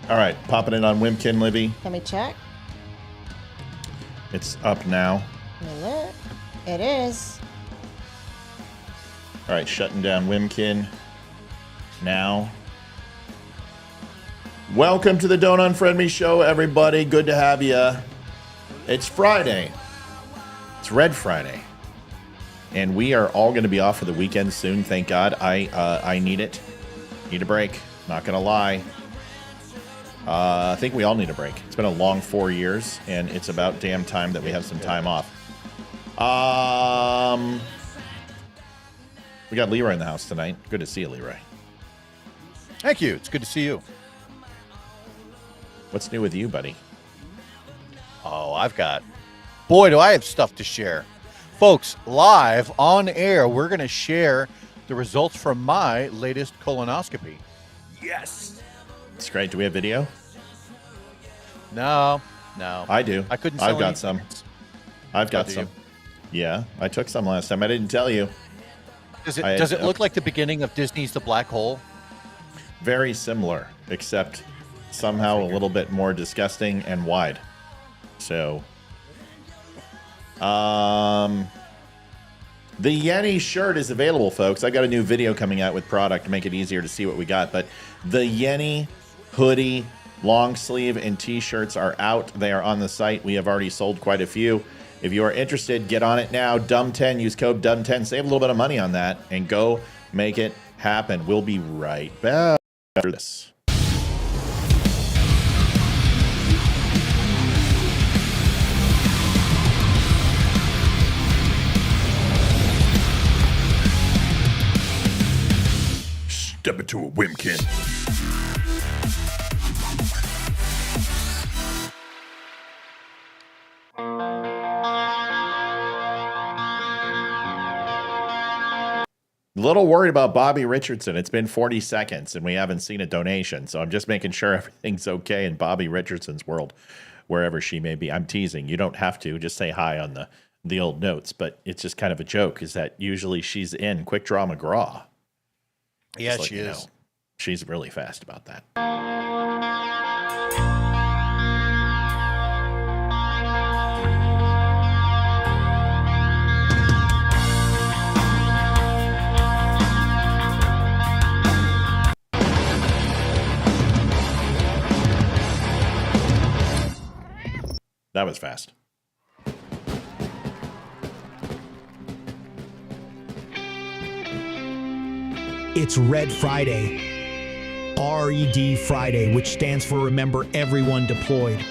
All right, popping it on Wimkin, Libby. Let me check. It's up now. Let me look. It is. All right, shutting down Wimkin now. Welcome to the Don't Unfriend Me show, everybody. Good to have you. It's Friday. It's Red Friday. And we are all going to be off for the weekend soon, thank God. I need it. Need a break. Not going to lie. I think we all need a break. It's been a long 4 years, and it's about damn time that we have some time off. We got Leeroy in the house tonight. Good to see you, Leeroy. Thank you. It's good to see you. What's new with you, buddy? Oh, boy, do I have stuff to share. Folks, live on air, we're going to share the results from my latest colonoscopy. Yes. It's great. Do we have video? No. I do. I couldn't. I've got some. I've got some. Yeah, I took some last time. I didn't tell you. Does it look like the beginning of Disney's The Black Hole? Very similar, except somehow a little bit more disgusting and wide. So, the Yeti shirt is available, folks. I got a new video coming out with product to make it easier to see what we got. But the Yeti hoodie, long sleeve, and t-shirts are out. They are on the site. We have already sold quite a few. If you are interested, get on it now. DUM10, use code DUM10. Save a little bit of money on that and go make it happen. We'll be right back after this. Step into a Wimkin. A little worried about Bobby Richardson. It's been 40 seconds and we haven't seen a donation. So I'm just making sure everything's okay in Bobby Richardson's world, wherever she may be. I'm teasing. You don't have to. Just say hi on the old notes. But it's just kind of a joke is that usually she's in Quick Draw McGraw. Yeah, she is. Know. She's really fast about that. That was fast. It's Red Friday, RED Friday, which stands for Remember Everyone Deployed.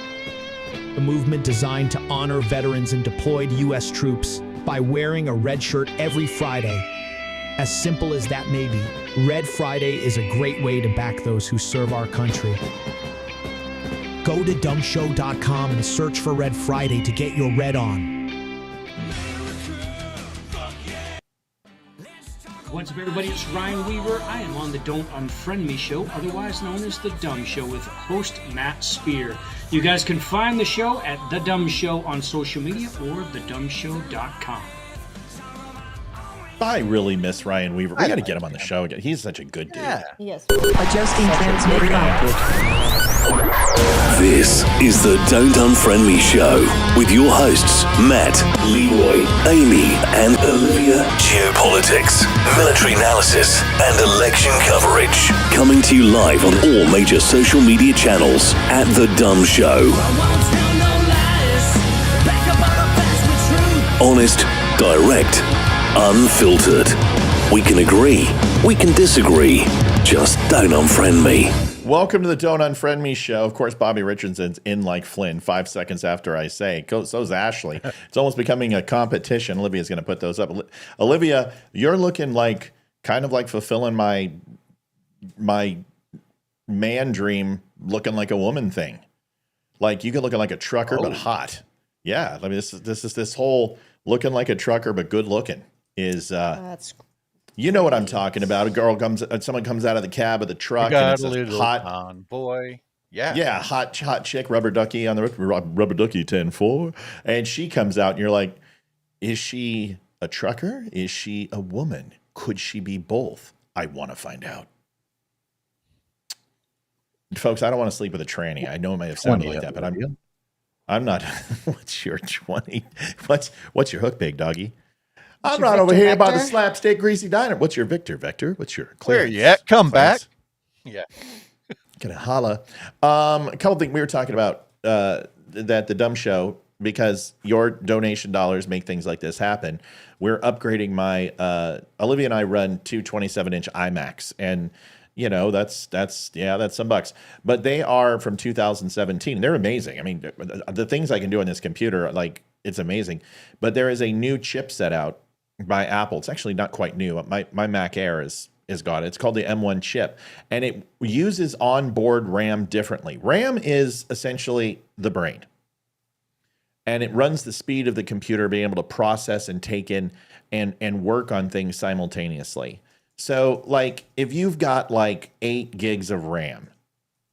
A movement designed to honor veterans and deployed U.S. troops by wearing a red shirt every Friday. As simple as that may be, Red Friday is a great way to back those who serve our country. Go to dumbshow.com and search for Red Friday to get your red on. What's up, everybody? It's Ryan Weaver. I am on the Don't Unfriend Me show, otherwise known as The Dumb Show, with host Matt Spear. You guys can find the show at The Dumb Show on social media or thedumbshow.com. I really miss Ryan Weaver. We got to get him on the show again. He's such a good dude. Yeah. Yes. Adjusting transmit output. This is the Don't Unfriend Me show with your hosts Matt, Leeroy, Amy, and Olivia. Geopolitics, military analysis, and election coverage. Coming to you live on all major social media channels at The Dumb Show. Honest, direct, unfiltered. We can agree, we can disagree. Just don't unfriend me. Welcome to the Don't Unfriend Me show. Of course, Bobby Richardson's in like Flynn 5 seconds after I say. So's Ashley. It's almost becoming a competition. Olivia's going to put those up. Olivia, you're looking like kind of like fulfilling my man dream, looking like a woman thing. Like you could look like a trucker, but hot. Yeah, I mean this whole looking like a trucker but good looking is. That's You know what I'm talking about. Someone comes out of the cab of the truck and it's a hot boy. Yeah. Yeah, hot chick, rubber ducky on the rubber ducky 10-4. And she comes out and you're like, is she a trucker? Is she a woman? Could she be both? I want to find out. Folks, I don't want to sleep with a tranny. I know it may have sounded like that, but I'm not. What's your 20? What's your hook, big doggy? I'm not over here about the slapstick greasy diner. What's your Vector? What's your clearance? Where you at? Come back. Yeah. Gonna holla. A couple things we were talking about that the Dumb Show, because your donation dollars make things like this happen. We're upgrading my Olivia and I run two 27-inch iMacs, and you know that's some bucks. But they are from 2017. They're amazing. I mean, the things I can do on this computer, like, it's amazing. But there is a new chipset out by Apple. It's actually not quite new. My Mac Air is got it. It's called the M1 chip, and it uses onboard RAM differently. RAM is essentially the brain, and it runs the speed of the computer being able to process and take in and work on things simultaneously. So, like, if you've got like 8 gigs of RAM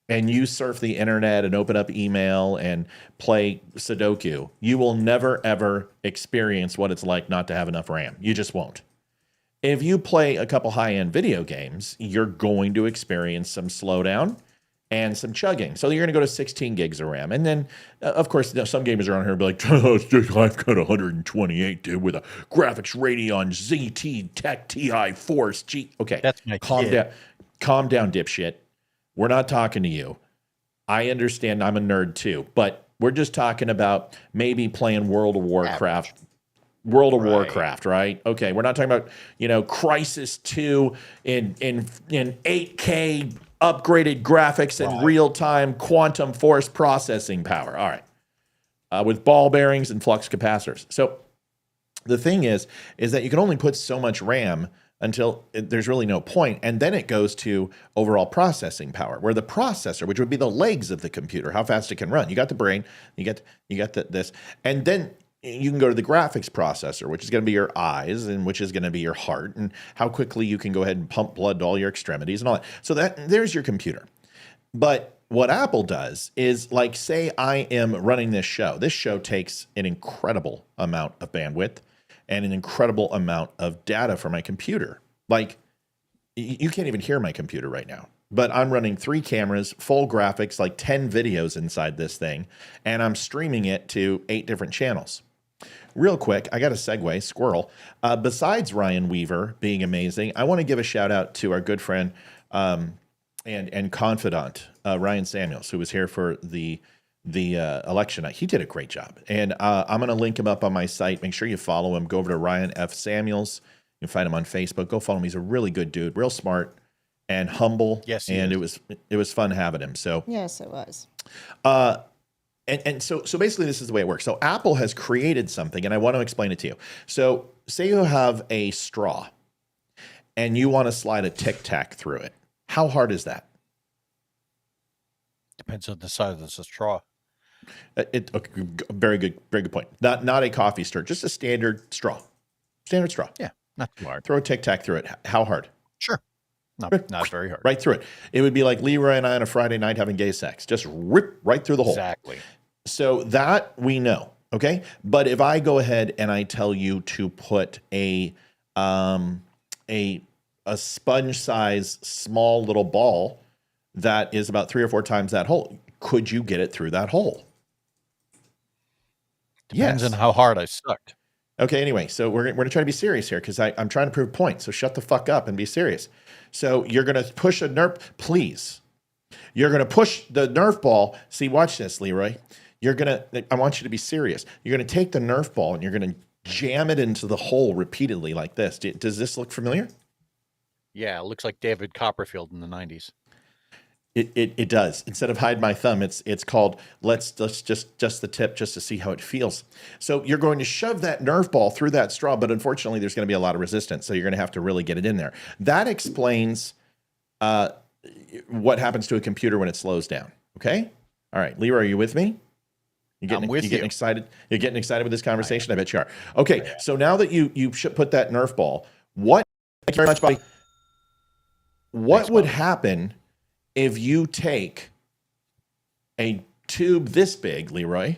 and you surf the internet and open up email and play Sudoku, you will never, ever experience what it's like not to have enough RAM. You just won't. If you play a couple high-end video games, you're going to experience some slowdown and some chugging. So you're going to go to 16 gigs of RAM. And then, of course, some gamers around here will be like, oh, I've got 128, dude, with a graphics Radeon ZT Tech Ti Force G. Okay, that's my calm down. Calm down, dipshit. We're not talking to you. I understand I'm a nerd too, but we're just talking about maybe playing World of Warcraft. Warcraft, right? Okay, we're not talking about, Crisis 2 in 8K upgraded graphics and real-time quantum force processing power. All right. With ball bearings and flux capacitors. So the thing is that you can only put so much RAM until there's really no point, and then it goes to overall processing power, where the processor, which would be the legs of the computer, how fast it can run. You got the brain, you got this, and then you can go to the graphics processor, which is going to be your eyes and which is going to be your heart, and how quickly you can go ahead and pump blood to all your extremities and all that. So there's your computer. But what Apple does is, like, say I am running this show. This show takes an incredible amount of bandwidth and an incredible amount of data for my computer. Like, you can't even hear my computer right now. But I'm running 3 cameras, full graphics, like 10 videos inside this thing, and I'm streaming it to 8 different channels. Real quick, I got a segue, squirrel. Besides Ryan Weaver being amazing, I want to give a shout out to our good friend and confidant, Ryan Samuels, who was here for the election night. He did a great job. And I'm going to link him up on my site. Make sure you follow him. Go over to Ryan F. Samuels. You can find him on Facebook. Go follow him. He's a really good dude, real smart and humble. Yes, and it was fun having him. So yes, it was. And so basically this is the way it works. So Apple has created something, and I want to explain it to you. So say you have a straw and you want to slide a Tic Tac through it. How hard is that? Depends on the size of the straw. Okay, very good point. Not a coffee stir, just a standard straw. Standard straw. Yeah, not too hard. Throw a Tic Tac through it. How hard? Sure. Not very hard. Right through it. It would be like Leeroy and I on a Friday night having gay sex. Just rip right through the hole. Exactly. So that we know, okay? But if I go ahead and I tell you to put a sponge size small little ball that is about 3 or 4 times that hole, could you get it through that hole? Depends on how hard I sucked. Okay, anyway, so we're going to try to be serious here because I'm trying to prove points. So shut the fuck up and be serious. So you're going to push a Nerf, please. You're going to push the Nerf ball. See, watch this, Leeroy. I want you to be serious. You're going to take the Nerf ball and you're going to jam it into the hole repeatedly like this. Does this look familiar? Yeah, it looks like David Copperfield in the 90s. It does. Instead of hide my thumb, it's called let's just the tip just to see how it feels. So you're going to shove that Nerf ball through that straw, but unfortunately there's going to be a lot of resistance. So you're going to have to really get it in there. That explains what happens to a computer when it slows down. Okay? All right, Leroy, are you with me? I'm with you. Getting excited? You're getting excited with this conversation? I bet you are. Okay, so now that you should put that Nerf ball, thank you very much, buddy. What would happen if you take a tube this big, Leeroy,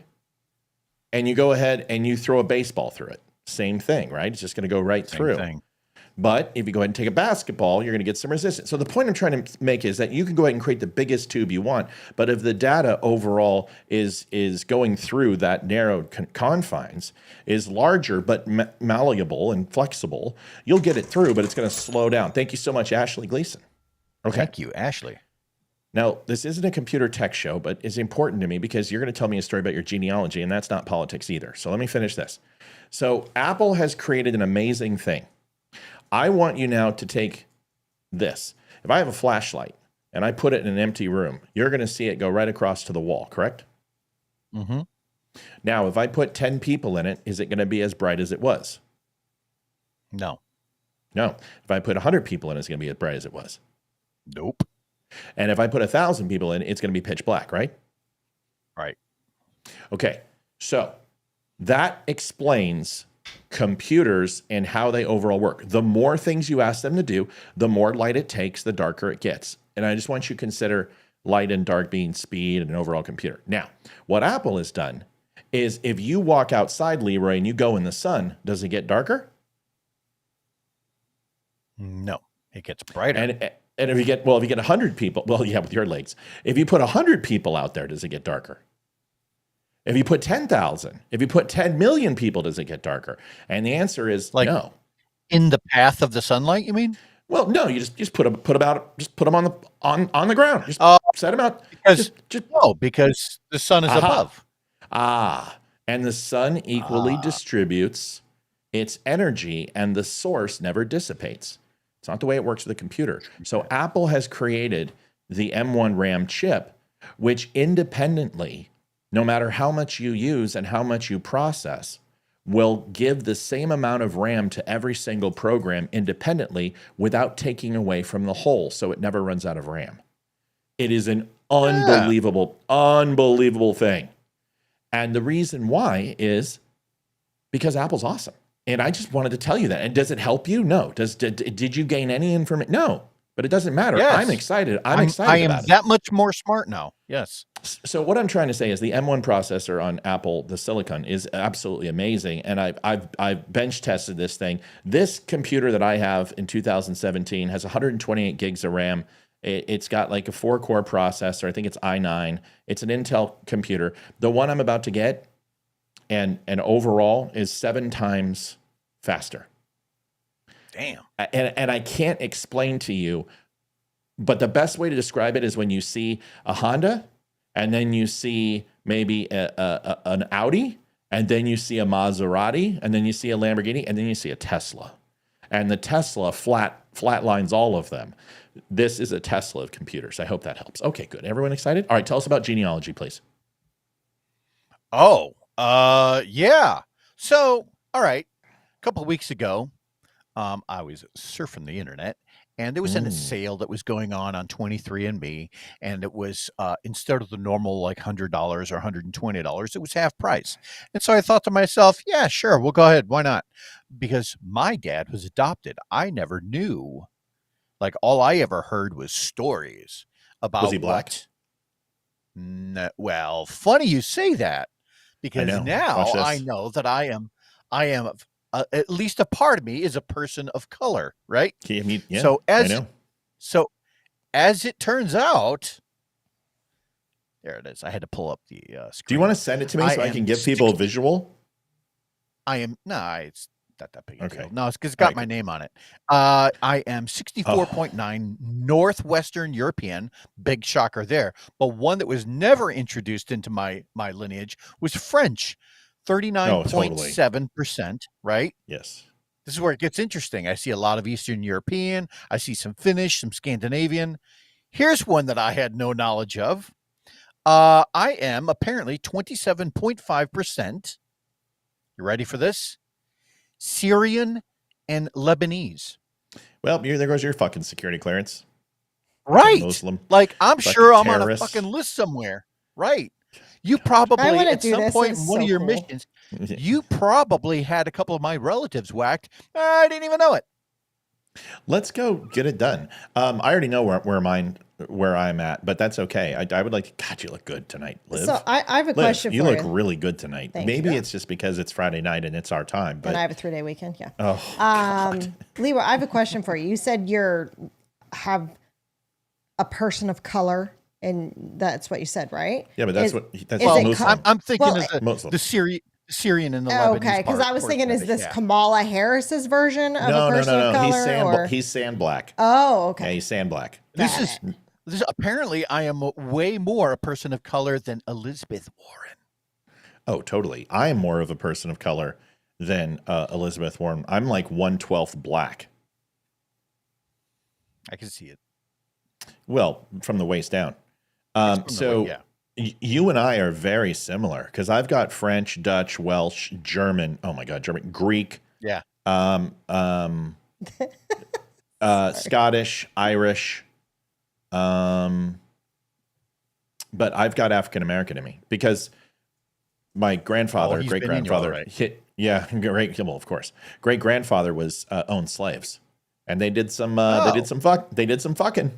and you go ahead and you throw a baseball through it? Same thing, right? It's just going to go right through. Thing. But if you go ahead and take a basketball, you're going to get some resistance. So the point I'm trying to make is that you can go ahead and create the biggest tube you want, but if the data overall is going through that narrowed confines, is larger but malleable and flexible, you'll get it through, but it's going to slow down. Thank you so much, Ashley Gleason. Okay. Thank you, Ashley. Now, this isn't a computer tech show, but it's important to me because you're going to tell me a story about your genealogy, and that's not politics either. So let me finish this. So Apple has created an amazing thing. I want you now to take this. If I have a flashlight and I put it in an empty room, you're going to see it go right across to the wall, correct? Mm-hmm. Now, if I put 10 people in it, is it going to be as bright as it was? No. No. If I put 100 people in, it's going to be as bright as it was. Nope. And if I put 1,000 people in, it's going to be pitch black, right? Right. Okay. So that explains computers and how they overall work. The more things you ask them to do, the more light it takes, the darker it gets. And I just want you to consider light and dark being speed and an overall computer. Now, what Apple has done is if you walk outside, Leeroy, and you go in the sun, does it get darker? No, it gets brighter. And if you get 100 people, well, yeah, with your legs. If you put 100 people out there, does it get darker? If you put 10,000, if you put 10 million people, does it get darker? And the answer is no. In the path of the sunlight, you mean? Well, no, you just put them on the ground. Just set them out. Because the sun is above. And the sun equally distributes its energy, and the source never dissipates. It's not the way it works with a computer. So Apple has created the M1 RAM chip, which independently, no matter how much you use and how much you process, will give the same amount of RAM to every single program independently without taking away from the whole, so it never runs out of RAM. It is an unbelievable thing. And the reason why is because Apple's awesome. And I just wanted to tell you that. And does it help you? No. Did you gain any information? No. But it doesn't matter. Yes. I'm excited. I am that much more smart now. Yes. So what I'm trying to say is the M1 processor on Apple, the Silicon, is absolutely amazing. And I've bench tested this thing. This computer that I have in 2017 has 128 gigs of RAM. It's got like a 4-core processor. I think it's i9. It's an Intel computer. The one I'm about to get and overall is 7 times faster. Damn. And I can't explain to you, but the best way to describe it is when you see a Honda and then you see maybe an Audi and then you see a Maserati and then you see a Lamborghini and then you see a Tesla. And the Tesla flatlines all of them. This is a Tesla of computers. I hope that helps. Okay, good. Everyone excited? All right, tell us about genealogy, please. Yeah. So, all right. A couple of weeks ago, I was surfing the internet, and there was a sale that was going on 23andMe, and it was instead of the normal like $100 or $120, it was half price. And so I thought to myself, yeah, sure, we'll go ahead. Why not? Because my dad was adopted. I never knew. Like, all I ever heard was stories about Was he black? Well, funny you say that, because now I know that I am at least a part of me is a person of color, right? Yeah, so as it turns out, there it is. I had to pull up the screen. Do you want to send it to me so I can give people a visual? It's not that big a deal. No, it's because it's got my name on it. I am 64.9 Northwestern European. Big shocker there. But one that was never introduced into my lineage was French. 39.7%, right? Yes. This is where it gets interesting. I see a lot of Eastern European. I see some Finnish, some Scandinavian. Here's one that I had no knowledge of. I am apparently 27.5%. You ready for this? Syrian and Lebanese. Well, there goes your fucking security clearance. Right. Muslim. Like, I'm sure I'm on a fucking list somewhere. Right. You probably, at some point in one of your missions, you probably had a couple of my relatives whacked. I didn't even know it. Let's go get it done. I already know where mine where I'm at, but that's okay. I would like. God, you look good tonight, Liv. So I have a Liv, question for you you. look really good tonight. Thank Maybe you. it's just because it's Friday night and it's our time. But And I have a 3-day weekend. Yeah. oh, Leeroy, I have a question for you. You said have a person of color, and that's what you said, right? yeah, but that's Is that's it Muslim. com- I'm thinking Well, of Muslim. the Syrian and the Lebanese. okay, because I was portion thinking, of is it, this yeah. Kamala Harris's version of No, a no, person no, of no. color? He's sand black. Oh, Yeah, okay. he's sand black. This Got is this apparently I am way more a person of color than Elizabeth Warren. Oh, totally. I am more of a person of color than Elizabeth Warren. I'm like 1/12 black. I can see it. Well, from the waist down. You and I are very similar because I've got French, Dutch, Welsh, German. Oh my God, German, Greek. Yeah. Scottish, Irish. But I've got African American in me because my grandfather, he's great been in you, all grandfather, right. well, of course, great grandfather was owned slaves, and they did some fucking,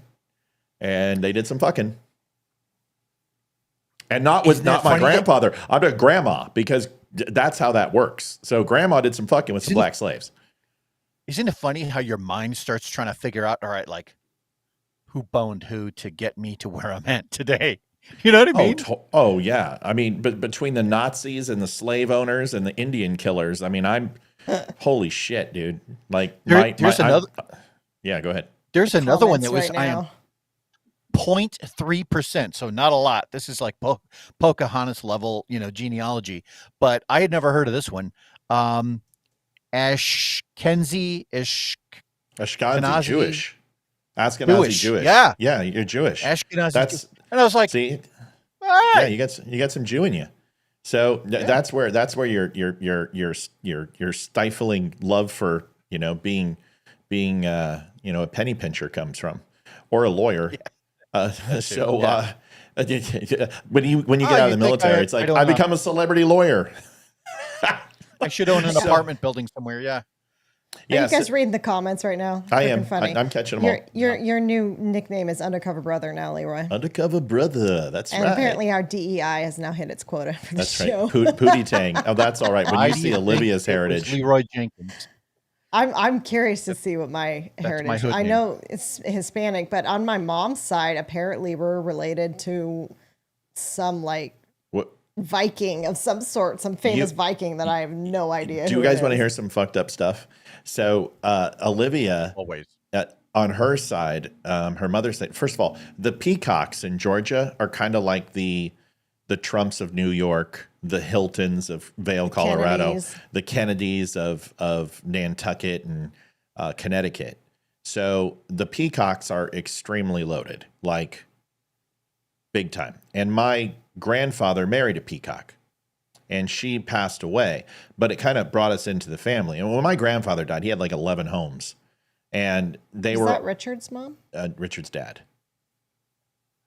and not with Isn't that not my funny that- grandfather. I'm a grandma because that's how that works. So grandma did some fucking with some black slaves. Isn't it funny how your mind starts trying to figure out, all right, like who boned who to get me to where I'm at today? You know what I mean? Oh yeah. I mean, but between the Nazis and the slave owners and the Indian killers, I mean, I'm holy shit, dude. Like there's another. Yeah, go ahead. There's another one that was Comments right I am now. 0.3%, so not a lot. This is like Pocahontas level, genealogy. But I had never heard of this one. Ashkenazi. Ashkenazi Jewish. Ashkenazi Jewish. Yeah. Yeah, you're Jewish. Ashkenazi. That's And I was like, see, all right. yeah, you got some Jew in you. So that's where your stifling love for being a penny pincher comes from, or a lawyer. When you get out of the military, it's like I become a celebrity lawyer. I should own an apartment building somewhere. Yeah. Are you guys reading the comments right now? I am. Funny. I'm catching them all. Your new nickname is Undercover Brother now, Leeroy. Undercover Brother. That's And right. apparently our DEI has now hit its quota for the That's show. right. Pootie Tang. Oh, that's all right. When you see Olivia's heritage. Leeroy Jenkins. I'm curious to see what my heritage. my hood I name. know it's Hispanic, but on my mom's side, apparently we're related to some like What? Viking of some sort, some famous Viking that I have no idea. Do you guys want to hear some fucked up stuff? So Olivia, Always. on her side, her mother's side. First of all, the Peacocks in Georgia are kind of like the Trumps of New York, the Hiltons of Vail, Colorado, Kennedys. the Kennedys of Nantucket and Connecticut. So the Peacocks are extremely loaded, like big time. And my grandfather married a peacock, and she passed away, but it kind of brought us into the family. And when my grandfather died, he had like 11 homes, and they Is were that Richard's mom? Richard's dad.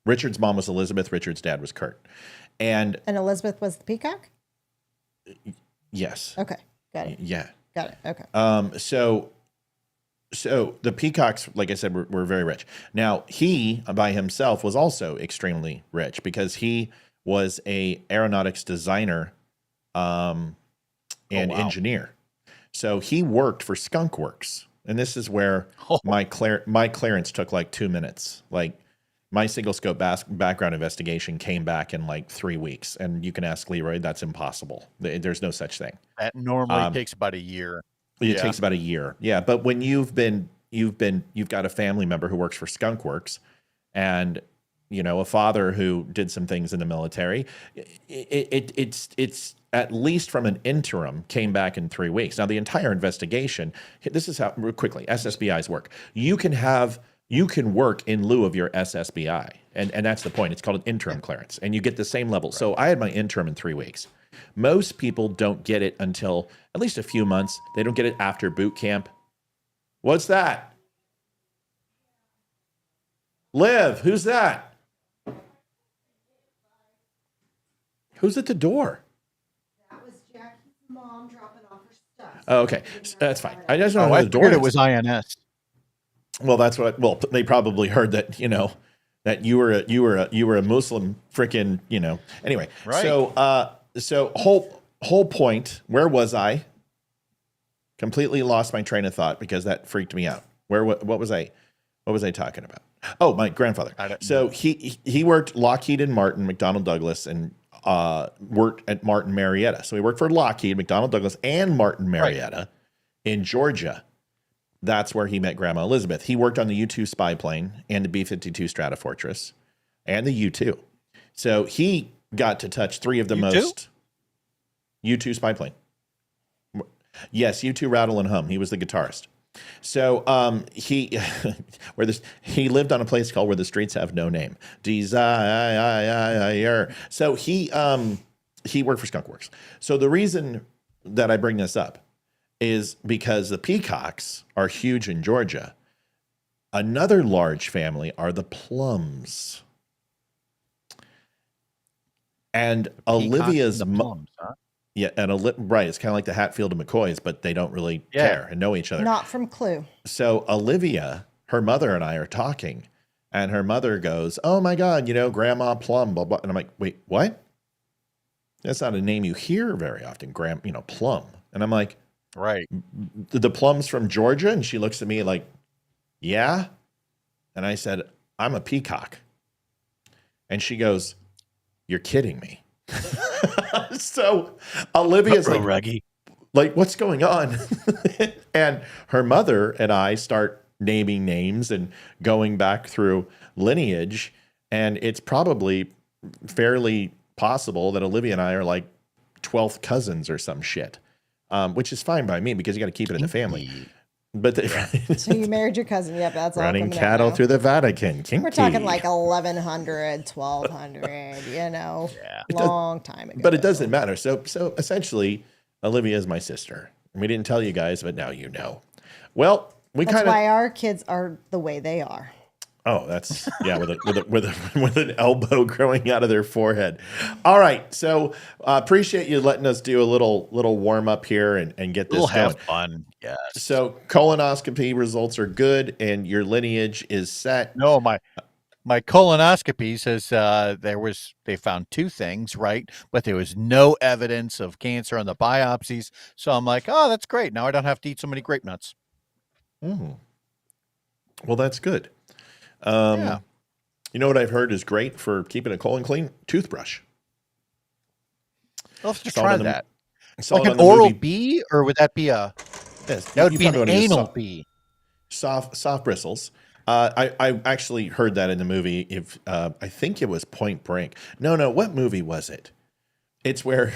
Richard's mom was Elizabeth. Richard's dad was Kurt. And And Elizabeth was the peacock? yes, Okay. Got it. yeah. Got it. Okay. So the Peacocks, like I said, were very rich. Now, he by himself was also extremely rich because he was a aeronautics designer and engineer. So he worked for Skunk Works. And this is where my clearance took like 2 minutes. Like my single scope background investigation came back in like 3 weeks. And you can ask Leeroy, that's impossible. There's no such thing. That normally takes about a year. It takes about a year. Yeah. But when you've got a family member who works for Skunk Works and, a father who did some things in the military, it's at least from an interim came back in 3 weeks. Now the entire investigation, this is how quickly SSBIs work. You can work in lieu of your SSBI. And that's the point. It's called an interim clearance and you get the same level. Right. So I had my interim in 3 weeks. Most people don't get it until at least a few months. They don't get it after boot camp. What's that? Liv, who's that? Who's at the door? That was Jackie's mom dropping off her stuff. Oh, okay. That's fine. I just don't know I who the door figured is. it was INS. Well, that's what. Well, they probably heard that. that you were a Muslim freaking, Anyway, Right. So whole point. Where was I? Completely lost my train of thought because that freaked me out. What was I talking about? Oh, my grandfather. So he worked Lockheed and Martin, McDonnell Douglas, and worked at Martin Marietta. So he worked for Lockheed, McDonnell Douglas, and Martin Marietta in Georgia. That's where he met Grandma Elizabeth. He worked on the U-2 spy plane and the B-52 Stratofortress and the U-2. So he got to touch three of the most U-2 spy plane. Yes, U-2 Rattle and Hum. He was the guitarist. So he lived on a place called Where the Streets Have No Name. Desire. So he worked for Skunk Works. So the reason that I bring this up is because the peacocks are huge in Georgia. Another large family are the plums. And Olivia's plums, huh? Yeah, and right, it's kind of like the Hatfield and McCoys, but they don't really care and know each other. Not from Clue. So Olivia, her mother and I are talking, and her mother goes, "Oh my God, Grandma Plum, blah blah." And I'm like, "Wait, what? That's not a name you hear very often, Plum." And I'm like, "Right, the Plums from Georgia?" And she looks at me like, "Yeah." And I said, "I'm a peacock." And she goes, "You're kidding me." So Olivia's like, what's going on? And her mother and I start naming names and going back through lineage. And it's probably fairly possible that Olivia and I are like 12th cousins or some shit, which is fine by me because you got to keep it in the family. But so you married your cousin. Yep, that's all. Running cattle through the Vatican. Kinky. We're talking like 1100, 1200, long time ago. But it doesn't matter. So essentially, Olivia is my sister. We didn't tell you guys, but now you know. Well, that's why our kids are the way they are. Oh, that's with an elbow growing out of their forehead. All right, so appreciate you letting us do a little warm up here and get this going. Have fun, yes. So colonoscopy results are good, and your lineage is set. No, my colonoscopy says they found two things, right? But there was no evidence of cancer on the biopsies. So I'm like, oh, that's great. Now I don't have to eat so many grape nuts. Well, that's good. You know what I've heard is great for keeping a colon clean? Toothbrush. I'll have to try that. Like an oral bee, or would that be a? Yes, that would be an anal bee. Soft bristles. I actually heard that in the movie. I think it was Point Break. No. What movie was it? It's where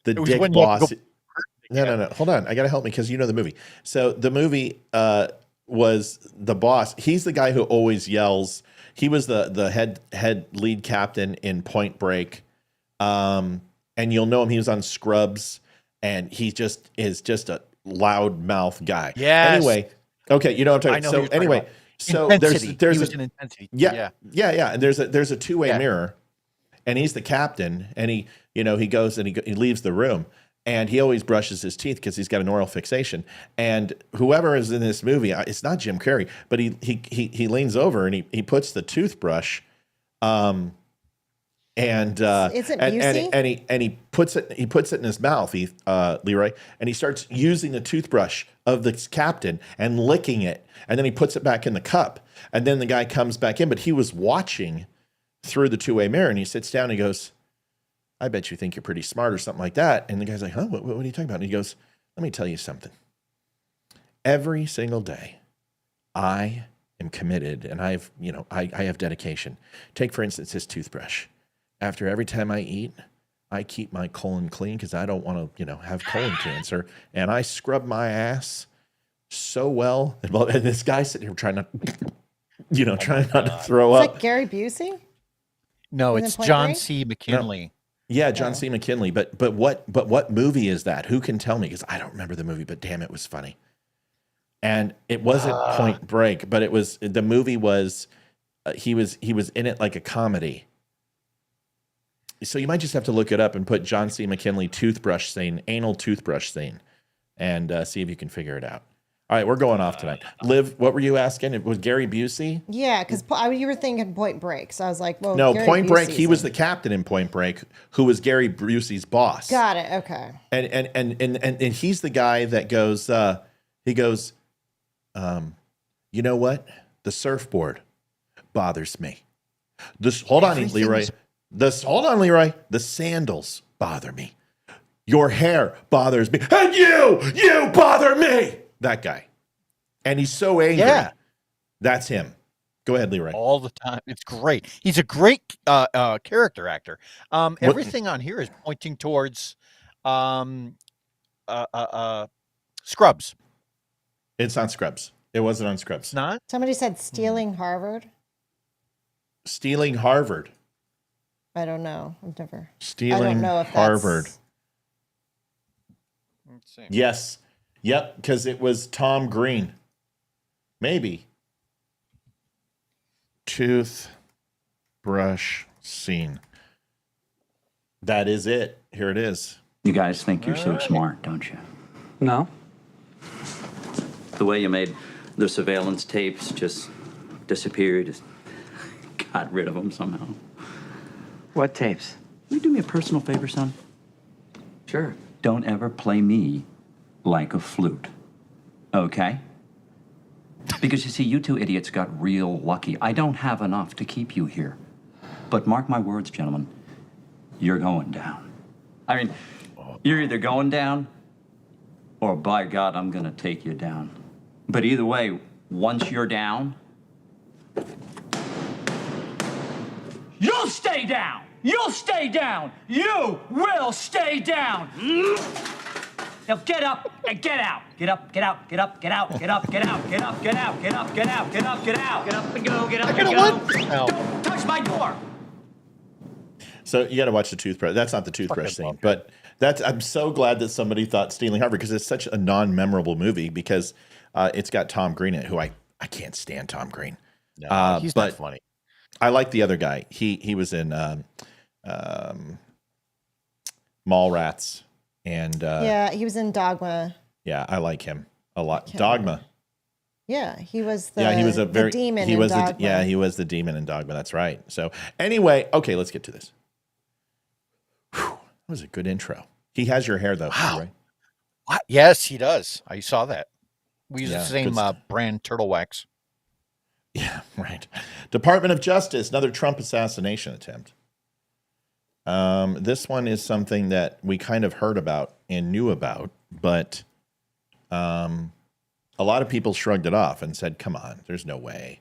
the dick boss. No. Hold on. I got to help me because you know the movie. So the movie was the boss. He's the guy who always yells. He was the head lead captain in Point Break. And you'll know him. He was on Scrubs, and he is just a loud mouth guy. Yes. Anyway, okay, you know what I'm talking about. So anyway, there's an intensity. Yeah. And there's a two-way mirror, and he's the captain, and he goes and he leaves the room. And he always brushes his teeth because he's got an oral fixation. And whoever is in this movie, it's not Jim Carrey, but he leans over and he puts the toothbrush, and he puts it in his mouth, Leeroy, and he starts using the toothbrush of the captain and licking it, and then he puts it back in the cup, and then the guy comes back in, but he was watching through the two-way mirror, and he sits down and he goes, "I bet you think you're pretty smart," or something like that. And the guy's like, "Huh? What are you talking about?" And he goes, "Let me tell you something. Every single day, I am committed, and I have dedication. Take, for instance, this toothbrush. After every time I eat, I keep my colon clean because I don't want to, have colon cancer. And I scrub my ass so well." And this guy sitting here trying not to throw up. Is that Gary Busey? No, it's John C. McKinley. No. Yeah, John C. McKinley. But what movie is that? Who can tell me? Because I don't remember the movie, but damn, it was funny. And it wasn't Point Break, but the movie was he was in it like a comedy. So you might just have to look it up and put John C. McKinley toothbrush scene, anal toothbrush scene, and see if you can figure it out. All right, we're going off tonight. Liv, what were you asking? It was Gary Busey? Yeah, because you were thinking Point Break, so I was like, well, No, Gary Point Break. Busey's He was in- the captain in Point Break, who was Gary Busey's boss. Got it. Okay. And he's the guy that goes. He goes. You know what? The surfboard bothers me. Hold on, Leeroy. Hold on, Leeroy. The sandals bother me. Your hair bothers me, and you bother me. That guy, and he's so angry. Yeah. That's him. Go ahead, Leeroy. All the time. It's great. He's a great character actor. Everything on here is pointing towards Scrubs. It's on Scrubs. It wasn't on Scrubs. Not? Somebody said Stealing Harvard. Stealing Harvard. I don't know. I've never. Stealing I don't know if Harvard. that's... Let's see. Yes. Yep, because it was Tom Green. Maybe. Toothbrush scene. That is it. Here it is. You guys think you're so smart, don't you? No. The way you made the surveillance tapes just disappeared, just got rid of them somehow. What tapes? Will you do me a personal favor, son? Sure. Don't ever play me like a flute, okay? Because you see, you two idiots got real lucky. I don't have enough to keep you here. But mark my words, gentlemen, you're going down. I mean, you're either going down or, by God, I'm gonna take you down. But either way, once you're down, you'll stay down! You'll stay down! You will stay down! Now get up and get out! Get up, get out, get up, get out, get up, get out, get up, get out, get up, get out, get up, get out, get up and go, get up and go! Don't touch my door! So you got to watch the toothbrush. That's not the toothbrush scene, but I'm so glad that somebody thought Stealing Harvard, because it's such a non-memorable movie, because it's got Tom Green in it, who I can't stand Tom Green. No, he's not funny. I like the other guy. He was in Mallrats, and yeah, he was in Dogma. yeah, I like him a lot. Dogma. Yeah, he was the He was a very demon. he was in Dogma. he was the demon in Dogma. That's right. So anyway, okay, let's get to this. Whew, that was a good intro. He has your hair though, Wow. right? What? Yes, he does. I saw that. We use Yeah, the same good brand turtle wax. Yeah, right. Department of Justice, another Trump assassination attempt. This one is something that we kind of heard about and knew about, but a lot of people shrugged it off and said, come on, there's no way.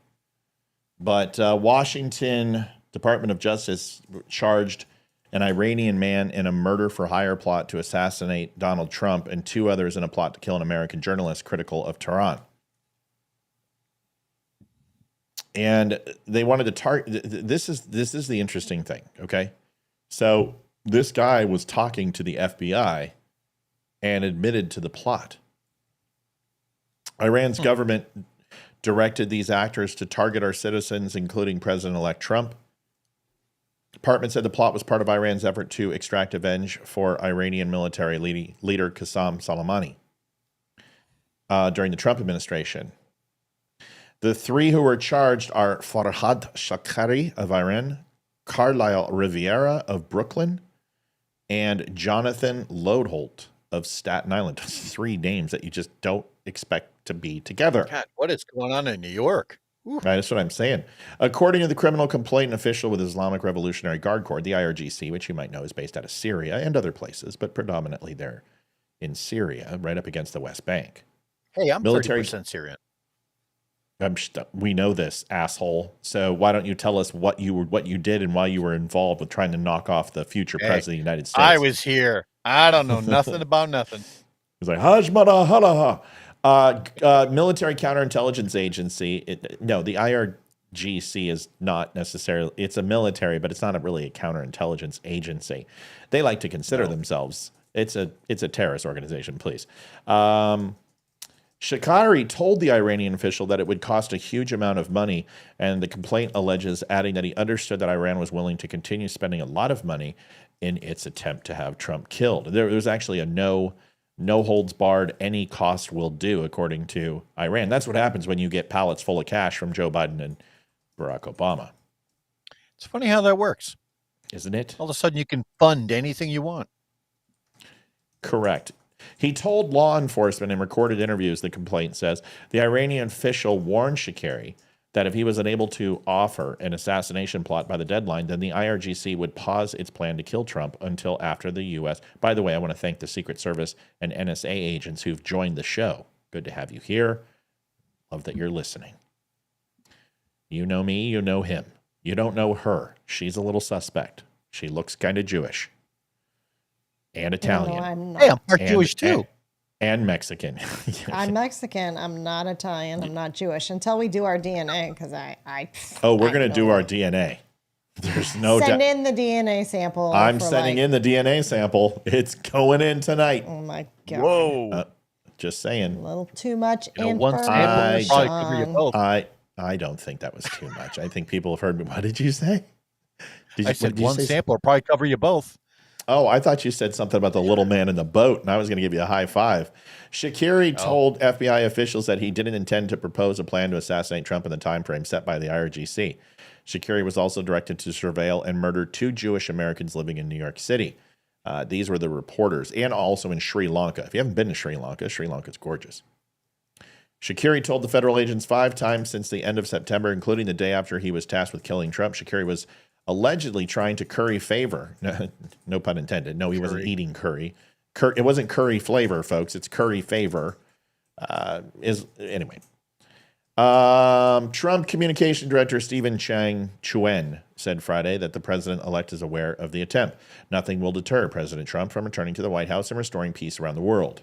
But Washington Department of Justice charged an Iranian man in a murder for hire plot to assassinate Donald Trump and two others in a plot to kill an American journalist critical of Tehran. And they wanted to target. This is the interesting thing. Okay, so this guy was talking to the FBI and admitted to the plot. Iran's government directed these actors to target our citizens, including President-elect Trump. Department said the plot was part of Iran's effort to extract revenge for Iranian military leader Qasem Soleimani during the Trump administration. The three who were charged are Farhad Shakari of Iran, Carlisle Riviera of Brooklyn, and Jonathan Lodeholt of Staten Island. Three names that you just don't expect to be together. God, what is going on in New York? Right, that's what I'm saying. According to the criminal complaint official with Islamic Revolutionary Guard Corps, the IRGC, which you might know is based out of Syria and other places, but predominantly they're in Syria, right up against the West Bank. Hey, I'm Military- 30% Syrian. We know this, asshole. So why don't you tell us what you did and why you were involved with trying to knock off the future president of the United States? I was here. I don't know nothing about nothing. He's like, Hajmada halaha. Military Counterintelligence Agency. The IRGC is not necessarily, it's a military, but it's not really a counterintelligence agency. They like to consider themselves. It's a terrorist organization, please. Shakari told the Iranian official that it would cost a huge amount of money, and the complaint alleges, adding that he understood that Iran was willing to continue spending a lot of money in its attempt to have Trump killed. There was actually a no No holds barred, any cost will do, according to Iran. That's what happens when you get pallets full of cash from Joe Biden and Barack Obama. It's funny how that works. Isn't it? All of a sudden, you can fund anything you want. Correct. He told law enforcement in recorded interviews, the complaint says, the Iranian official warned Shakari that if he was unable to offer an assassination plot by the deadline, then the IRGC would pause its plan to kill Trump until after the U.S. By the way, I want to thank the Secret Service and NSA agents who've joined the show. Good to have you here. Love that you're listening. You know me, you know him. You don't know her. She's a little suspect. She looks kind of Jewish. And Italian. No, I'm not. Hey, I'm part Jewish too. And Mexican. I'm Mexican. I'm not Italian. I'm not Jewish until we do our DNA. Because we're going to do our DNA. There's no send in the DNA sample. I'm sending in the DNA sample. It's going in tonight. Oh my God. Whoa. Just saying. A little too much one sample information. probably cover you both. I don't think that was too much. I think people have heard me. What did you say? I said one sample will probably cover you both. Oh, I thought you said something about the little man in the boat, and I was going to give you a high five. Shakari told FBI officials that he didn't intend to propose a plan to assassinate Trump in the time frame set by the IRGC. Shakari was also directed to surveil and murder 2 Jewish Americans living in New York City. These were the reporters, and also in Sri Lanka. If you haven't been to Sri Lanka's gorgeous. Shakari told the federal agents 5 times since the end of September, including the day after he was tasked with killing Trump. Shakari was allegedly trying to curry favor. No pun intended. No, he wasn't eating curry. It wasn't curry flavor, folks. It's curry favor. Anyway. Trump Communication Director Stephen Chuen said Friday that the president-elect is aware of the attempt. Nothing will deter President Trump from returning to the White House and restoring peace around the world.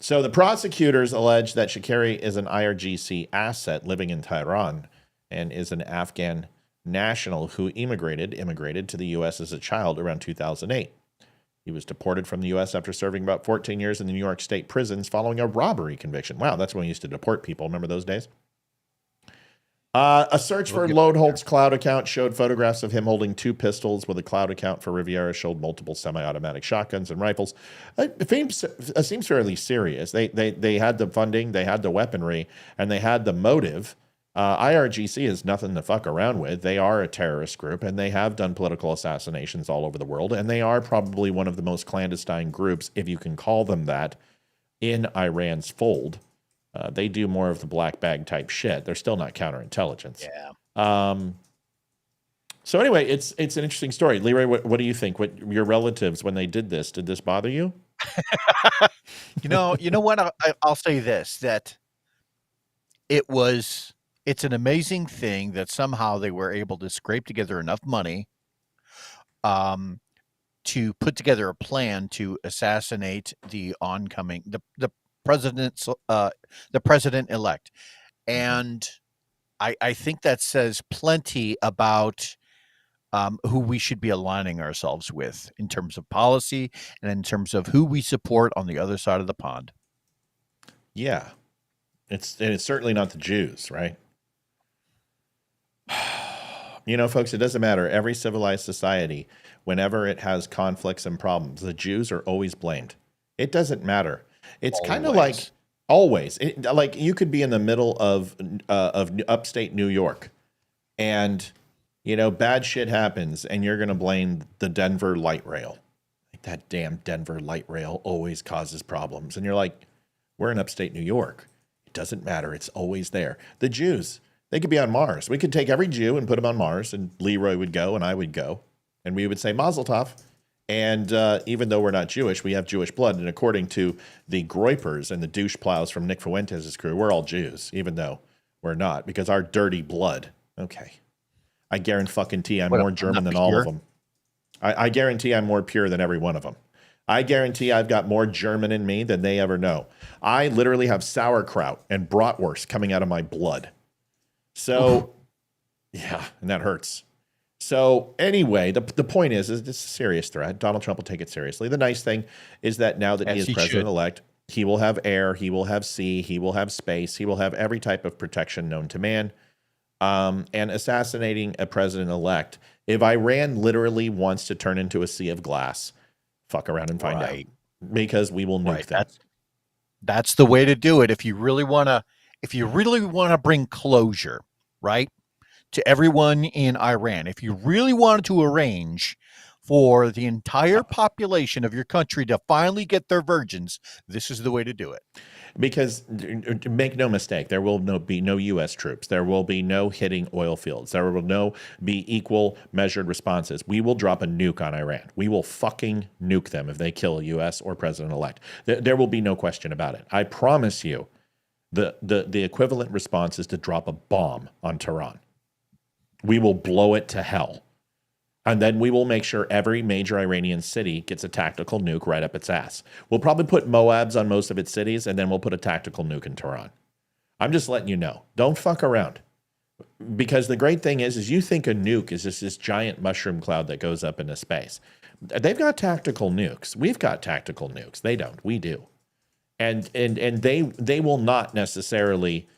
So the prosecutors allege that Shakari is an IRGC asset living in Tehran and is an Afghan national who immigrated to the U.S. as a child around 2008. He was deported from the U.S. after serving about 14 years in the New York State prisons following a robbery conviction. Wow, that's when we used to deport people. Remember those days? A search for Lodeholt's cloud account showed photographs of him holding 2 pistols, with a cloud account for Riviera showed multiple semi-automatic shotguns and rifles. It seems fairly serious. They had the funding, they had the weaponry, and they had the motive. IRGC is nothing to fuck around with. They are a terrorist group, and they have done political assassinations all over the world, and they are probably one of the most clandestine groups, if you can call them that, in Iran's fold. They do more of the black bag type shit. They're still not counterintelligence. Yeah. So anyway, it's an interesting story. Leeroy, what do you think? What your relatives, when they did this bother you? You know what? I'll say this, that it's an amazing thing that somehow they were able to scrape together enough money to put together a plan to assassinate the president-elect. And I think that says plenty about who we should be aligning ourselves with in terms of policy and in terms of who we support on the other side of the pond. Yeah. It's certainly not the Jews, right? You know, folks, it doesn't matter. Every civilized society, whenever it has conflicts and problems, the Jews are always blamed. It doesn't matter. It's kind of like always. Like you could be in the middle of upstate New York, and you know bad shit happens, and you're going to blame the Denver light rail. Like that damn Denver light rail always causes problems, and you're like, we're in upstate New York. It doesn't matter. It's always there. The Jews, they could be on Mars. We could take every Jew and put them on Mars, and Leeroy would go, and I would go, and we would say Mazel Tov. And even though we're not Jewish, we have Jewish blood. And according to the Groypers and the douche plows from Nick Fuentes' crew, we're all Jews, even though we're not, because our dirty blood. Okay. I guarantee I'm more German than all of them. I guarantee I'm more pure than every one of them. I guarantee I've got more German in me than they ever know. I literally have sauerkraut and bratwurst coming out of my blood. So, yeah, and that hurts. So anyway, the point is it's a serious threat. Donald Trump will take it seriously. The nice thing is that now that he is president-elect, he will have air, he will have sea, he will have space, he will have every type of protection known to man. And assassinating a president-elect, if Iran literally wants to turn into a sea of glass, fuck around and find out. because we will nuke them. That's the way to do it. If you really want to bring closure, right, to everyone in Iran, if you really wanted to arrange for the entire population of your country to finally get their virgins, this is the way to do it. Because make no mistake, there will be no U.S. troops. There will be no hitting oil fields. There will be equal measured responses. We will drop a nuke on Iran. We will fucking nuke them if they kill a U.S. or president-elect. There will be no question about it. I promise you, the equivalent response is to drop a bomb on Tehran. We will blow it to hell. And then we will make sure every major Iranian city gets a tactical nuke right up its ass. We'll probably put Moabs on most of its cities, and then we'll put a tactical nuke in Tehran. I'm just letting you know. Don't fuck around. Because the great thing is you think a nuke is just this giant mushroom cloud that goes up into space. They've got tactical nukes. We've got tactical nukes. They don't. We do. And they will not necessarily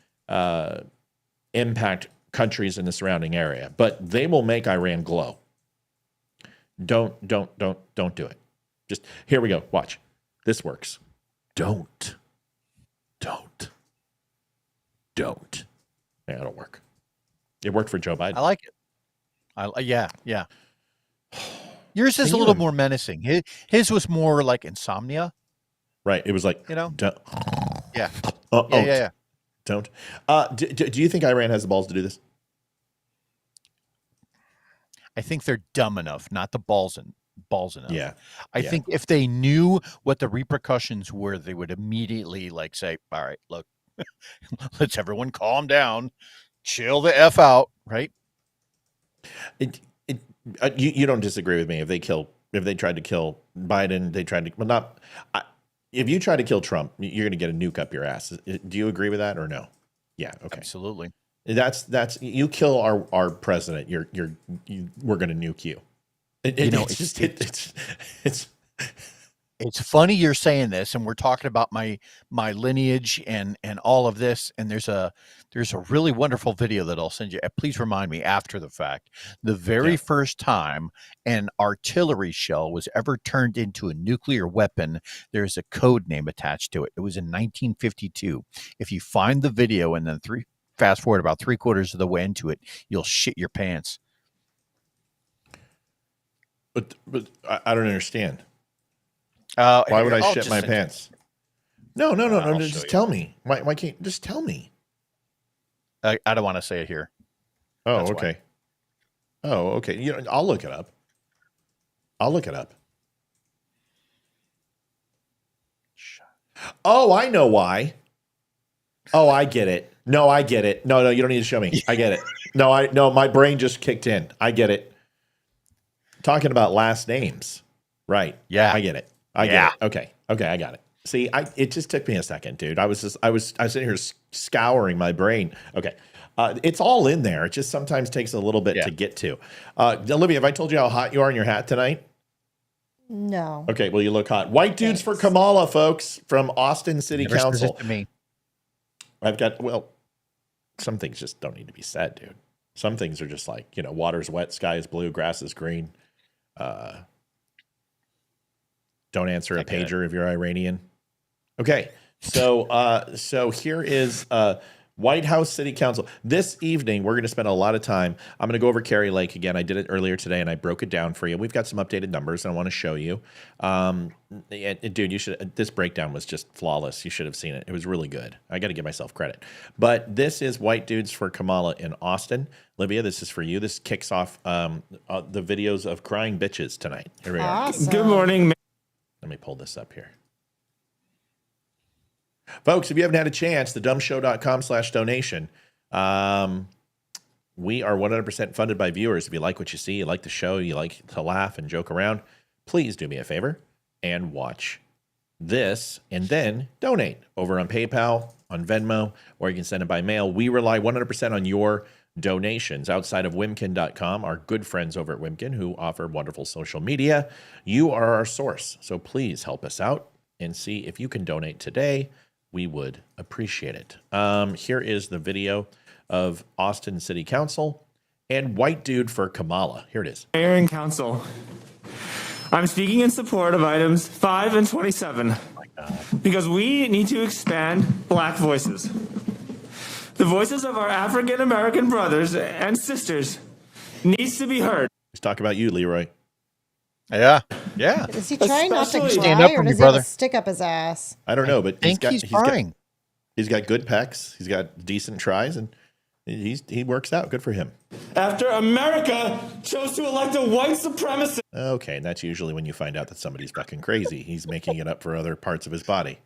impact countries in the surrounding area, but they will make Iran glow. Don't do it. Just here we go. Watch. This works. Don't. Yeah, it'll work. It worked for Joe Biden. I like it. Yeah. Yours is a little more menacing. His was more like insomnia. Right. It was like, Yeah. Yeah. Don't. Do you think Iran has the balls to do this? I think they're dumb enough, not the balls enough. Yeah. I think if they knew what the repercussions were, they would immediately say, all right, look, let's everyone calm down, chill the F out, right? You don't disagree with me if they tried to kill Biden, if you try to kill Trump, you're going to get a nuke up your ass. Do you agree with that or no? Yeah. Okay. Absolutely. That's you kill our president. We're going to nuke you. It's funny you're saying this, and we're talking about my lineage and all of this. And there's a really wonderful video that I'll send you. Please remind me after the fact. The very first time an artillery shell was ever turned into a nuclear weapon, there's a code name attached to it. It was in 1952. If you find the video and then fast forward about 3/4 of the way into it, you'll shit your pants. But I don't understand. Why would I shit my pants? No. Just tell me. Why can't you just tell me? I don't want to say it here. Oh, That's okay. Why. Oh, okay. I'll look it up. Oh, I know why. Oh, I get it. No, I get it. No, you don't need to show me. I get it. No, my brain just kicked in. I get it. Talking about last names. Right. Yeah. I get it. I get it. Okay, I got it. See, it just took me a second, dude. I was sitting here scouring my brain. Okay. It's all in there. It just sometimes takes a little bit to get to. Olivia, have I told you how hot you are in your hat tonight? No. Okay, well, you look hot. White Dudes for Kamala, folks, from Austin City Council. To me. Some things just don't need to be said, dude. Some things are just like, water's wet, sky is blue, grass is green. Don't answer a pager if you're Iranian. Okay, so here is White House City Council. This evening, we're going to spend a lot of time. I'm going to go over Kerry Lake again. I did it earlier today, and I broke it down for you. We've got some updated numbers, and I want to show you. Dude, this breakdown was just flawless. You should have seen it. It was really good. I got to give myself credit. But this is White Dudes for Kamala in Austin. Olivia, this is for you. This kicks off the videos of crying bitches tonight. Here we Awesome. are. Good morning. Let me pull this up here. Folks, if you haven't had a chance, thedumshow.com/donation. We are 100% funded by viewers. If you like what you see, you like the show, you like to laugh and joke around, please do me a favor and watch this and then donate over on PayPal, on Venmo, or you can send it by mail. We rely 100% on your donations outside of Wimkin.com, our good friends over at Wimkin who offer wonderful social media. You are our source, so please help us out and see if you can donate today. We would appreciate it. Here is the video of Austin City Council and White Dude for Kamala. Here it is. Mayor and Council, I'm speaking in support of items 5 and 27 because we need to expand black voices. The voices of our African American brothers and sisters needs to be heard. Let's talk about you, Leeroy. Yeah. Is he trying not to Stand up cry, for or me, does he have brother. a stick up his ass? I don't know, but He's trying. He's got good pecs. He's got decent tries, and he works out. Good for him. After America chose to elect a white supremacist. Okay, and that's usually when you find out that somebody's fucking crazy. He's making it up for other parts of his body.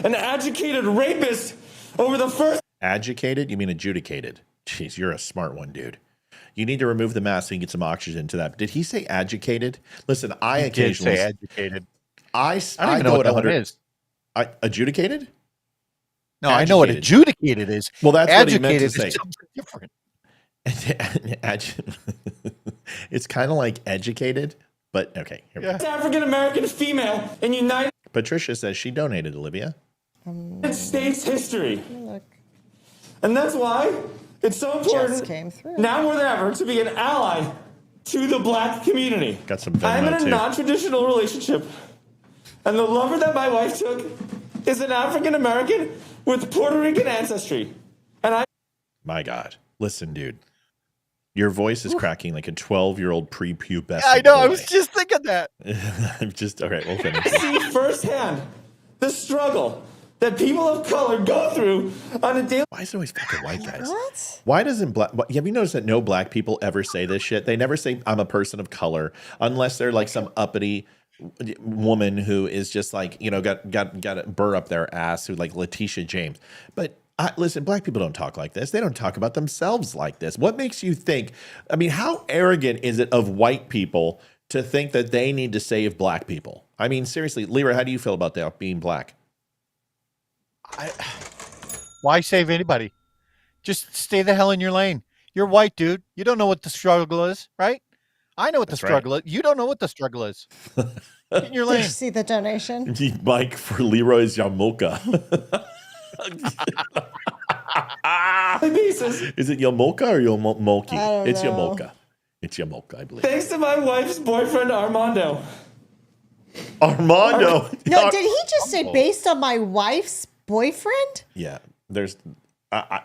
An educated rapist over the first. Adjudicated? You mean adjudicated? Jeez, you're a smart one, dude. You need to remove the mask so you can get some oxygen to that. Did he say adjudicated? Listen, I occasionally say educated. I don't even know go what at that 100. is. Adjudicated? No, I know what adjudicated is. Well, that's what he meant to Educated say. is something different. It's kind of like educated, but okay. Here we go. African American female in United Patricia says she donated, Olivia. States history. And that's why it's so important now more than ever to be an ally to the black community. Got some I'm in Venmo a too. non-traditional relationship, and the lover that my wife took is an African American with Puerto Rican ancestry. And I. My God. Listen, dude. Your voice is cracking like a 12-year-old prepubescent I know. I boy. was just thinking that. I'm just okay. We'll finish. see firsthand the struggle that people of color go through on a daily. Why is it always fucking white guys? What? Why doesn't black? Have you noticed that no black people ever say this shit? They never say I'm a person of color unless they're like some uppity woman who is just like, you know, got a burr up their ass, who like Letitia James. But listen, black people don't talk like this. They don't talk about themselves like this. What makes you think? I mean, how arrogant is it of white people to think that they need to save black people? I mean, seriously, Leeroy, how do you feel about that being black? Why save anybody? Just stay the hell in your lane. You're white, dude. You don't know what the struggle is, right? I know what the struggle is. You don't know what the struggle is. Get in your Did lane. you see the donation? Mike for Leroy's Yamulka. Is it Yamulka or Yamulki? I don't It's know. Yamulka. It's Yamulka, I believe. Thanks to my wife's boyfriend Armando. Armando. No, did he just say based on my wife's boyfriend? Yeah, there's.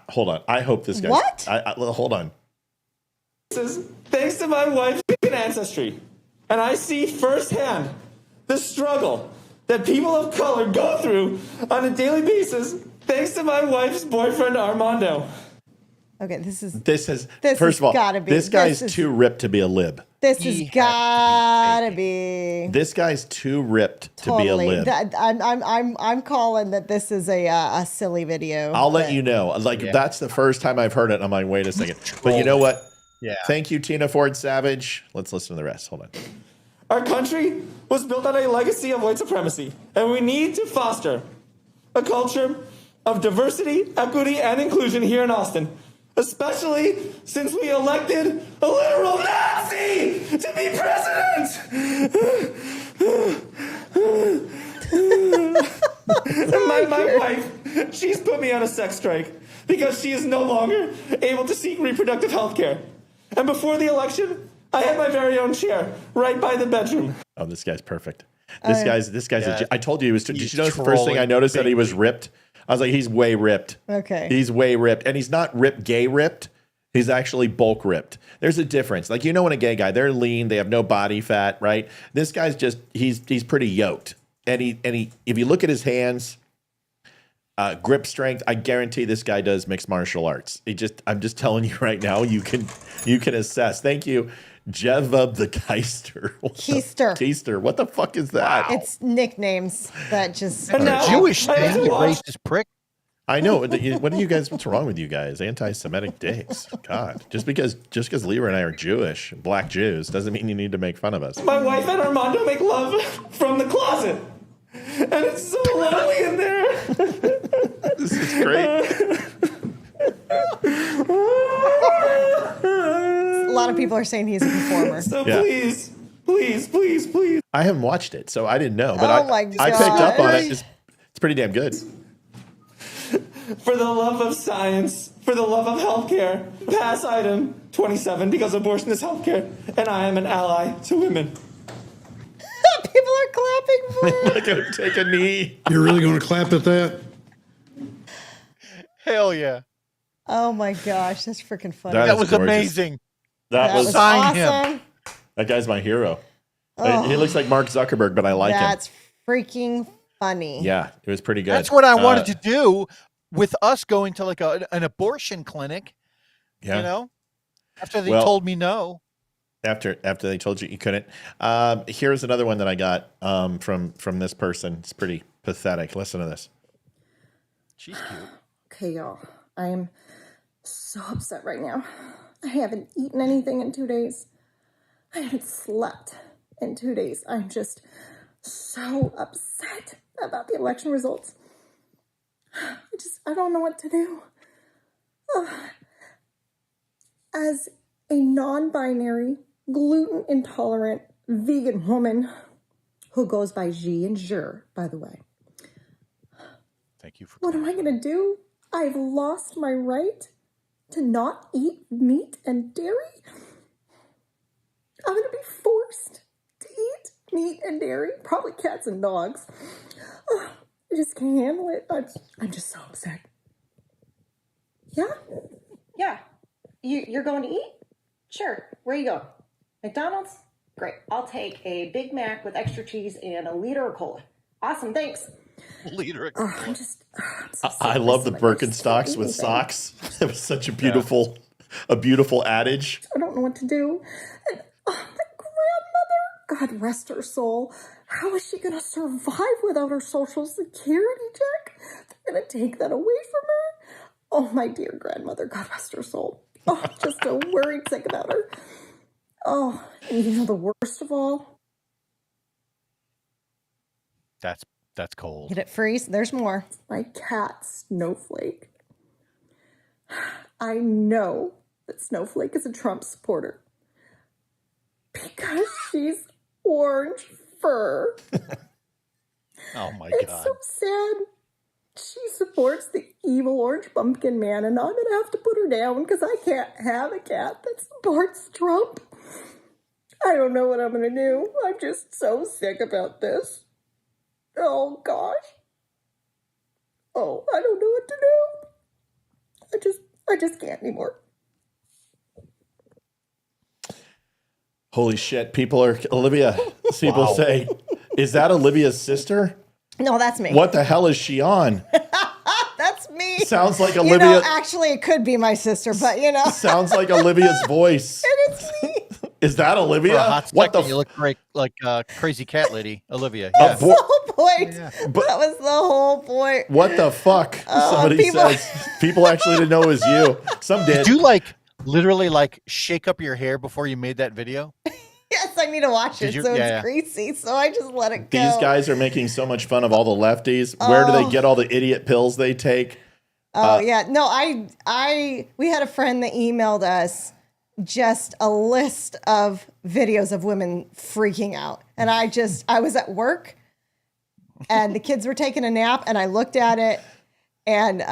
Hold on. I hope this guy. What? Hold on. Thanks to my wife's ancestry, and I see firsthand the struggle that people of color go through on a daily basis. Thanks to my wife's boyfriend Armando. Okay, this is First of all, gotta be. this guy's This is- too ripped to be a lib. This has gotta be. This guy's too ripped to be a Totally. lib. I'm calling that this is a silly video. I'll let you know. Like that's the first time I've heard it. I'm like, wait a second. But you know what? Yeah. Thank you, Tina Ford Savage. Let's listen to the rest. Hold on. Our country was built on a legacy of white supremacy, and we need to foster a culture of diversity, equity, and inclusion here in Austin, especially since we elected a literal Nazi to be president. And my wife, she's put me on a sex strike because she is no longer able to seek reproductive health care. And before the election, I had my very own chair right by the bedroom. Oh, this guy's perfect. This guy's. Yeah. I told you he was. Did He's you notice the first thing I trolling noticed that he big was league. ripped? I was like, he's way ripped. Okay. He's way ripped, and he's not ripped, gay ripped. He's actually bulk ripped. There's a difference. Like, you know, when a gay guy, they're lean, they have no body fat, right? This guy's just he's pretty yoked, and he if you look at his hands, grip strength, I guarantee this guy does mixed martial arts. I'm just telling you right now, you can assess. Thank you, Jevub the Keister. Keister. What the fuck is that? It's nicknames that just. And now, Jewish I have thing, to you watch- racist prick. I know. What do you guys? What's wrong with you guys? Anti-Semitic dicks. God, just because Leroy and I are Jewish, black Jews, doesn't mean you need to make fun of us. My wife and Armando make love from the closet. And it's so lonely in there. This is great. A lot of people are saying he's a performer. So Yeah. please. I haven't watched it, so I didn't know. But Oh my I picked up on God. it. It's pretty damn good. For the love of science, for the love of healthcare, pass item 27 because abortion is healthcare, and I am an ally to women. clapping for? Go take a knee. You're really going to clap at that? Hell yeah. Oh my gosh, that's freaking funny. That That is was gorgeous. amazing. That was Sign him. awesome. That guy's my hero. Oh. He looks like Mark Zuckerberg, but I like him. That's freaking funny. Yeah, it was pretty good. That's what I wanted to do with us going to like an abortion clinic. Yeah. You know, after they told me no. After they told you couldn't. Here's another one that I got from this person. It's pretty pathetic. Listen to this. She's cute. Okay, y'all. I am so upset right now. I haven't eaten anything in 2 days. I haven't slept in 2 days. I'm just so upset about the election results. I don't know what to do. As a non-binary, gluten-intolerant, vegan woman who goes by Xi and Zher, by the way. Thank you for what am I going to do? I've lost my right to not eat meat and dairy? I'm going to be forced to eat meat and dairy, probably cats and dogs. I just can't handle it. I'm just so upset. Yeah? Yeah. You're going to eat? Sure. Where are you going? McDonald's? Great. I'll take a Big Mac with extra cheese and a liter of cola. Awesome. Thanks. Liter. I'm so I love the Birkenstocks with socks. It was such a beautiful adage. I don't know what to do. And my grandmother, God rest her soul, how is she going to survive without her Social Security check? They're going to take that away from her. Oh, my dear grandmother, God rest her soul. Oh, just so worried sick about her. Oh, and you know the worst of all? That's cold. Get it freeze. There's more. My cat, Snowflake. I know that Snowflake is a Trump supporter because she's orange fur. Oh my It's God. so sad. She supports the evil orange pumpkin man, and I'm gonna have to put her down because I can't have a cat that supports Trump. I don't know what I'm gonna do. I'm just so sick about this. Oh gosh. Oh, I don't know what to do. I just can't anymore. Holy shit. Olivia, people say, is that Olivia's sister? No, that's me. What the hell is she on? That's me. Sounds like You Olivia. know, actually, it could be my sister, but you know. Sounds like Olivia's voice. And it's me. Is that For Olivia? a hot What the second, you look like crazy cat lady, Olivia. A Yeah. vo- The whole point. Yeah. That was the whole point. What the fuck? Somebody people- says. People actually didn't know it was you. Some did. Did you literally shake up your hair before you made that video? Yes, I need to wash Did it you- so yeah. it's greasy. So I just let it go. These guys are making so much fun of all the lefties. Where do they get all the idiot pills they take? Oh yeah, no, we had a friend that emailed us just a list of videos of women freaking out, and I was at work, and the kids were taking a nap, and I looked at it, and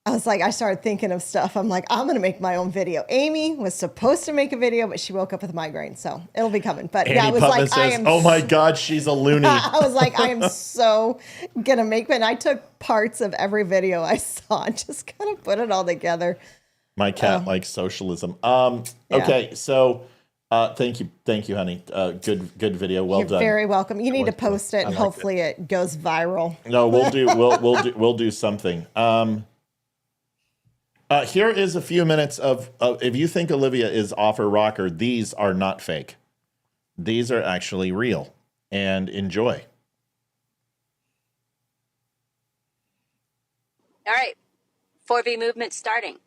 I was like, I started thinking of stuff. I'm like, I'm gonna make my own video. Amy was supposed to make a video, but she woke up with a migraine, so it'll be coming. But yeah, Annie it was Putman like, I says, am. "Oh my God, she's a loony." I was like, I am so gonna make it. And I took parts of every video I saw and just kind of put it all together. My cat likes socialism. Yeah. Okay, so thank you, honey. Good video. Well You're done. very welcome. You need to liked it. post it, and I liked hopefully it goes viral. No, we'll do something. Here is a few minutes of if you think Olivia is off her rocker, these are not fake. These are actually real. And enjoy. All right, 4B movement starting.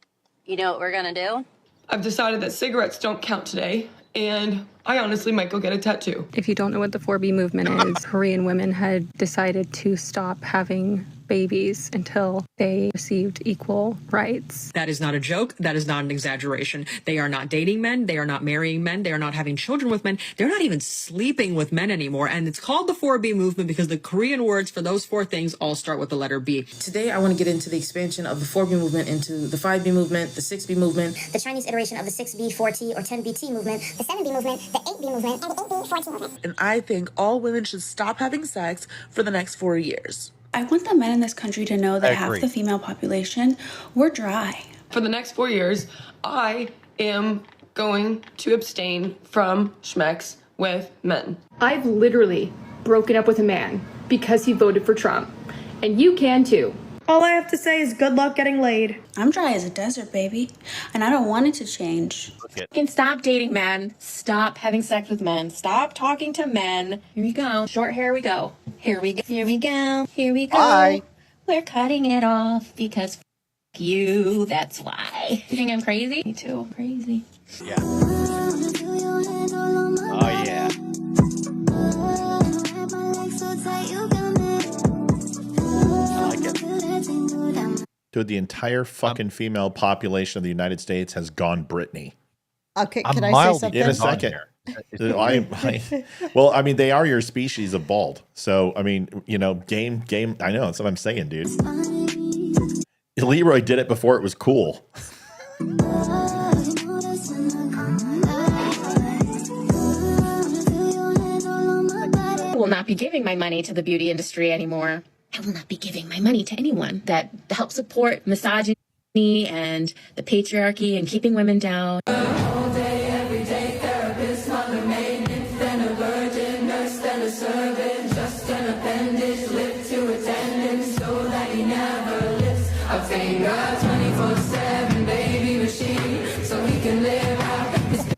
You know what we're gonna do? I've decided that cigarettes don't count today, and I honestly might go get a tattoo. If you don't know what the 4B movement is, Korean women had decided to stop having babies until they received equal rights. That is not a joke. That is not an exaggeration. They are not dating men. They are not marrying men. They are not having children with men. They're not even sleeping with men anymore. And it's called the 4B movement because the Korean words for those 4 things all start with the letter B. Today, I want to get into the expansion of the 4B movement into the 5B movement, the 6B movement, the Chinese iteration of the 6B, 4T, or 10BT movement, the 7B movement, the 8B movement, and the 8B, 4T movement. and I think all women should stop having sex for the next 4 years. I want the men in this country to know that I half agree. the female population, we're dry. For the next 4 years, I am going to abstain from schmex with men. I've literally broken up with a man because he voted for Trump. And you can too. All I have to say is good luck getting laid. I'm dry as a desert, baby, and I don't want it to change. You can stop dating men, stop having sex with men, stop talking to men. Here we go. Short hair we go. Here we go. Here we go. Here we go. Bye. We're cutting it off because you. That's why. You think I'm crazy? Me too. I'm crazy. Yeah. Oh, yeah. I like it. Dude, the entire fucking female population of the United States has gone Britney. Okay, I'm can I say mildly something? In a second. Well, I mean, they are your species of bald. So, I mean, you know, game. I know, that's what I'm saying, dude. Leeroy did it before it was cool. I will not be giving my money to the beauty industry anymore. I will not be giving my money to anyone that helps support misogyny and the patriarchy and keeping women down. All day, every day, therapist, mother, maintenance, then a virgin, nurse, then a servant, just an appendage, lip to attendance, so that he never lifts a finger, 24/7, baby machine, so he can live out his...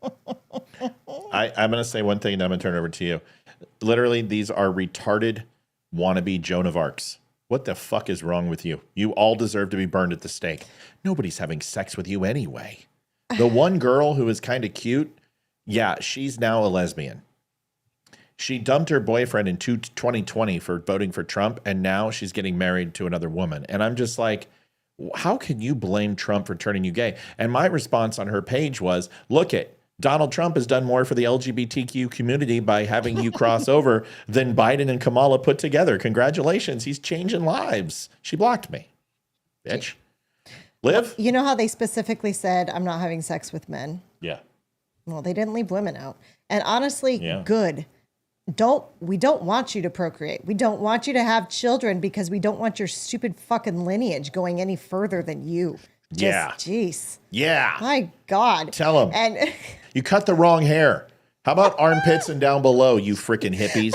I'm going to say one thing and I'm going to turn it over to you. Literally, these are retarded wannabe Joan of Arcs. What the fuck is wrong with you? You all deserve to be burned at the stake. Nobody's having sex with you anyway. The one girl who is kind of cute, yeah, she's now a lesbian. She dumped her boyfriend in 2020 for voting for Trump, and now she's getting married to another woman. And I'm just like, how can you blame Trump for turning you gay? And my response on her page was, look it. Donald Trump has done more for the LGBTQ community by having you cross over than Biden and Kamala put together. Congratulations. He's changing lives. She blocked me. Bitch. Liv? You know how they specifically said, I'm not having sex with men? Yeah. Well, they didn't leave women out. And honestly, Yeah. good. We don't want you to procreate. We don't want you to have children because we don't want your stupid fucking lineage going any further than you. Yeah. Jeez. Yeah. My God. Tell him. And You cut the wrong hair. How about armpits and down below, you freaking hippies?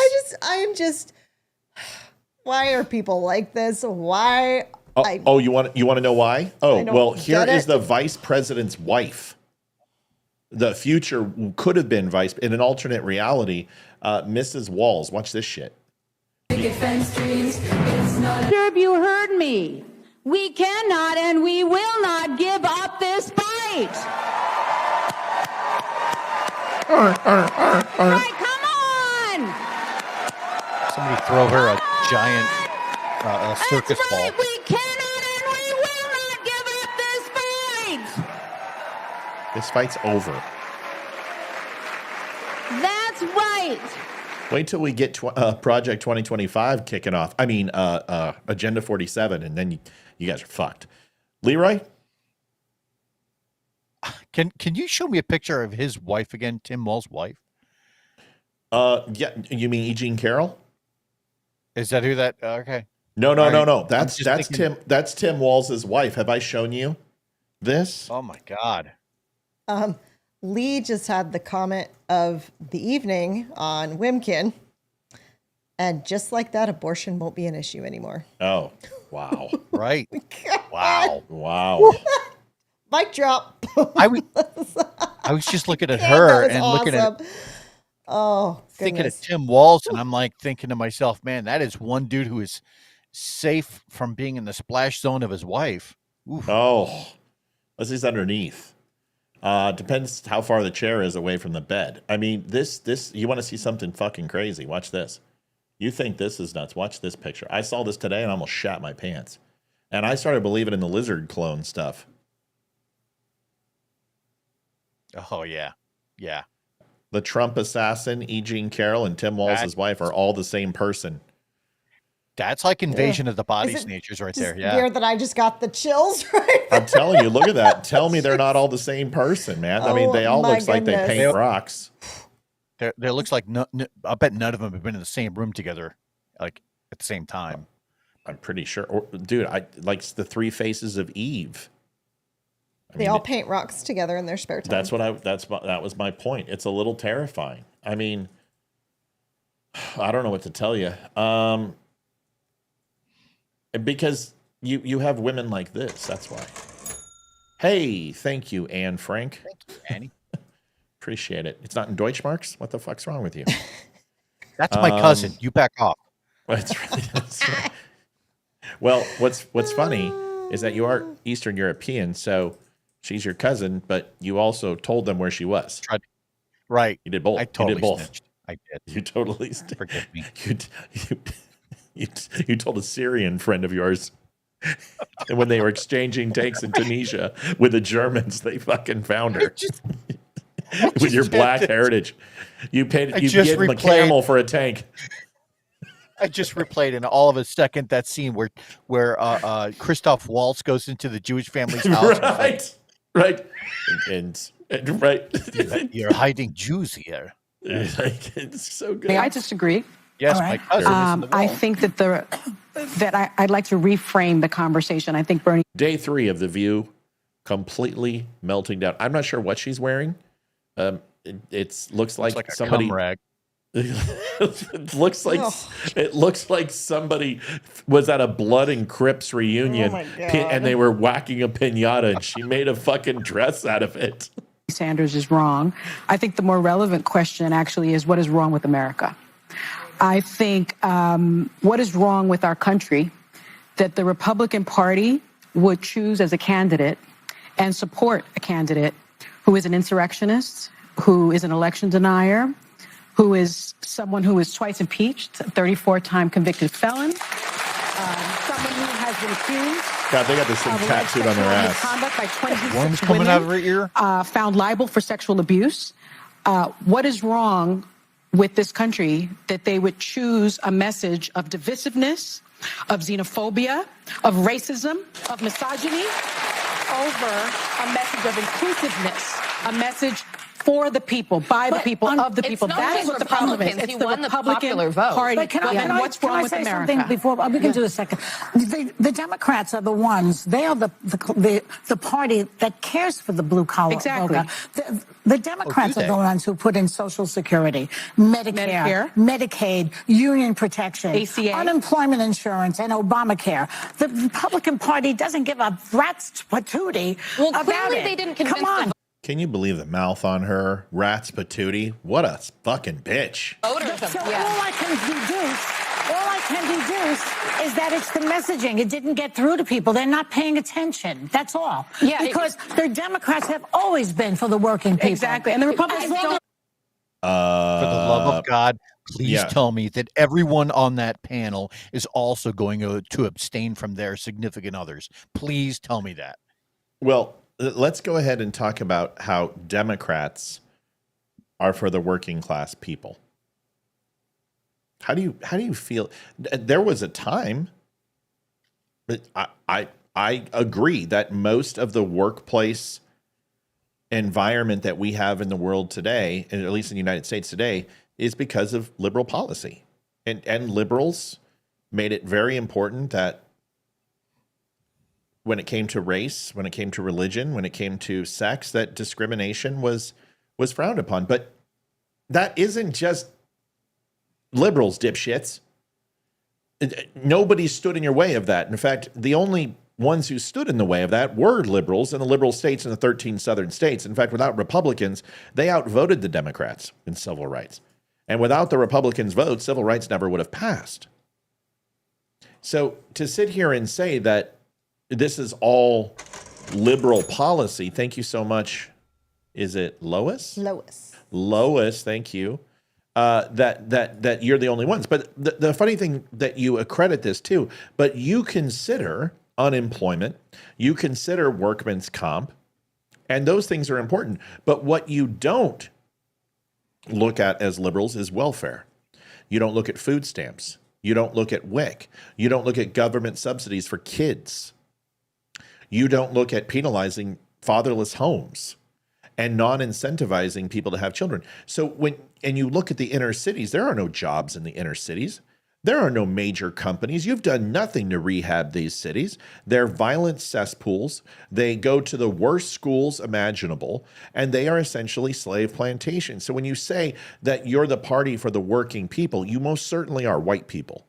why are people like this? Why? You want to know why? Oh, I don't well, here get is it. the vice president's wife. The future could have been in an alternate reality, Mrs. Walls. Watch this shit. Sir, you heard me. We cannot and we will not give up this fight. Right, come on! Somebody throw her a giant circus ball. We cannot and we will not give up this fight. This fight's over. That's right. Wait till we get Project 2025 kicking off. I mean, Agenda 47, and then you guys are fucked. Leeroy? Can you show me a picture of his wife again, Tim Wall's wife? Yeah, you mean E. Jean Carroll? Is that who that? Okay. No. That's thinking- Tim. That's Tim Walls' wife. Have I shown you this? Oh my God. Lee just had the comment of the evening on Wimkin. And just like that, abortion won't be an issue anymore. Oh, wow. Right. Wow. Mic drop. I was just looking at Yeah, her that was and looking at awesome. Oh, thinking goodness. of Tim Walls, and I'm like thinking to myself, man, that is one dude who is safe from being in the splash zone of his wife. Oof. Oh, unless he's underneath. Depends how far the chair is away from the bed. I mean, this you want to see something fucking crazy. Watch this. You think this is nuts. Watch this picture. I saw this today and I almost shat my pants. And I started believing in the lizard clone stuff. Oh, yeah. Yeah. The Trump assassin, E. Jean Carroll, and Tim Walz's wife are all the same person. That's like Invasion of the Body Snatchers right there. Yeah. Weird that I just got the chills right I'm telling you, look at that. Tell me they're not all the same person, man. I mean, they all look like they paint rocks. There looks like I bet none of them have been in the same room together, like at the same time. I'm pretty sure. Or, dude, I like the three faces of Eve. They all paint rocks together in their spare time. That was my point. It's a little terrifying. I mean, I don't know what to tell you. Because you have women like this. That's why. Hey, thank you, Anne Frank. Thank you, Annie. Appreciate it. It's not in Deutschmarks? What the fuck's wrong with you? That's my cousin. You back off. That's right. That's right. Well, what's funny is that you are Eastern European, so she's your cousin, but you also told them where she was. Right. You did both. I totally you did both. snitched. I did. You totally Forgive me. You told a Syrian friend of yours when they were exchanging tanks in Tunisia with the Germans, they fucking found her. With your black heritage. You gave them a camel for a tank. I just replayed in all of a second that scene where Christoph Waltz goes into the Jewish family's house. Right. And right. You're hiding Jews here. It's so good. May I disagree? Yes, my cousin. I think I'd like to reframe the conversation. I think Bernie. Day 3 of The View, completely melting down. I'm not sure what she's wearing. It looks like somebody. Rag. It looks like somebody was at a Blood and Crips reunion, and they were whacking a piñata, and she made a fucking dress out of it. Sanders is wrong. I think the more relevant question actually is what is wrong with America? I think what is wrong with our country that the Republican Party would choose as a candidate and support a candidate who is an insurrectionist, who is an election denier, who is someone who is twice impeached, a 34-time convicted felon, someone who has been accused. God, they got this thing tattooed on their ass. Conduct by 26 Worms coming out of her ear. Found liable for sexual abuse. What is wrong with this country that they would choose a message of divisiveness, of xenophobia, of racism, of misogyny, over a message of inclusiveness, a message for the people, by the people, of the people. That's what the problem is. It's the Republican Party. But can I say something before we can do a second? The Democrats are the ones. They are the party that cares for the blue collar voter. The Democrats are the ones who put in Social Security, Medicare, Medicaid, union protection, ACA, unemployment insurance, and Obamacare. The Republican Party doesn't give a rat's patootie about clearly it. they didn't convince Come on. Can you believe the mouth on her? Rats patootie. What a fucking bitch. So all I can deduce is that it's the messaging. It didn't get through to people. They're not paying attention. That's all. Yeah, because the Democrats have always been for the working people. Exactly. And the Republicans don't. For the love of God, please tell me that everyone on that panel is also going to abstain from their significant others. Please tell me that. Well, let's go ahead and talk about how Democrats are for the working class people. How do you feel? There was a time, but I agree that most of the workplace environment that we have in the world today, and at least in the United States today, is because of liberal policy. And liberals made it very important that when it came to race, when it came to religion, when it came to sex, that discrimination was frowned upon. But that isn't just liberals, dipshits. Nobody stood in your way of that. In fact, the only ones who stood in the way of that were liberals in the liberal states in the 13 southern states. In fact, without Republicans, they outvoted the Democrats in civil rights. And without the Republicans' vote, civil rights never would have passed. So to sit here and say that this is all liberal policy, thank you so much. Is it Lois? Lois. Lois, thank you. that you're the only ones. But the funny thing that you accredit this to, but you consider unemployment, you consider workman's comp, and those things are important. But what you don't look at as liberals is welfare. You don't look at food stamps. You don't look at WIC. You don't look at government subsidies for kids. You don't look at penalizing fatherless homes and non-incentivizing people to have children. So and you look at the inner cities, there are no jobs in the inner cities. There are no major companies. You've done nothing to rehab these cities. They're violent cesspools. They go to the worst schools imaginable, and they are essentially slave plantations. So when you say that you're the party for the working people, you most certainly are white people.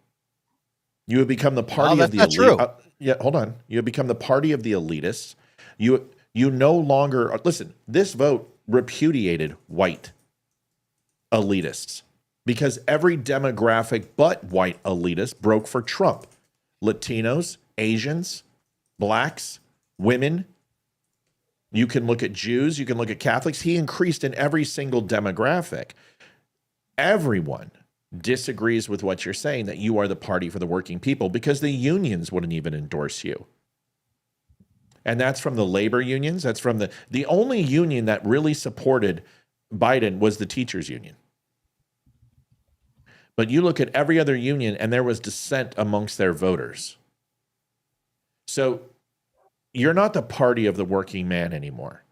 You have become the party of the elite. True. Yeah, hold on. You have become the party of the elitists. You no longer, listen, this vote repudiated white elitists because every demographic but white elitists broke for Trump. Latinos, Asians, blacks, women. You can look at Jews, you can look at Catholics. He increased in every single demographic. Everyone disagrees with what you're saying, that you are the party for the working people, because the unions wouldn't even endorse you. And that's from the labor unions. That's from the only union that really supported Biden was the teachers union. But you look at every other union and there was dissent amongst their voters. So you're not the party of the working man anymore.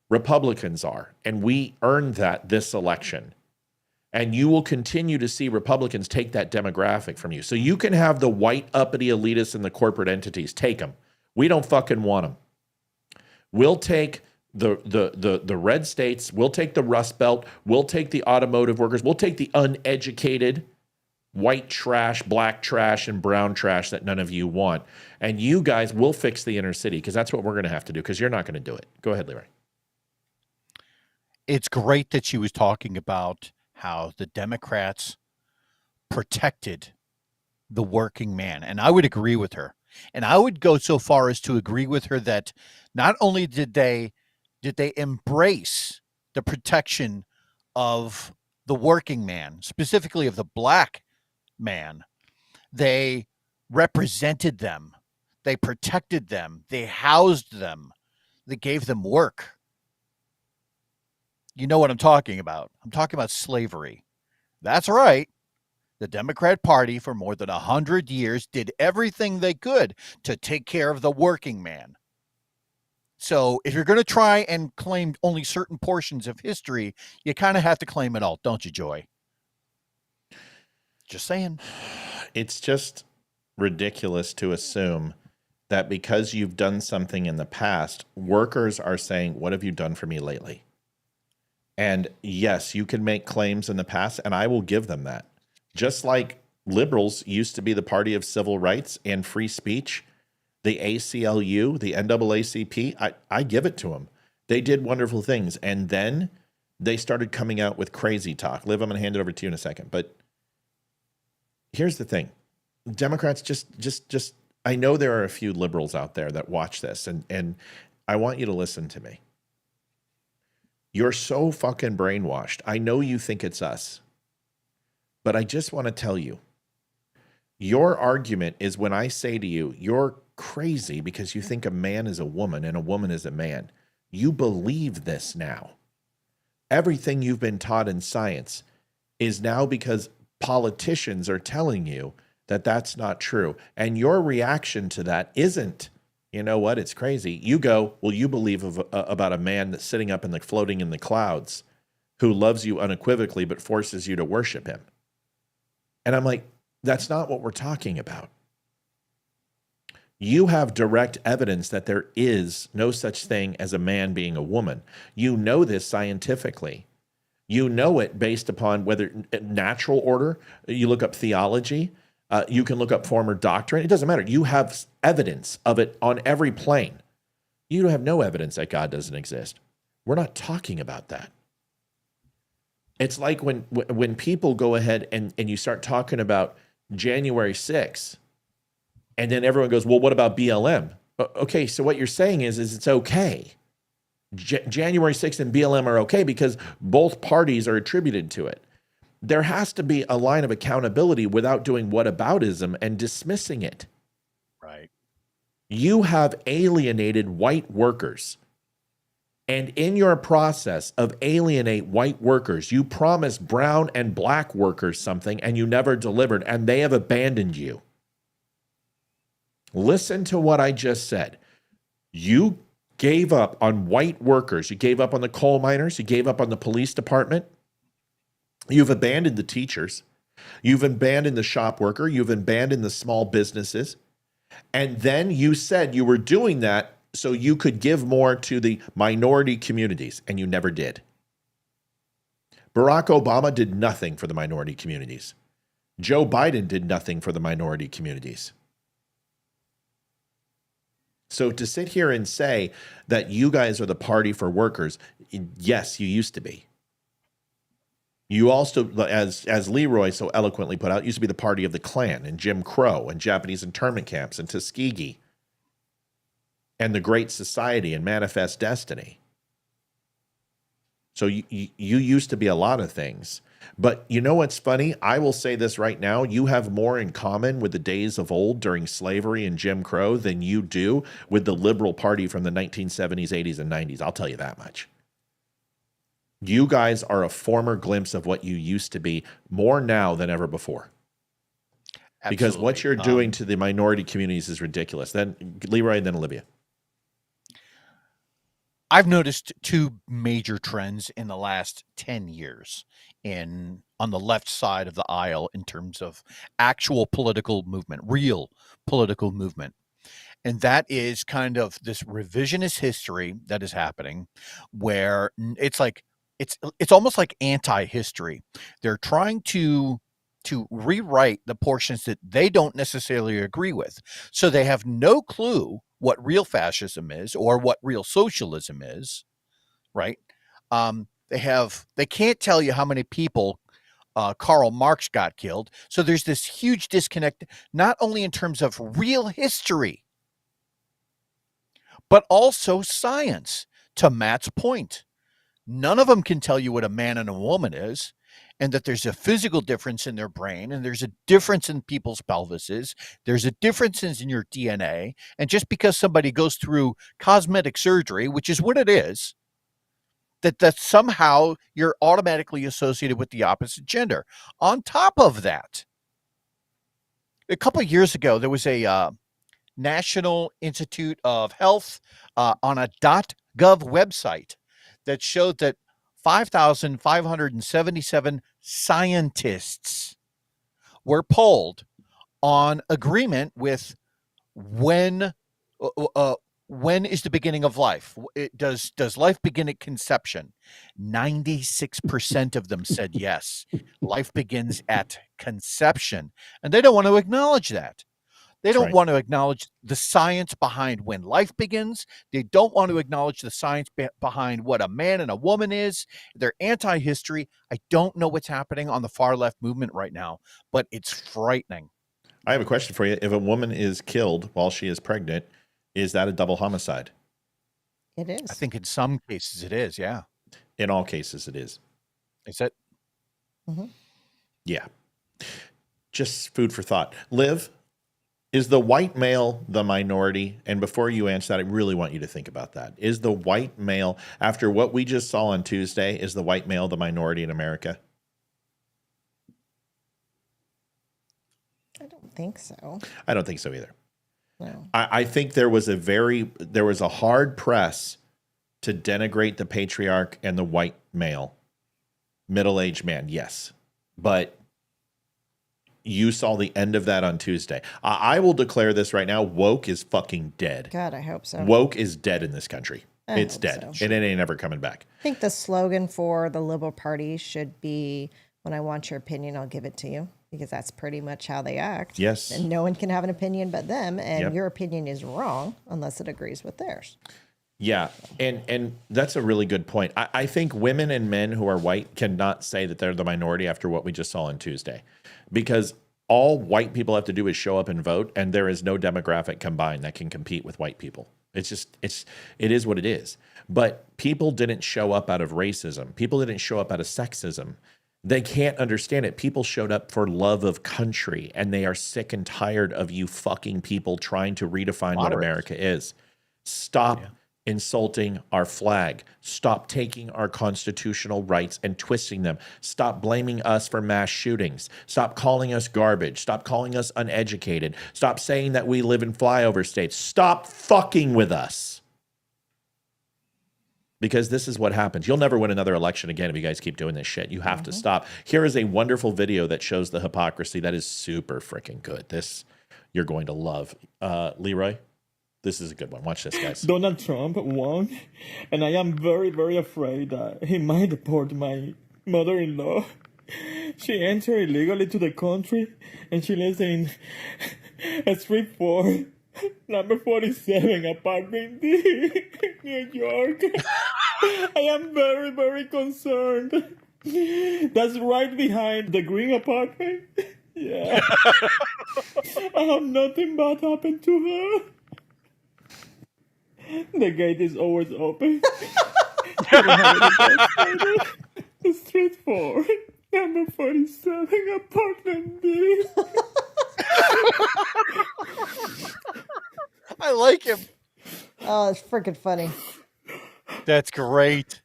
Republicans are, and we earned that this election. And you will continue to see Republicans take that demographic from you. So you can have the white uppity elitists and the corporate entities. Take them. We don't fucking want them. We'll take the red states. We'll take the Rust Belt. We'll take the automotive workers. We'll take the uneducated white trash, black trash, and brown trash that none of you want. And you guys will fix the inner city, because that's what we're going to have to do, because you're not going to do it. Go ahead, Leeroy. It's great that she was talking about how the Democrats protected the working man. And I would agree with her. And I would go so far as to agree with her that not only did they embrace the protection of the working man, specifically of the black man, they represented them, they protected them, they housed them, they gave them work. You know what I'm talking about. I'm talking about slavery. That's right. The Democrat Party for more than 100 years did everything they could to take care of the working man. So if you're going to try and claim only certain portions of history, you kind of have to claim it all, don't you, Joy? Just saying. It's just ridiculous to assume that because you've done something in the past, workers are saying, what have you done for me lately? And yes, you can make claims in the past, and I will give them that. Just like liberals used to be the party of civil rights and free speech, the ACLU, the NAACP, I give it to them. They did wonderful things. And then they started coming out with crazy talk. Liv, I'm going to hand it over to you in a second. But here's the thing. Democrats just I know there are a few liberals out there that watch this, and I want you to listen to me. You're so fucking brainwashed. I know you think it's us. But I just want to tell you, your argument is when I say to you, you're crazy because you think a man is a woman and a woman is a man. You believe this now. Everything you've been taught in science is now because politicians are telling you that that's not true. And your reaction to that isn't, you know what, it's crazy. You go, well, you believe about a man that's sitting up and floating in the clouds who loves you unequivocally but forces you to worship him. And I'm like, that's not what we're talking about. You have direct evidence that there is no such thing as a man being a woman. You know this scientifically. You know it based upon whether natural order, you look up theology, you can look up former doctrine. It doesn't matter. You have evidence of it on every plane. You have no evidence that God doesn't exist. We're not talking about that. It's like when people go ahead and you start talking about January 6th, and then everyone goes, well, what about BLM? Okay, so what you're saying is it's okay. January 6th and BLM are okay because both parties are attributed to it. there has to be a line of accountability without doing whataboutism and dismissing it. Right. You have alienated white workers. And in your process of alienate white workers, you promised brown and black workers something and you never delivered, and they have abandoned you. Listen to what I just said. You gave up on white workers. You gave up on the coal miners. You gave up on the police department. You've abandoned the teachers. You've abandoned the shop worker. You've abandoned the small businesses. And then you said you were doing that so you could give more to the minority communities, and you never did. Barack Obama did nothing for the minority communities. Joe Biden did nothing for the minority communities. So to sit here and say that you guys are the party for workers, yes, you used to be. You also, as Leeroy so eloquently put out, used to be the party of the Klan and Jim Crow and Japanese internment camps and Tuskegee and the Great Society and Manifest Destiny. So you used to be a lot of things. But you know what's funny? I will say this right now. You have more in common with the days of old during slavery and Jim Crow than you do with the liberal party from the 1970s, 80s, and 90s. I'll tell you that much. You guys are a former glimpse of what you used to be, more now than ever before. Absolutely. Because what you're doing to the minority communities is ridiculous. Then Leeroy and then Olivia. I've noticed two major trends in the last 10 years on the left side of the aisle in terms of actual political movement, real political movement. And that is kind of this revisionist history that is happening where it's like, it's almost like anti-history. They're trying to rewrite the portions that they don't necessarily agree with. So they have no clue what real fascism is or what real socialism is, right? They can't tell you how many people Karl Marx got killed. So there's this huge disconnect, not only in terms of real history, but also science. To Matt's point, none of them can tell you what a man and a woman is, and that there's a physical difference in their brain, and there's a difference in people's pelvises. There's a difference in your DNA. And just because somebody goes through cosmetic surgery, which is what it is, that somehow you're automatically associated with the opposite gender. On top of that, a couple of years ago, there was a National Institute of Health on a .gov website that showed that 5,577 scientists were polled on agreement with when is the beginning of life? Does life begin at conception? 96% of them said yes. Life begins at conception. And they don't want to acknowledge that. They don't want to acknowledge the science behind when life begins. They don't want to acknowledge the science behind what a man and a woman is. They're anti-history. I don't know what's happening on the far left movement right now, but it's frightening. I have a question for you. If a woman is killed while she is pregnant, is that a double homicide? It is. I think in some cases it is, yeah. In all cases it is. Is it? Mm-hmm. Yeah. Just food for thought. Liv, is the white male the minority? And before you answer that, I really want you to think about that. Is the white male, after what we just saw on Tuesday, is the white male the minority in America? I don't think so. I don't think so either. No. I think there was a hard press to denigrate the patriarch and the white male, middle-aged man, yes. But you saw the end of that on Tuesday. I will declare this right now. Woke is fucking dead. God, I hope so. Woke is dead in this country. It's dead. So. And it ain't ever coming back. I think the slogan for the Liberal Party should be, when I want your opinion, I'll give it to you. Because that's pretty much how they act. Yes. And no one can have an opinion but them. And Yep. your opinion is wrong unless it agrees with theirs. Yeah, and that's a really good point. I think women and men who are white cannot say that they're the minority after what we just saw on Tuesday, because all white people have to do is show up and vote, and there is no demographic combined that can compete with white people. It is what it is. But people didn't show up out of racism. People didn't show up out of sexism. They can't understand it. People showed up for love of country, and they are sick and tired of you fucking people trying to redefine what America is. Stop insulting our flag. Stop taking our constitutional rights and twisting them. Stop blaming us for mass shootings. Stop calling us garbage. Stop calling us uneducated. Stop saying that we live in flyover states. Stop fucking with us. Because this is what happens. You'll never win another election again if you guys keep doing this shit. You have to stop. Here is a wonderful video that shows the hypocrisy that is super freaking good. This you're going to love. Leeroy, this is a good one. Watch this, guys. Donald Trump won, and I am very, very afraid that he might deport my mother-in-law. She entered illegally to the country, and she lives in Street 4, number 47, apartment D, New York. I am very, very concerned. That's right behind the green apartment. Yeah. I have nothing bad happened to her. The gate is always open. Street 4, number 47, apartment D. I like him. Oh, it's freaking funny. That's great.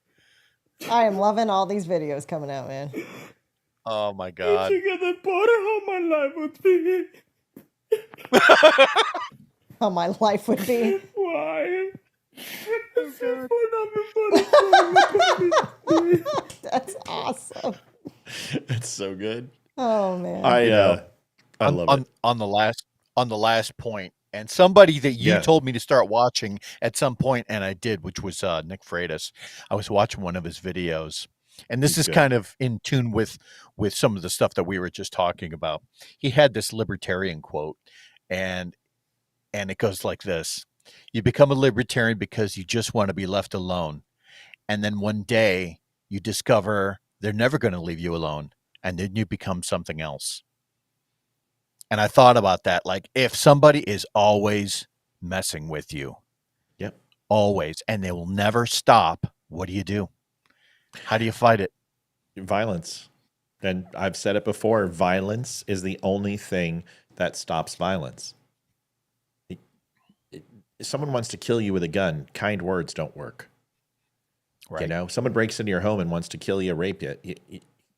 I am loving all these videos coming out, man. Oh my God. If you get deported, how my life would be. How my life would be. Why? That's awesome. It's so good. Oh man. I love it. On the last point, and somebody that you told me to start watching at some point, and I did, which was Nick Freitas. I was watching one of his videos, and this is kind of in tune with some of the stuff that we were just talking about. He had this libertarian quote, and it goes like this: "You become a libertarian because you just want to be left alone, and then one day you discover they're never going to leave you alone, and then you become something else." And I thought about that. Like, if somebody is always messing with you, always, and they will never stop, what do? How do you fight it? Violence. And I've said it before, violence is the only thing that stops violence. If someone wants to kill you with a gun, kind words don't work. Right. You know, someone breaks into your home and wants to kill you, rape you.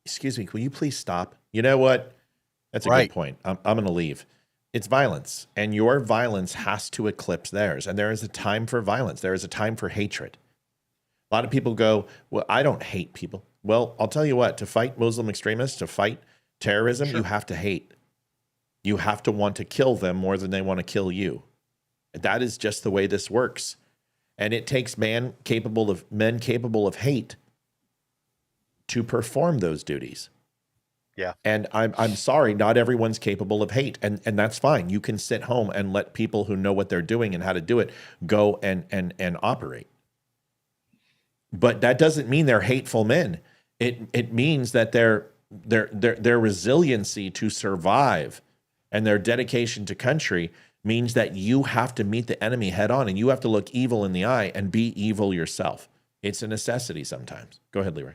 Excuse me, will you please stop? You know what? That's a good point. I'm going to leave. It's violence, and your violence has to eclipse theirs. And there is a time for violence. There is a time for hatred. A lot of people go, well, I don't hate people. Well, I'll tell you what, to fight Muslim extremists, to fight terrorism, you have to hate. You have to want to kill them more than they want to kill you. That is just the way this works. And it takes men capable of hate to perform those duties. Yeah. And I'm sorry, not everyone's capable of hate. And that's fine. You can sit home and let people who know what they're doing and how to do it go and operate. But that doesn't mean they're hateful men. It means that their resiliency to survive and their dedication to country means that you have to meet the enemy head on, and you have to look evil in the eye and be evil yourself. It's a necessity sometimes. Go ahead, Leeroy.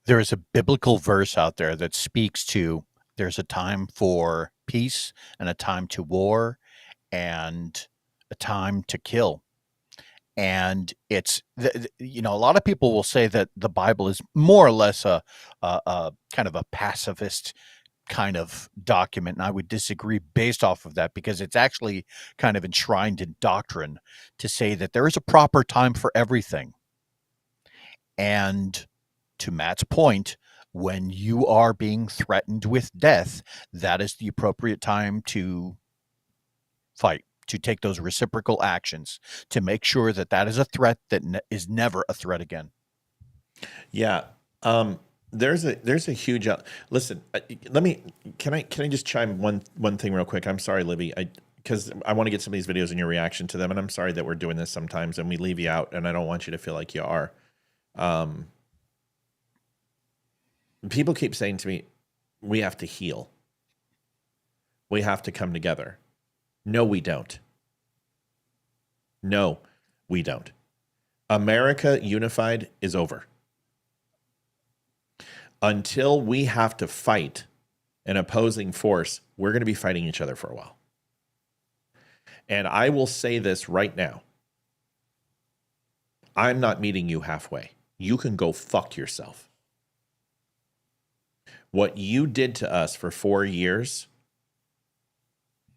There is a biblical verse out there that speaks to there's a time for peace and a time to war and a time to kill. And it's, a lot of people will say that the Bible is more or less a kind of a pacifist kind of document. And I would disagree based off of that, because it's actually kind of enshrined in doctrine to say that there is a proper time for everything. And to Matt's point, when you are being threatened with death, that is the appropriate time to fight, to take those reciprocal actions, to make sure that that is a threat that is never a threat again. Yeah. There's a huge, listen, can I just chime one thing real quick? I'm sorry, Libby, because I want to get some of these videos and your reaction to them. And I'm sorry that we're doing this sometimes and we leave you out, and I don't want you to feel like you are. People keep saying to me, we have to heal. We have to come together. No, we don't. No, we don't. America unified is over. until we have to fight an opposing force, we're going to be fighting each other for a while. And I will say this right now. I'm not meeting you halfway. You can go fuck yourself. What you did to us for 4 years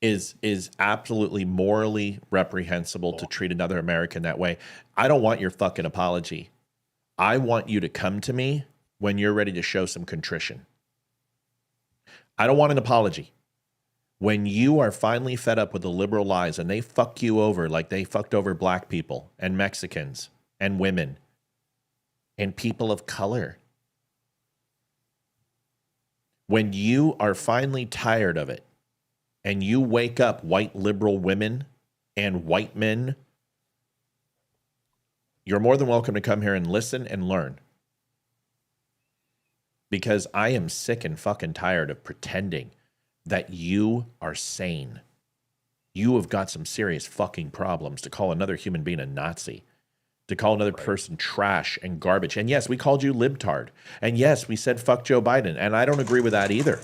is absolutely morally reprehensible to treat another American that way. I don't want your fucking apology. I want you to come to me when you're ready to show some contrition. I don't want an apology. When you are finally fed up with the liberal lies and they fuck you over like they fucked over black people and Mexicans and women and people of color. When you are finally tired of it and you wake up white liberal women and white men, you're more than welcome to come here and listen and learn. Because I am sick and fucking tired of pretending that you are sane. You have got some serious fucking problems to call another human being a Nazi, to call another person trash and garbage. And yes, we called you libtard. And yes, we said fuck Joe Biden. And I don't agree with that either.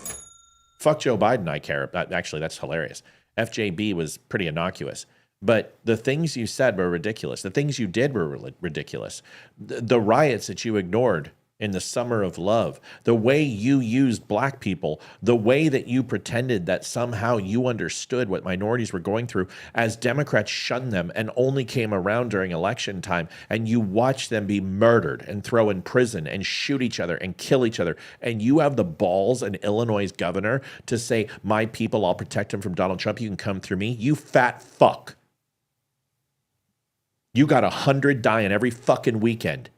Fuck Joe Biden, I care. Actually, that's hilarious. FJB was pretty innocuous. But the things you said were ridiculous. The things you did were ridiculous. The riots that you ignored in the summer of love, the way you used black people, the way that you pretended that somehow you understood what minorities were going through as Democrats shunned them and only came around during election time, and you watched them be murdered and throw in prison and shoot each other and kill each other. And you have the balls, an Illinois governor, to say, my people, I'll protect them from Donald Trump. You can come through me. You fat fuck. You got 100 dying every fucking weekend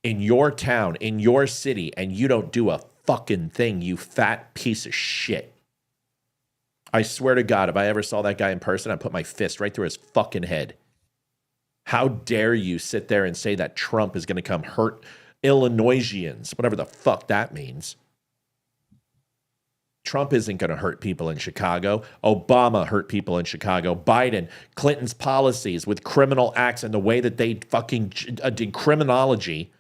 in your town, in your city, and you don't do a fucking thing, you fat piece of shit. I swear to God, if I ever saw that guy in person, I'd put my fist right through his fucking head. How dare you sit there and say that Trump is going to come hurt Illinoisians, whatever the fuck that means. Trump isn't going to hurt people in Chicago. Obama hurt people in Chicago. Biden, Clinton's policies with criminal acts and the way that they fucking did criminology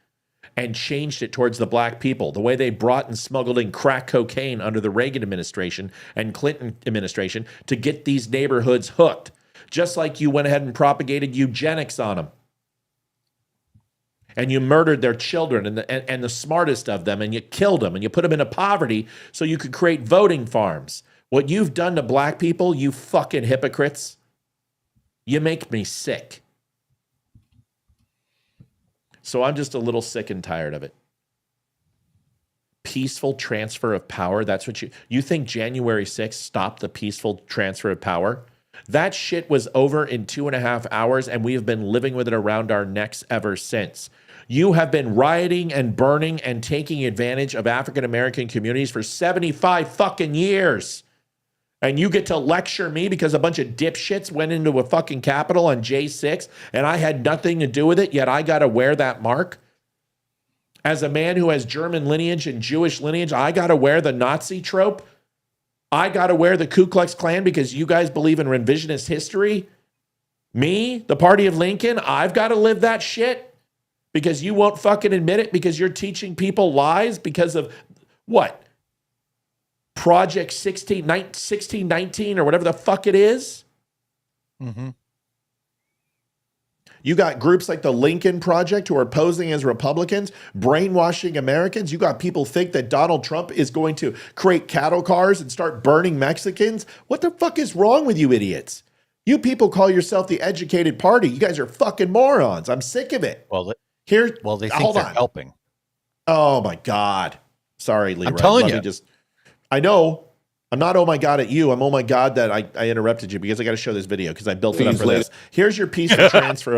and changed it towards the black people, the way they brought and smuggled in crack cocaine under the Reagan administration and Clinton administration to get these neighborhoods hooked, just like you went ahead and propagated eugenics on them. And you murdered their children and the smartest of them, and you killed them, and you put them into poverty so you could create voting farms. What you've done to black people, you fucking hypocrites, you make me sick. So I'm just a little sick and tired of it. Peaceful transfer of power, that's what you think January 6th stopped the peaceful transfer of power? That shit was over in 2.5 hours, and we have been living with it around our necks ever since. You have been rioting and burning and taking advantage of African-American communities for 75 fucking years. And you get to lecture me because a bunch of dipshits went into a fucking Capitol on J6 and I had nothing to do with it, yet I got to wear that mark? As a man who has German lineage and Jewish lineage, I got to wear the Nazi trope? I got to wear the Ku Klux Klan because you guys believe in revisionist history? Me, the party of Lincoln, I've got to live that shit because you won't fucking admit it because you're teaching people lies because of what? Project 1619 or whatever the fuck it is. Mm-hmm. You got groups like the Lincoln Project who are posing as Republicans, brainwashing Americans. You got people think that Donald Trump is going to create cattle cars and start burning Mexicans. What the fuck is wrong with you idiots? You people call yourself the educated party. You guys are fucking morons. I'm sick of it. Well, they think hold they're on. helping. Oh my God. Sorry, Leeroy. I'm telling Let you. me just, I know. I'm not oh my God at you. I'm oh my God that I interrupted you because I got to show this video because I built it up for this. Here's your peaceful transfer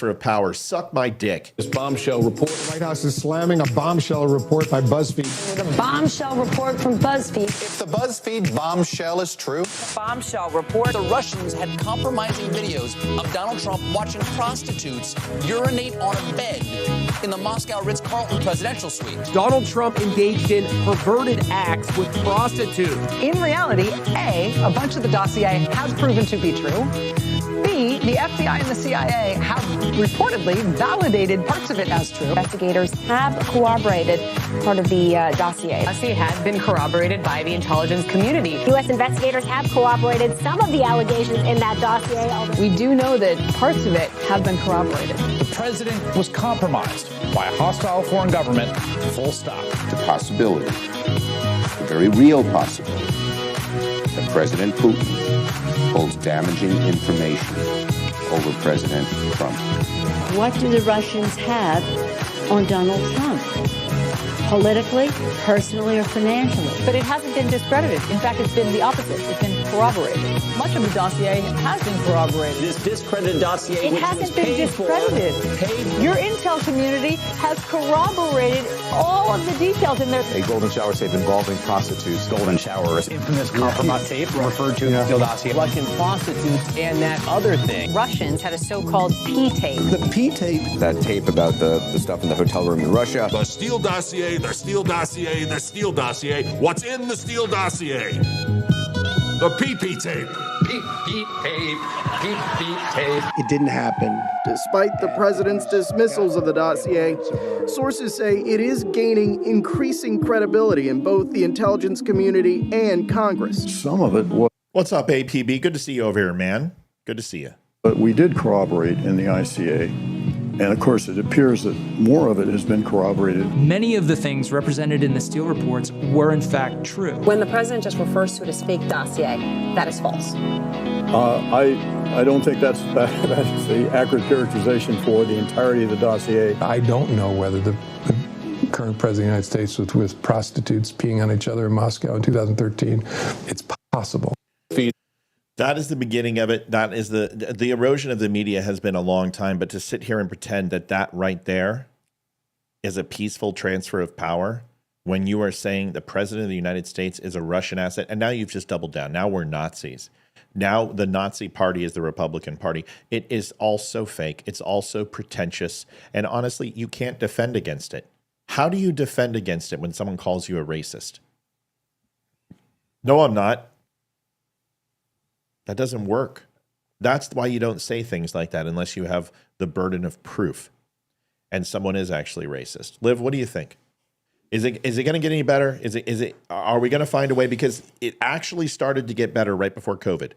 of power. Suck my dick. This bombshell report. The White House is slamming a bombshell report by BuzzFeed. The bombshell report from BuzzFeed. If the BuzzFeed bombshell is true, Bombshell report. the Russians had compromising videos of Donald Trump watching prostitutes urinate on a bed in the Moscow Ritz-Carlton presidential suite. Donald Trump engaged in perverted acts with prostitutes. In reality, A bunch of the dossier has proven to be true. B, The FBI and the CIA have reportedly validated parts of it as true. Investigators have corroborated part of the dossier. Dossier had been corroborated by the intelligence community. U.S. investigators have corroborated some of the allegations in that dossier. We do know that parts of it have been corroborated. The president was compromised by a hostile foreign government, full stop. The possibility, the very real possibility, that President Putin holds damaging information over President Trump. What do the Russians have on Donald Trump? Politically, personally, or financially? But it hasn't been discredited. In fact, it's been the opposite. It's been corroborated. Much of the dossier has been corroborated. This discredited dossier, It hasn't been discredited. Your intel community has corroborated all of the details in there. A golden shower tape involving prostitutes. Golden showers. Infamous compromise tape referred to in the Steele dossier. Russian prostitutes and that other thing. Russians had a so-called P tape. The P tape. That tape about the stuff in the hotel room in Russia. The Steele dossier, the Steele dossier, the Steele dossier. What's in the Steele dossier? The PP tape. PP tape. PP tape. It didn't happen. Despite the president's dismissals of the dossier, sources say it is gaining increasing credibility in both the intelligence community and Congress. Some of it was. What's up, APB? Good to see you over here, man. Good to see you. But we did corroborate in the ICA. And of course, it appears that more of it has been corroborated. Many of the things represented in the Steele reports were in fact true. When the president just refers to it as fake dossier, that is false. I don't think that's the accurate characterization for the entirety of the dossier. I don't know whether the current president of the United States was with prostitutes peeing on each other in Moscow in 2013. It's possible. That is the beginning of it. That is the erosion of the media has been a long time, but to sit here and pretend that that right there is a peaceful transfer of power when you are saying the president of the United States is a Russian asset, and now you've just doubled down. Now we're Nazis. Now the Nazi party is the Republican Party. It is also fake. It's also pretentious. And honestly, you can't defend against it. How do you defend against it when someone calls you a racist? No, I'm not. That doesn't work. That's why you don't say things like that unless you have the burden of proof and someone is actually racist. Liv, what do you think? Is it going to get any better? Are we going to find a way? Because it actually started to get better right before COVID.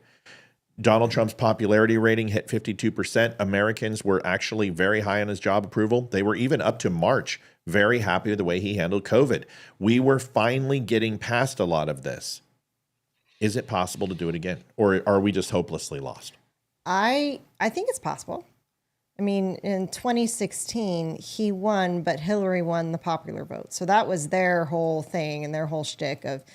Donald Trump's popularity rating hit 52%. Americans were actually very high on his job approval. They were even up to March very happy with the way he handled COVID. We were finally getting past a lot of this. Is it possible to do it again? Or are we just hopelessly lost? I think it's possible. I mean, in 2016, he won, but Hillary won the popular vote. So that was their whole thing and their whole shtick of,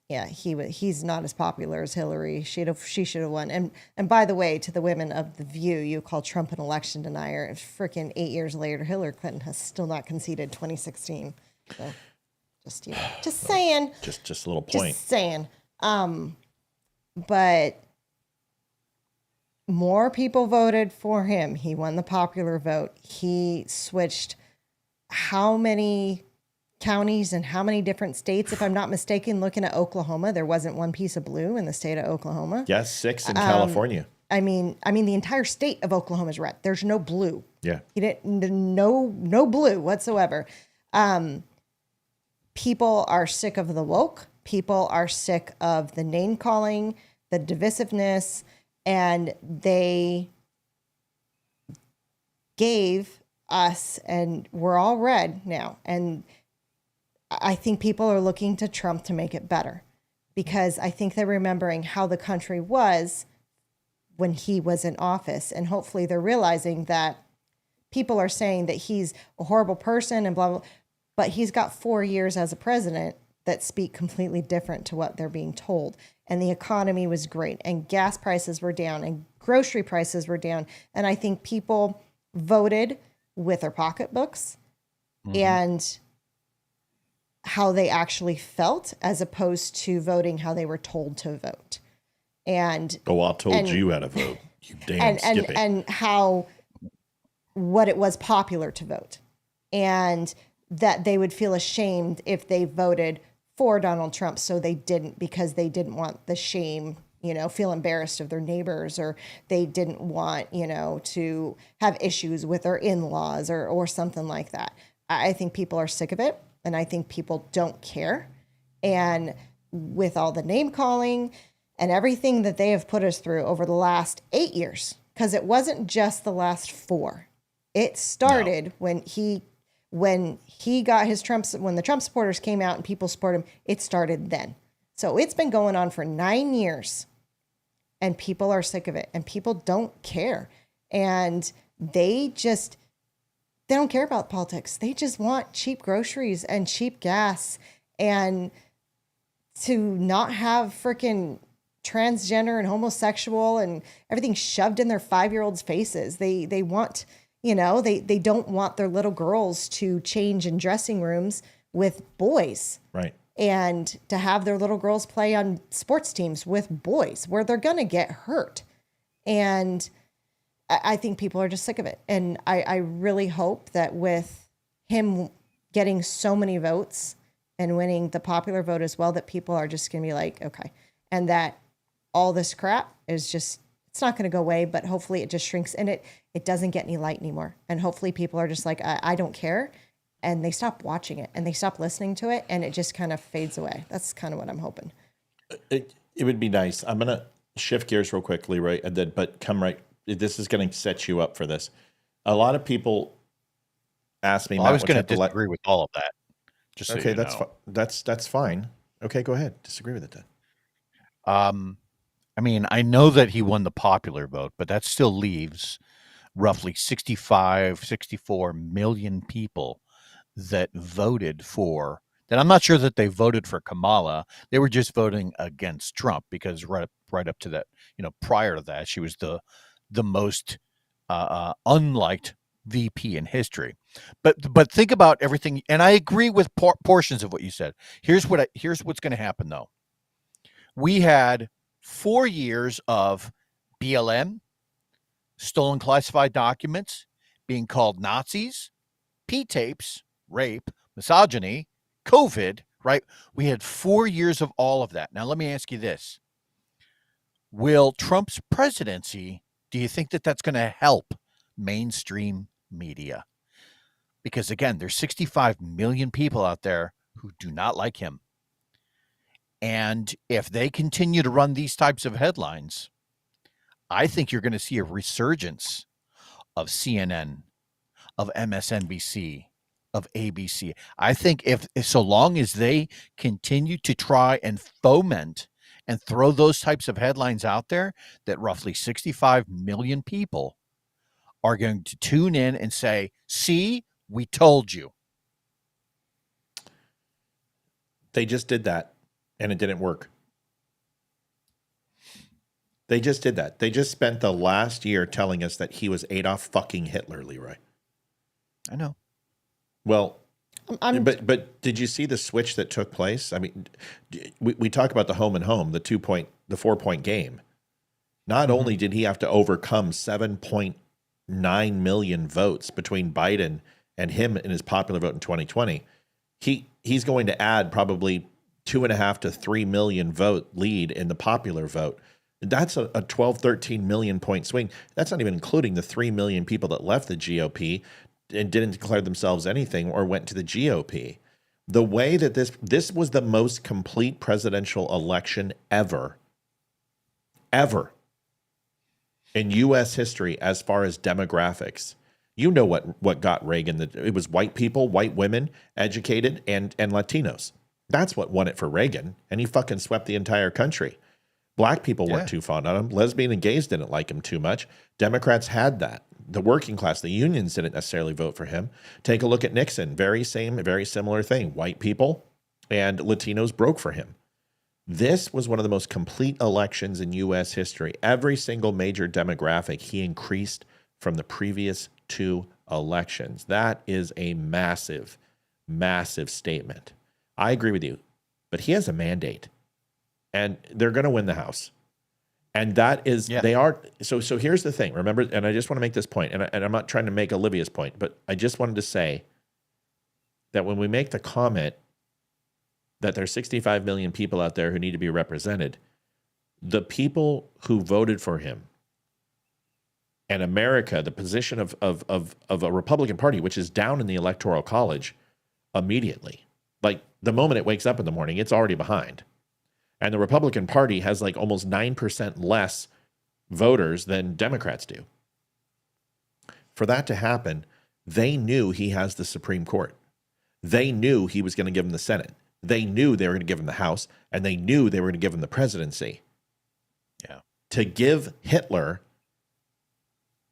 yeah, he's not as popular as Hillary. She should have won. And by the way, to the women of The View, you call Trump an election denier. Freaking 8 years later, Hillary Clinton has still not conceded 2016. So just saying. Just a little point. Just saying. But more people voted for him. He won the popular vote. He switched how many counties and how many different states? If I'm not mistaken, looking at Oklahoma, there wasn't one piece of blue in the state of Oklahoma. Yes, 6 in California. I mean, the entire state of Oklahoma is red. There's no blue. Yeah. He didn't, no blue whatsoever. People are sick of the woke. People are sick of the name calling, the divisiveness, and they gave us, and we're all red now. And I think people are looking to Trump to make it better, because I think they're remembering how the country was when he was in office. And hopefully they're realizing that people are saying that he's a horrible person and blah, blah, but he's got 4 years as a president that speak completely different to what they're being told. And the economy was great, and gas prices were down, and grocery prices were down. And I think people voted with their pocketbooks and how they actually felt, as opposed to voting how they were told to vote. And I told you how to vote. You damn skippy. And how, what it was popular to vote. And that they would feel ashamed if they voted for Donald Trump. So they didn't, because they didn't want the shame, feel embarrassed of their neighbors, or they didn't want, to have issues with their in-laws or something like that. I think people are sick of it, and I think people don't care. And with all the name calling and everything that they have put us through over the last 8 years, because it wasn't just the last 4. It started when he got his when the Trump supporters came out and people support him, it started then. So it's been going on for 9 years, and people are sick of it, and people don't care. And they don't care about politics. They just want cheap groceries and cheap gas, and to not have freaking transgender and homosexual and everything shoved in their 5-year-olds' faces. They want, they don't want their little girls to change in dressing rooms with boys. Right. And to have their little girls play on sports teams with boys where they're going to get hurt. And I think people are just sick of it. And I really hope that with him getting so many votes and winning the popular vote as well, that people are just going to be like, okay. And that all this crap is just, it's not going to go away, but hopefully it just shrinks and it doesn't get any light anymore. And hopefully people are just like, I don't care. And they stop watching it and they stop listening to it, and it just kind of fades away. That's kind of what I'm hoping. It would be nice. I'm going to shift gears real quick, Leeroy, but come right. This is going to set you up for this. A lot of people ask me. Well, I was going to disagree with all of that. Just so okay, you that's know. that's fine. Okay, go ahead. Disagree with it then. I mean, I know that he won the popular vote, but that still leaves roughly 64 million people that voted for that. I'm not sure that they voted for Kamala. They were just voting against Trump because right up to that, prior to that, she was the most unliked VP in history. But think about everything, and I agree with portions of what you said. Here's what's going to happen though. We had 4 years of BLM, stolen classified documents, being called Nazis, P-tapes, rape, misogyny, COVID, right? We had 4 years of all of that. Now, let me ask you this. Will Trump's presidency, do you think that that's going to help mainstream media? Because, again, there's 65 million people out there who do not like him. And if they continue to run these types of headlines, I think you're going to see a resurgence of CNN, of MSNBC, of ABC. I think if so long as they continue to try and foment and throw those types of headlines out there, that roughly 65 million people are going to tune in and say, see, we told you. They just did that, and it didn't work. They just did that. They just spent the last year telling us that he was Adolf fucking Hitler, Leeroy. I know. Well, but did you see the switch that took place? I mean, we talk about the home and home, the 4-point game. Not only did he have to overcome 7.9 million votes between Biden and him in his popular vote in 2020, he's going to add probably 2.5 to 3 million vote lead in the popular vote. That's a 12, 13 million point swing. That's not even including the 3 million people that left the GOP and didn't declare themselves anything or went to the GOP. The way that this was the most complete presidential election ever in U.S. history as far as demographics. You know what got Reagan? It was white people, white women, educated, and Latinos. That's what won it for Reagan, and he fucking swept the entire country. Black people weren't too fond of him. Lesbian and gays didn't like him too much. Democrats had that. The working class, the unions didn't necessarily vote for him. Take a look at Nixon. Very similar thing. White people and Latinos broke for him. This was one of the most complete elections in U.S. history. Every single major demographic he increased from the previous 2 elections. That is a massive, massive statement. I agree with you, but he has a mandate. And they're going to win the House. And that is, they are. So here's the thing. Remember, and I just want to make this point, and I'm not trying to make Olivia's point, but I just wanted to say that when we make the comment that there's 65 million people out there who need to be represented, the people who voted for him and America, the position of a Republican Party, which is down in the Electoral College immediately. Like the moment it wakes up in the morning, it's already behind. And the Republican Party has like almost 9% less voters than Democrats do. For that to happen, they knew he has the Supreme Court. They knew he was going to give him the Senate. They knew they were going to give him the House, and they knew they were going to give him the presidency. Yeah. To give Hitler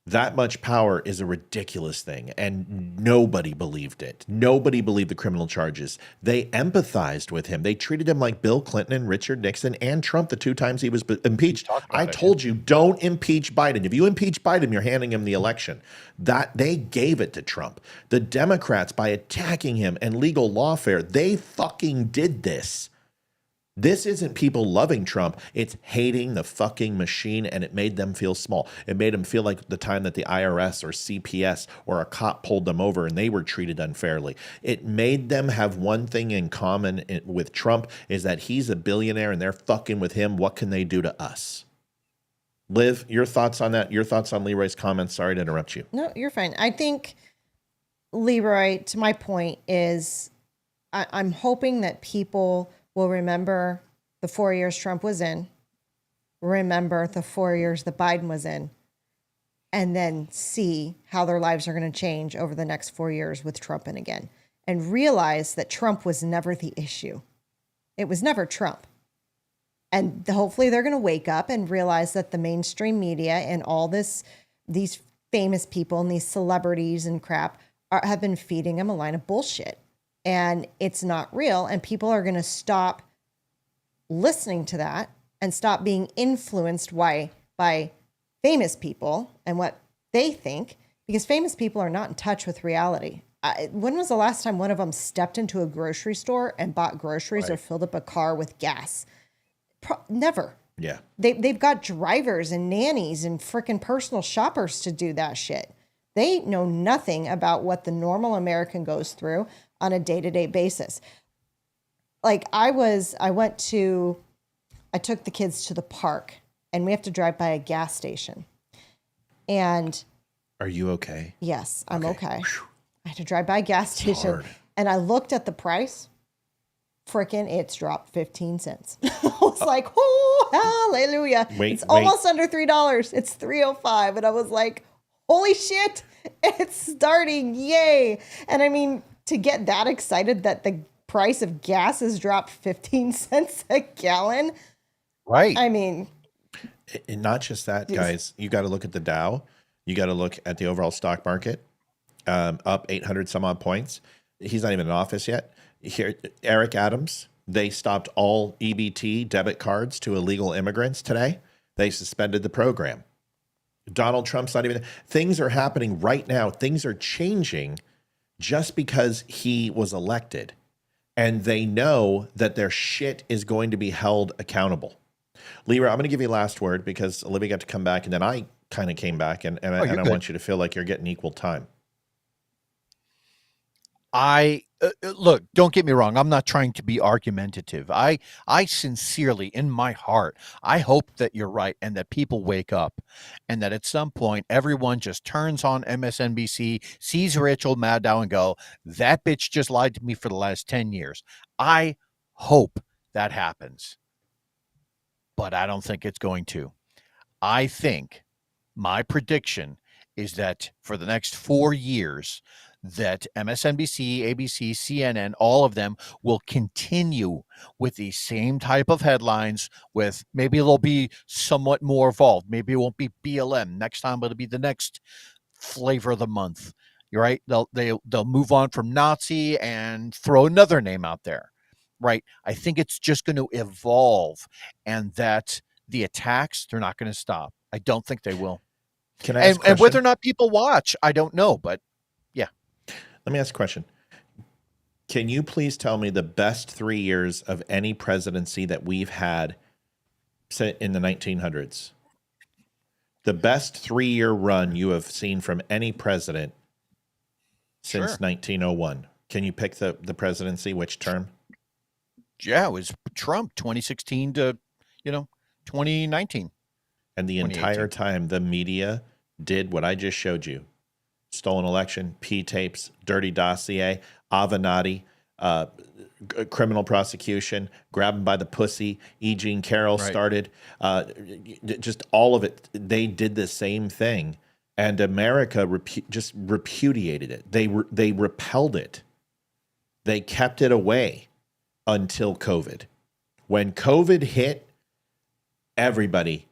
that much power is a ridiculous thing, and nobody believed it. Nobody believed the criminal charges. They empathized with him. They treated him like Bill Clinton and Richard Nixon and Trump the 2 times he was impeached. I told you, don't impeach Biden. If you impeach Biden, you're handing him the election. That they gave it to Trump. The Democrats, by attacking him and legal lawfare, they fucking did this. This isn't people loving Trump. It's hating the fucking machine, and it made them feel small. It made them feel like the time that the IRS or CPS or a cop pulled them over and they were treated unfairly. It made them have one thing in common with Trump, is that he's a billionaire and they're fucking with him. What can they do to us? Liv, your thoughts on that? Your thoughts on Leeroy's comments? Sorry to interrupt you. No, you're fine. I think, Leeroy, to my point is I'm hoping that people will remember the 4 years Trump was in, remember the 4 years that Biden was in, and then see how their lives are going to change over the next 4 years with Trump in again, and realize that Trump was never the issue. It was never Trump. And hopefully they're going to wake up and realize that the mainstream media and all these famous people and these celebrities and crap have been feeding them a line of bullshit. And it's not real. And people are going to stop listening to that and stop being influenced by famous people and what they think, because famous people are not in touch with reality. When was the last time one of them stepped into a grocery store and bought groceries or filled up a car with gas? Never. Yeah. They've got drivers and nannies and freaking personal shoppers to do that shit. They know nothing about what the normal American goes through on a day-to-day basis. Like I took the kids to the park, and we have to drive by a gas station. And are you okay? Yes, I'm okay. I had to drive by a gas station, and I looked at the price. Frickin' it's dropped 15 cents. I was like, oh, hallelujah. It's almost under $3. It's $3.05. And I was like, holy shit, it's starting. Yay. And I mean, to get that excited that the price of gas has dropped 15 cents a gallon. Right. I mean, and not just that, guys. You got to look at the Dow. You got to look at the overall stock market, up 800 some odd points. He's not even in office yet. Here, Eric Adams, they stopped all EBT debit cards to illegal immigrants today. They suspended the program. Donald Trump's not even. Things are happening right now. Things are changing just because he was elected. And they know that their shit is going to be held accountable. Leeroy, I'm going to give you last word because Olivia got to come back, and then I kind of came back, and I want you to feel like you're getting equal time. Look, don't get me wrong. I'm not trying to be argumentative. I sincerely, in my heart, I hope that you're right and that people wake up and that at some point everyone just turns on MSNBC, sees Rachel Maddow and go, that bitch just lied to me for the last 10 years. I hope that happens, but I don't think it's going to. I think my prediction is that for the next 4 years, that MSNBC, ABC, CNN, all of them will continue with the same type of headlines with maybe they'll be somewhat more evolved. Maybe it won't be BLM. Next time it'll be the next flavor of the month. You're right. They'll move on from Nazi and throw another name out there. Right. I think it's just going to evolve, and that the attacks, they're not going to stop. I don't think they will. Can I ask a question? And whether or not people watch, I don't know, but yeah. Let me ask a question. Can you please tell me the best 3 years of any presidency that we've had in the 1900s? The best 3-year run you have seen from any president since 1901. Can you pick the presidency, which term? Yeah, it was Trump, 2016 to, 2019. And the entire time, the media did what I just showed you. Stolen election, P-tapes, dirty dossier, Avenatti, criminal prosecution, grab him by the pussy, E. Jean Carroll started, just all of it. They did the same thing. And America just repudiated it. They repelled it. They kept it away until COVID. When COVID hit, everybody,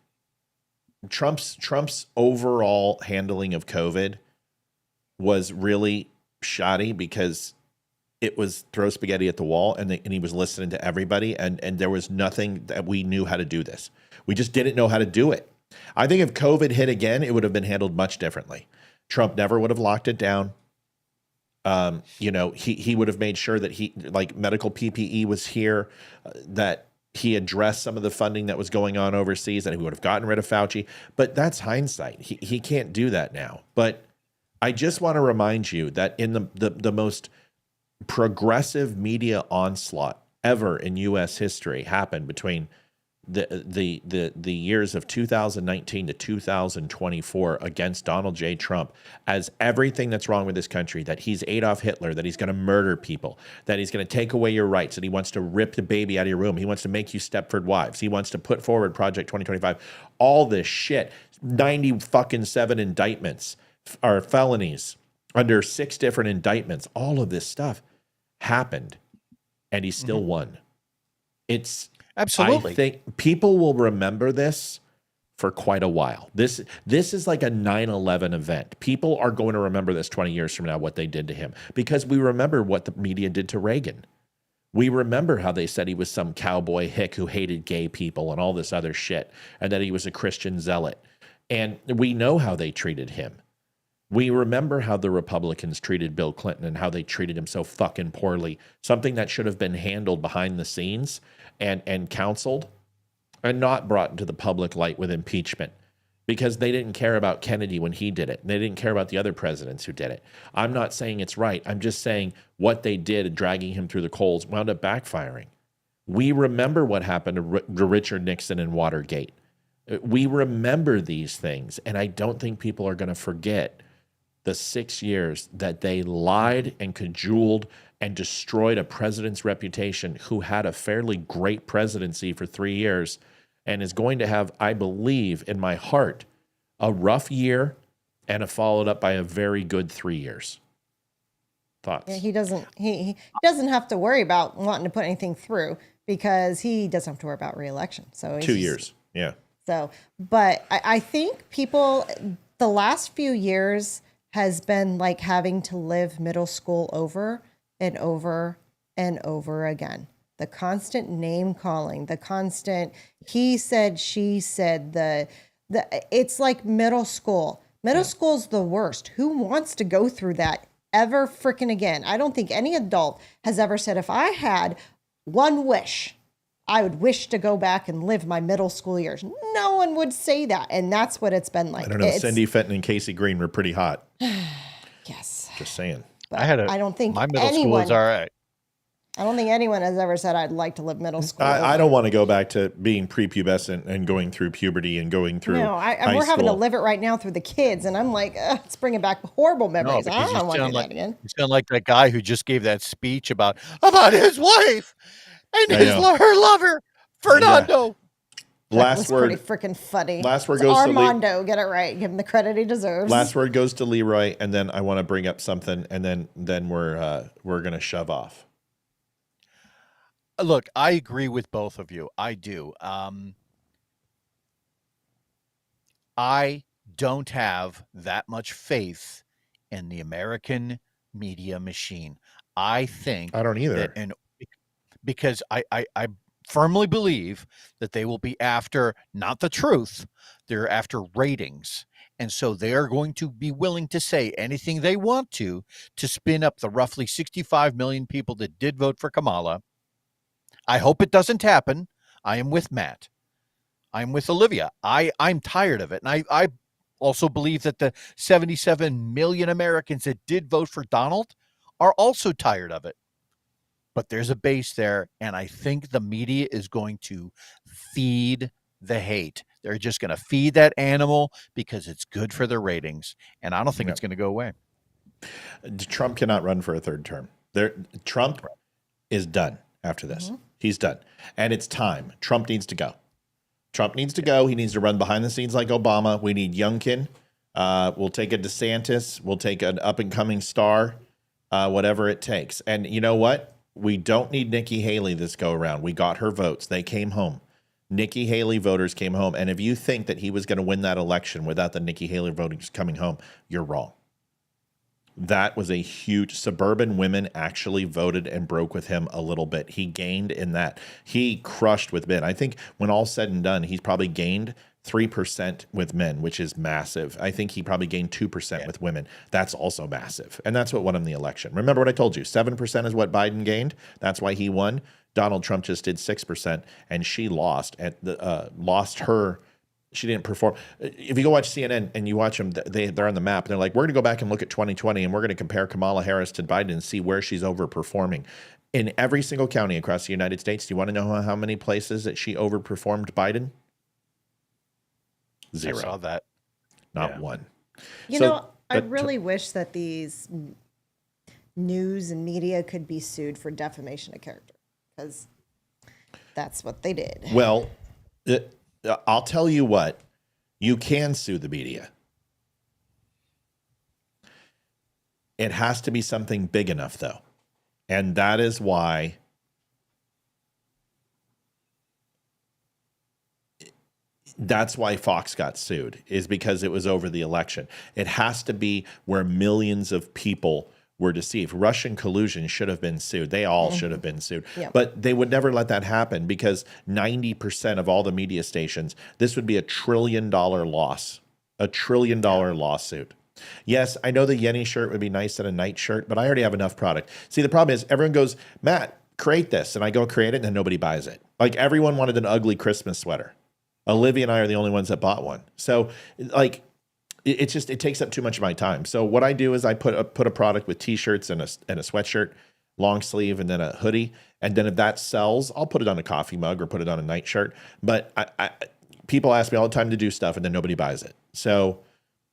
Trump's overall handling of COVID was really shoddy because it was throw spaghetti at the wall, and he was listening to everybody, and there was nothing that we knew how to do this. We just didn't know how to do it. I think if COVID hit again, it would have been handled much differently. Trump never would have locked it down. He would have made sure that medical PPE was here, that he addressed some of the funding that was going on overseas, and he would have gotten rid of Fauci. But that's hindsight. He can't do that now. But I just want to remind you that in the most progressive media onslaught ever in U.S. history happened between the years of 2019 to 2024 against Donald J. Trump, as everything that's wrong with this country, that he's Adolf Hitler, that he's going to murder people, that he's going to take away your rights, that he wants to rip the baby out of your womb, he wants to make you Stepford wives, he wants to put forward Project 2025, all this shit, 97 indictments are felonies under 6 different indictments. All of this stuff happened, and he still won. It's absolutely. I think people will remember this for quite a while. This is like a 9/11 event. People are going to remember this 20 years from now, what they did to him, because we remember what the media did to Reagan. We remember how they said he was some cowboy hick who hated gay people and all this other shit, and that he was a Christian zealot. And we know how they treated him. We remember how the Republicans treated Bill Clinton and how they treated him so fucking poorly, something that should have been handled behind the scenes and counseled and not brought into the public light with impeachment, because they didn't care about Kennedy when he did it. They didn't care about the other presidents who did it. I'm not saying it's right. I'm just saying what they did, dragging him through the coals, wound up backfiring. We remember what happened to Richard Nixon and Watergate. We remember these things, and I don't think people are going to forget the 6 years that they lied and cajoled and destroyed a president's reputation who had a fairly great presidency for 3 years and is going to have, I believe, in my heart, a rough year and followed up by a very good 3 years. Thoughts? Yeah, he doesn't have to worry about wanting to put anything through, because he doesn't have to worry about re-election. So 2 years. Yeah. So, but I think people, the last few years has been like having to live middle school over and over and over again. The constant name calling, the constant he said, she said, it's like middle school. Middle school's the worst. Who wants to go through that ever freaking again? I don't think any adult has ever said, if I had one wish, I would wish to go back and live my middle school years. No one would say that. And that's what it's been like. I don't know. Cindy Fenton and Casey Green were pretty hot. Yes. Just saying. But I don't think my middle school is all right. I don't think anyone has ever said I'd like to live middle school. I don't want to go back to being prepubescent and going through puberty and going through. No, we're having to live it right now through the kids, and I'm like, it's bringing back horrible memories. I don't want to do that again. You sound like that guy who just gave that speech about his wife and her lover, Fernando. Last word. Pretty freaking funny. Last word goes Armando. Get it right. Give him the credit he deserves. Last word goes to Leeroy, and then I want to bring up something, and then we're gonna shove off. Look, I agree with both of you. I do. I don't have that much faith in the American media machine. I think I don't either. Because I firmly believe that they will be after not the truth, they're after ratings. And so they are going to be willing to say anything they want to spin up the roughly 65 million people that did vote for Kamala. I hope it doesn't happen. I am with Matt. I'm with Olivia. I'm tired of it. And I also believe that the 77 million Americans that did vote for Donald are also tired of it. But there's a base there, and I think the media is going to feed the hate. They're just going to feed that animal because it's good for their ratings. And I don't think it's going to go away. Trump cannot run for a third term. Trump is done after this. He's done. And it's time. Trump needs to go. Trump needs to go. He needs to run behind the scenes like Obama. We need Youngkin. We'll take a DeSantis. We'll take an up-and-coming star, whatever it takes. And you know what? We don't need Nikki Haley this go-around. We got her votes. They came home. Nikki Haley voters came home. And if you think that he was going to win that election without the Nikki Haley voters coming home, you're wrong. That was a huge, suburban women actually voted and broke with him a little bit. He gained in that. He crushed with men. I think when all said and done, he's probably gained 3% with men, which is massive. I think he probably gained 2% with women. That's also massive. And that's what won him the election. Remember what I told you, 7% is what Biden gained. That's why he won. Donald Trump just did 6%, and she lost her. She didn't perform. If you go watch CNN and you watch them, they're on the map. And they're like, we're going to go back and look at 2020, and we're going to compare Kamala Harris to Biden and see where she's overperforming. In every single county across the United States, do you want to know how many places that she overperformed Biden? 0. I saw that. Not one. I really wish that these news and media could be sued for defamation of character, because that's what they did. Well, I'll tell you what, you can sue the media. It has to be something big enough, though. And that is why Fox got sued, is because it was over the election. It has to be where millions of people were deceived. Russian collusion should have been sued. They all should have been sued. Yep. But they would never let that happen, because 90% of all the media stations, this would be $1 trillion loss. $1 trillion lawsuit. Yes, I know the Yeni shirt would be nice at a night shirt, but I already have enough product. See, the problem is everyone goes, Matt, create this. And I go create it, and then nobody buys it. Like, everyone wanted an ugly Christmas sweater. Olivia and I are the only ones that bought one. So, like, it takes up too much of my time. So what I do is I put a product with t-shirts and a sweatshirt, long sleeve, and then a hoodie. And then if that sells, I'll put it on a coffee mug or put it on a nightshirt. But people ask me all the time to do stuff, and then nobody buys it. So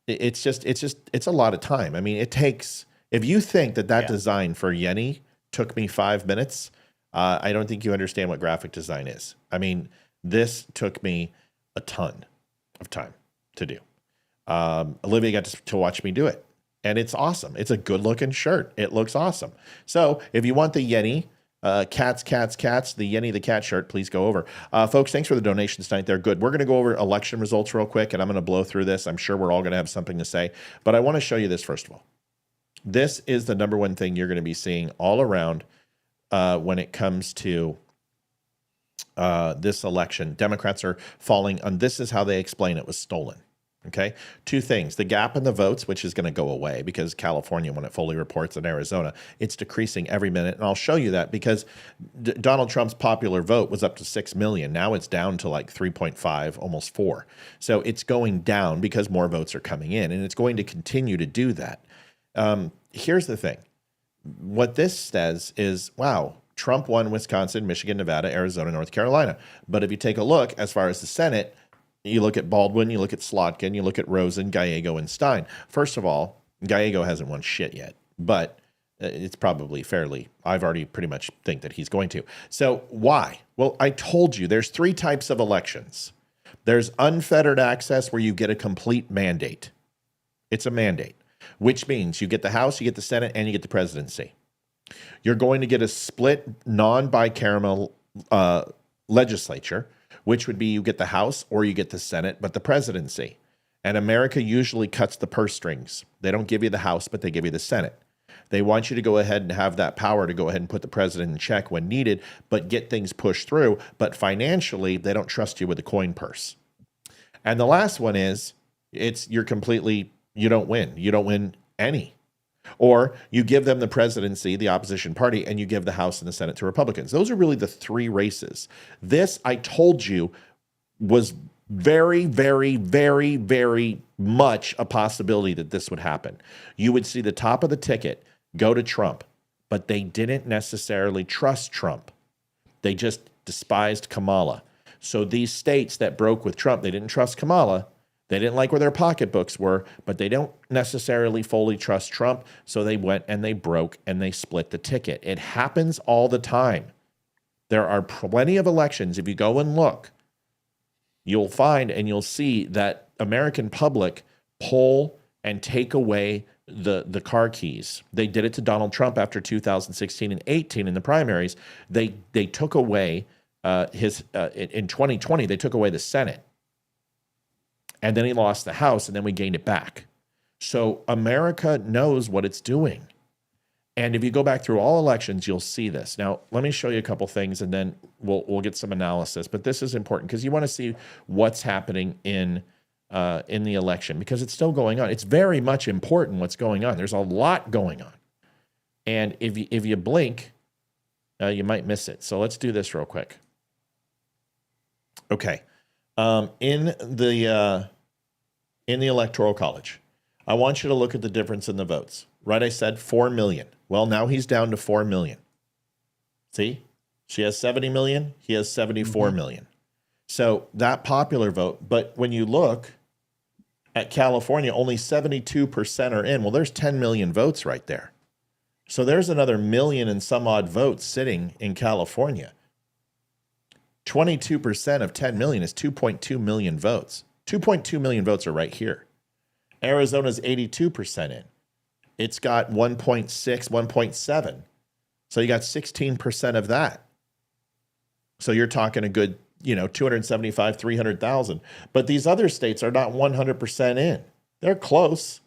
it's a lot of time. I mean, it takes, if you think that design for Yeni took me 5 minutes, I don't think you understand what graphic design is. I mean, this took me a ton of time to do. Olivia got to watch me do it, and it's awesome. It's a good looking shirt. It looks awesome. So if you want the Yeni, cats, the Yeni the cat shirt, please go over. Folks, thanks for the donations tonight. They're good. We're going to go over election results real quick, and I'm going to blow through this. I'm sure we're all going to have something to say, but I want to show you this first of all. This is the number one thing you're going to be seeing all around when it comes to this election. Democrats are falling, and this is how they explain it was stolen. Okay, 2 things. The gap in the votes, which is going to go away because California, when it fully reports, in Arizona, it's decreasing every minute. And I'll show you that because Donald Trump's popular vote was up to 6 million. Now it's down to like 3.5, almost 4. So it's going down because more votes are coming in, and it's going to continue to do that. Here's the thing. What this says is, wow, Trump won Wisconsin, Michigan, Nevada, Arizona, North Carolina. But if you take a look, as far as the Senate, you look at Baldwin, you look at Slotkin, you look at Rosen, Gallego, and Stein. First of all, Gallego hasn't won shit yet, but it's probably fairly, I've already pretty much think that he's going to. So why? Well, I told you there's 3 types of elections. There's unfettered access, where you get a complete mandate. It's a mandate, which means you get the House, you get the Senate, and you get the presidency. You're going to get a split non-bicameral legislature, which would be you get the House or you get the Senate, but the presidency. And America usually cuts the purse strings. They don't give you the House, but they give you the Senate. They want you to go ahead and have that power to go ahead and put the president in check when needed, but get things pushed through. But financially, they don't trust you with a coin purse. And the last one is, you don't win. You don't win any. Or you give them the presidency, the opposition party, and you give the House and the Senate to Republicans. Those are really the 3 races. This, I told you, was very, very, very, very much a possibility that this would happen. You would see the top of the ticket go to Trump, but they didn't necessarily trust Trump. They just despised Kamala. So these states that broke with Trump, they didn't trust Kamala. They didn't like where their pocketbooks were, but they don't necessarily fully trust Trump. So they went and they broke and they split the ticket. It happens all the time. There are plenty of elections. If you go and look, you'll find and you'll see that American public pull and take away the car keys. They did it to Donald Trump after 2016 and 18 in the primaries. They took away in 2020, they took away the Senate. And then he lost the House, and then we gained it back. So America knows what it's doing. And if you go back through all elections, you'll see this. Now, let me show you a couple things, and then we'll get some analysis. But this is important because you want to see what's happening in the election, because it's still going on. It's very much important what's going on. There's a lot going on. And if you blink, you might miss it. So let's do this real quick. Okay. In the Electoral College, I want you to look at the difference in the votes. Right, I said 4 million. Well, now he's down to 4 million. See? She has 70 million. He has 74 million. So that popular vote. But when you look at California, only 72% are in. Well, there's 10 million votes right there. So there's another million and some odd votes sitting in California. 22% of 10 million is 2.2 million votes. 2.2 million votes are right here. Arizona's 82% in. It's got 1.6, 1.7. So you got 16% of that. So you're talking a good, 275, 300,000. But these other states are not 100% in. They're close.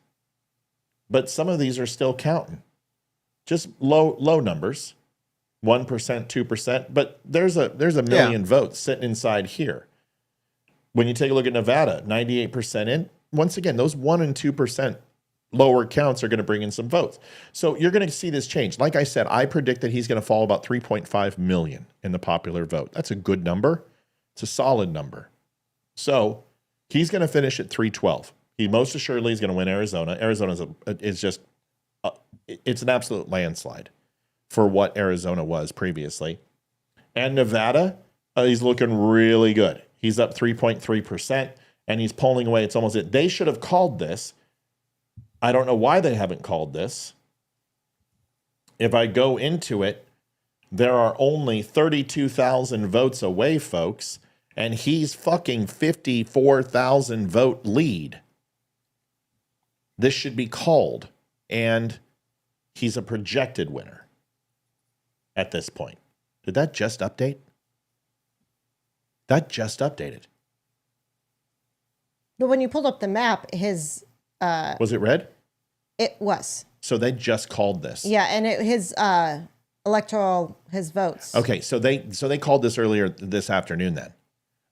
But some of these are still counting. Just low numbers. 1%, 2%. But there's a million votes sitting inside here. When you take a look at Nevada, 98% in. Once again, those 1% and 2% lower counts are going to bring in some votes. So you're going to see this change. Like I said, I predict that he's going to fall about 3.5 million in the popular vote. That's a good number. It's a solid number. So he's going to finish at 312. He most assuredly is going to win Arizona. Arizona is just, it's an absolute landslide for what Arizona was previously. And Nevada, he's looking really good. He's up 3.3%, and he's polling away. It's almost it. They should have called this. I don't know why they haven't called this. If I go into it, there are only 32,000 votes away, folks, and he's fucking 54,000 vote lead. This should be called, and he's a projected winner at this point. Did that just update? That just updated. But when you pulled up the map, his... was it red? It was. So they just called this. Yeah, and his votes. Okay, so they called this earlier this afternoon then.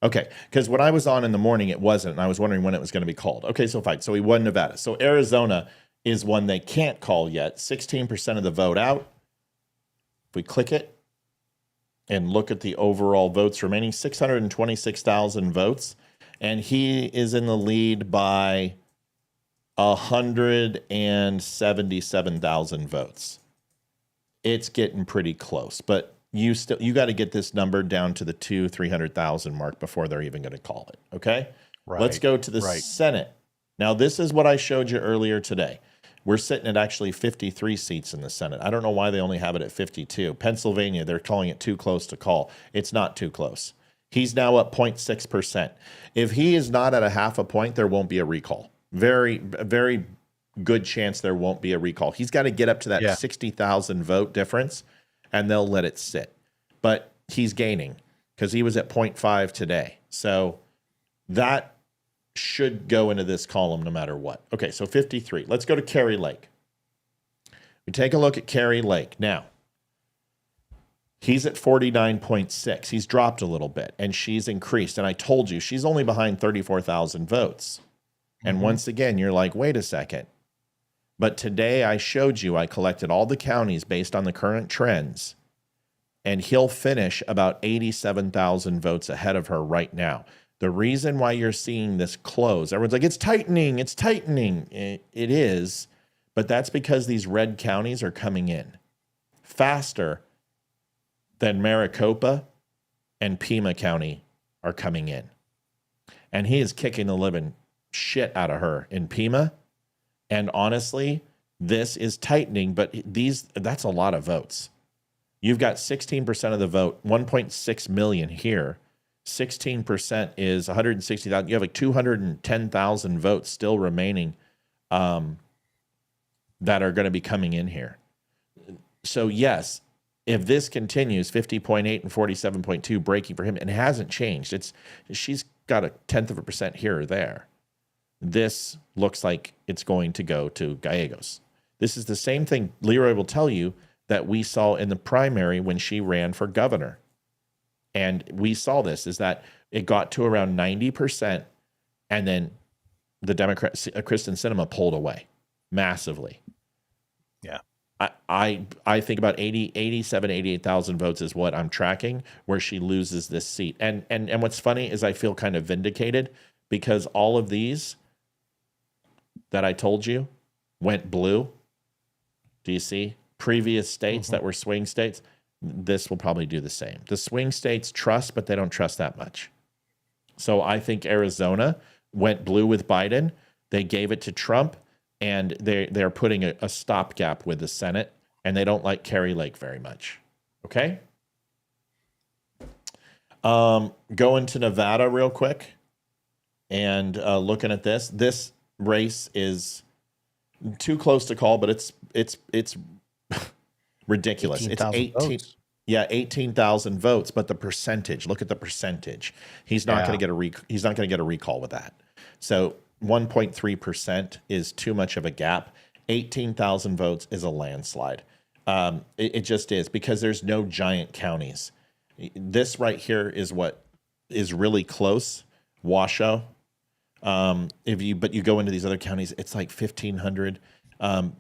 Okay, because when I was on in the morning, it wasn't, and I was wondering when it was going to be called. Okay, so fine. So he won Nevada. So Arizona is one they can't call yet. 16% of the vote out. If we click it and look at the overall votes remaining, 626,000 votes. And he is in the lead by 177,000 votes. It's getting pretty close, but you got to get this number down to the 300,000 mark before they're even going to call it. Okay. Right. Let's go to the Senate. Now, this is what I showed you earlier today. We're sitting at actually 53 seats in the Senate. I don't know why they only have it at 52. Pennsylvania, they're calling it too close to call. It's not too close. He's now up 0.6%. If he is not at a half a point, there won't be a recall. Very, very good chance there won't be a recall. He's got to get up to that 60,000 vote difference, and they'll let it sit. But he's gaining because he was at 0.5 today. So that should go into this column no matter what. Okay, so 53. Let's go to Kari Lake. We take a look at Kari Lake. Now, he's at 49.6. He's dropped a little bit, and she's increased. And I told you, she's only behind 34,000 votes. And once again, you're like, wait a second. But today I showed you, I collected all the counties based on the current trends, and he'll finish about 87,000 votes ahead of her right now. The reason why you're seeing this close, everyone's like, it's tightening, it's tightening. It is, but that's because these red counties are coming in faster than Maricopa and Pima County are coming in. And he is kicking the living shit out of her in Pima. And honestly, this is tightening, but that's a lot of votes. You've got 16% of the vote, 1.6 million here. 16% is 160,000. You have like 210,000 votes still remaining that are going to be coming in here. So yes, if this continues, 50.8 and 47.2 breaking for him, and it hasn't changed. She's got a 0.1% here or there. This looks like it's going to go to Gallegos. This is the same thing Leeroy will tell you that we saw in the primary when she ran for governor. And we saw this, is that it got to around 90%, and then the Democrat, Kristen Sinema, pulled away massively. Yeah. I think about 87, 88,000 votes is what I'm tracking where she loses this seat. And what's funny is I feel kind of vindicated because all of these that I told you went blue. Do you see? Previous states that were swing states, this will probably do the same. The swing states trust, but they don't trust that much. So I think Arizona went blue with Biden. They gave it to Trump, and they're putting a stopgap with the Senate, and they don't like Kari Lake very much. Okay? Going to Nevada real quick and looking at this. This race is too close to call, but it's ridiculous. It's 18. Votes. Yeah, 18,000 votes, but the percentage. Look at the percentage. He's not going to get a recall with that. So 1.3% is too much of a gap. 18,000 votes is a landslide. It just is, because there's no giant counties. This right here is what is really close. Washoe. But you go into these other counties, it's like 1,500.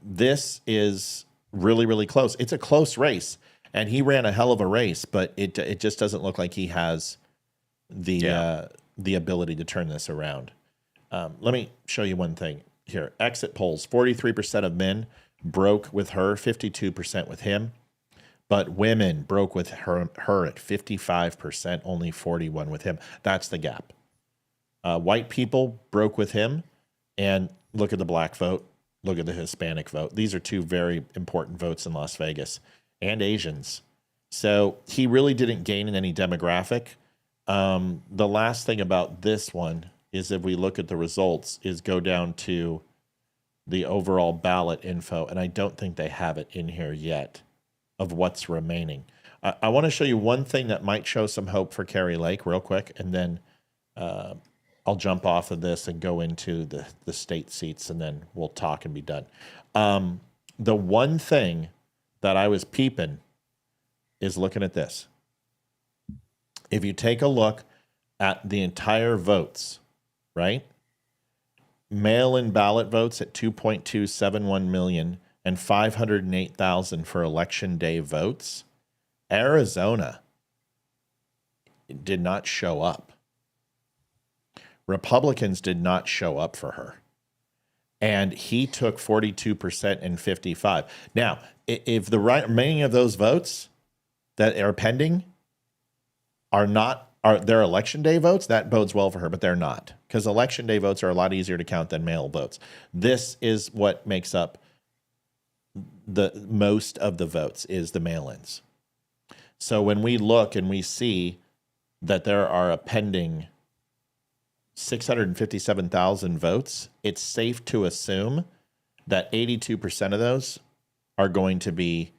This is really, really close. It's a close race, and he ran a hell of a race, but it just doesn't look like he has the ability to turn this around. Let me show you one thing here. Exit polls: 43% of men broke with her, 52% with him, but women broke with her at 55%, only 41% with him. That's the gap. White people broke with him, and look at the black vote. Look at the Hispanic vote. These are two very important votes in Las Vegas, and Asians. So he really didn't gain in any demographic. The last thing about this one is, if we look at the results, is go down to the overall ballot info, and I don't think they have it in here yet of what's remaining. I want to show you one thing that might show some hope for Kari Lake real quick, and then I'll jump off of this and go into the state seats, and then we'll talk and be done. The one thing that I was peeping is looking at this. If you take a look at the entire votes, right? Mail-in ballot votes at 2.271 million and 508,000 for election day votes. Arizona did not show up. Republicans did not show up for her. And he took 42% and 55%. Now, if the remaining of those votes that are pending are their election day votes, that bodes well for her, but they're not, because election day votes are a lot easier to count than mail votes. This is what makes up the most of the votes, is the mail-ins. So when we look and we see that there are a pending 657,000 votes, it's safe to assume that 82% of those are going to be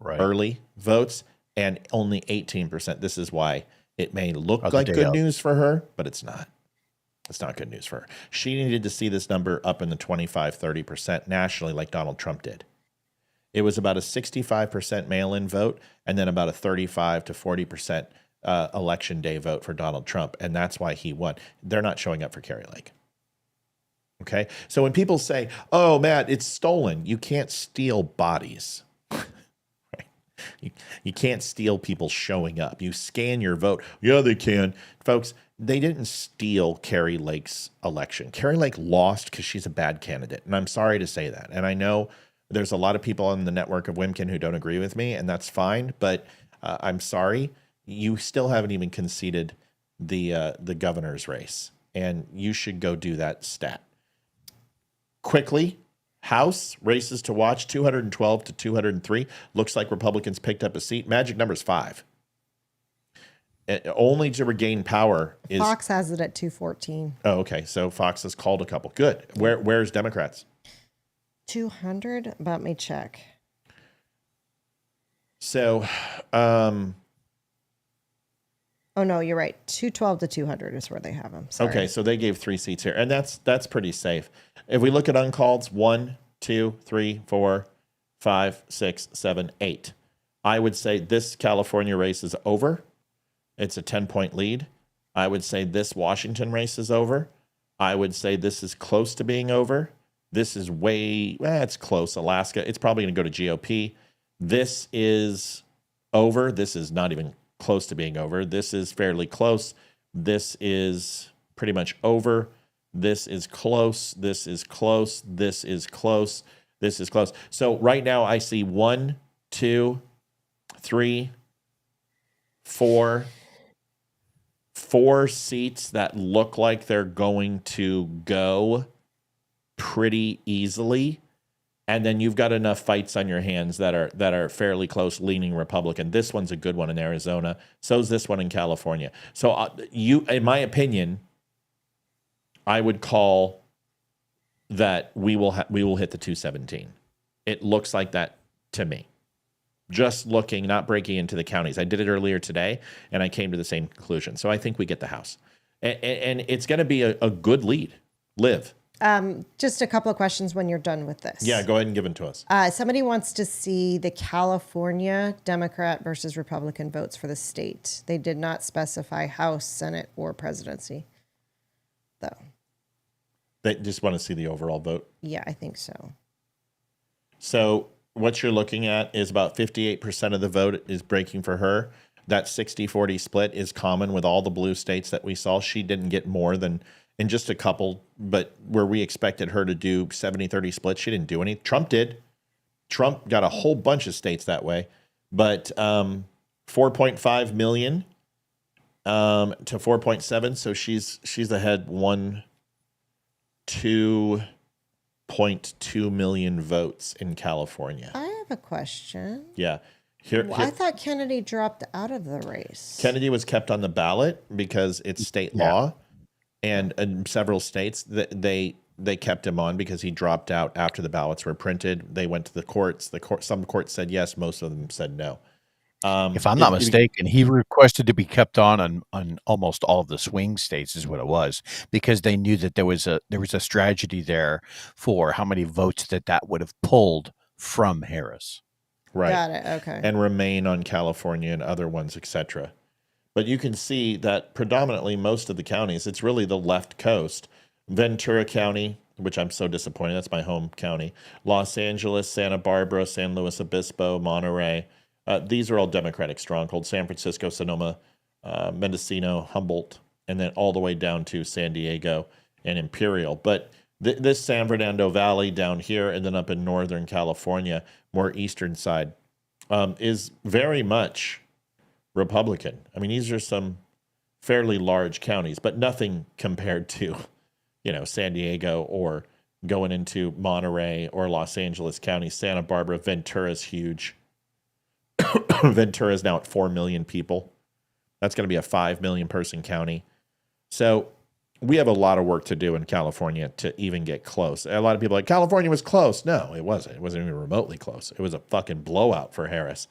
early votes, and only 18%. This is why it may look like good news for her, but it's not. It's not good news for her. She needed to see this number up in the 25-30% nationally, like Donald Trump did. It was about a 65% mail-in vote, and then about a 35 to 40% election day vote for Donald Trump, and that's why he won. They're not showing up for Kari Lake. Okay? So when people say, oh, Matt, it's stolen, you can't steal bodies. You can't steal people showing up. You scan your vote. Yeah, they can. Folks, they didn't steal Kari Lake's election. Kari Lake lost because she's a bad candidate, and I'm sorry to say that. And I know there's a lot of people on the network of Wimkin who don't agree with me, and that's fine, but I'm sorry. You still haven't even conceded the governor's race, and you should go do that stat quickly. House races to watch, 212 to 203. Looks like Republicans picked up a seat. Magic number is 5. Only to regain power is... Fox has it at 214. Oh, okay. So Fox has called a couple. Good. Where's Democrats? 200? Let me check. So, oh no, you're right. 212 to 200 is where they have them. Sorry. Okay, so they gave 3 seats here, and that's pretty safe. If we look at uncalleds, 1, 2, 3, 4, 5, 6, 7, 8. I would say this California race is over. It's a 10-point lead. I would say this Washington race is over. I would say this is close to being over. This is it's close. Alaska, it's probably going to go to GOP. This is over. This is not even close to being over. This is fairly close. This is pretty much over. This is close. This is close. This is close. This is close. So right now I see 1, 2, 3, 4 seats that look like they're going to go pretty easily. And then you've got enough fights on your hands that are fairly close, leaning Republican. This one's a good one in Arizona. So's this one in California. So in my opinion, I would call that we will hit the 217. It looks like that to me. Just looking, not breaking into the counties. I did it earlier today, and I came to the same conclusion. So I think we get the House. And it's going to be a good lead. Liv. Just a couple of questions when you're done with this. Yeah, go ahead and give them to us. Somebody wants to see the California Democrat versus Republican votes for the state. They did not specify House, Senate, or presidency, though. They just want to see the overall vote? Yeah, I think so. So what you're looking at is about 58% of the vote is breaking for her. That 60-40 split is common with all the blue states that we saw. She didn't get more than, in just a couple, but where we expected her to do 70-30 split, she didn't do any. Trump did. Trump got a whole bunch of states that way. But 4.5 million to 4.7, so she's ahead 2.2 million votes in California. I have a question. Yeah. I thought Kennedy dropped out of the race. Kennedy was kept on the ballot because it's state law. And in several states, they kept him on because he dropped out after the ballots were printed. They went to the courts. Some courts said yes. Most of them said no. If I'm not mistaken, he requested to be kept on almost all of the swing states is what it was, because they knew that there was a strategy there for how many votes that would have pulled from Harris. Right. Got it. Okay. And remain on California and other ones, etc. But you can see that predominantly most of the counties, it's really the left coast. Ventura County, which I'm so disappointed, that's my home county. Los Angeles, Santa Barbara, San Luis Obispo, Monterey. These are all Democratic strongholds. San Francisco, Sonoma, Mendocino, Humboldt, and then all the way down to San Diego and Imperial. But this San Fernando Valley down here and then up in Northern California, more eastern side, is very much Republican. I mean, these are some fairly large counties, but nothing compared to, San Diego or going into Monterey or Los Angeles County. Santa Barbara, Ventura's huge. Ventura is now at 4 million people. That's going to be a 5 million person county. So we have a lot of work to do in California to even get close. A lot of people are like, California was close. No, it wasn't. It wasn't even remotely close. It was a fucking blowout for Harris.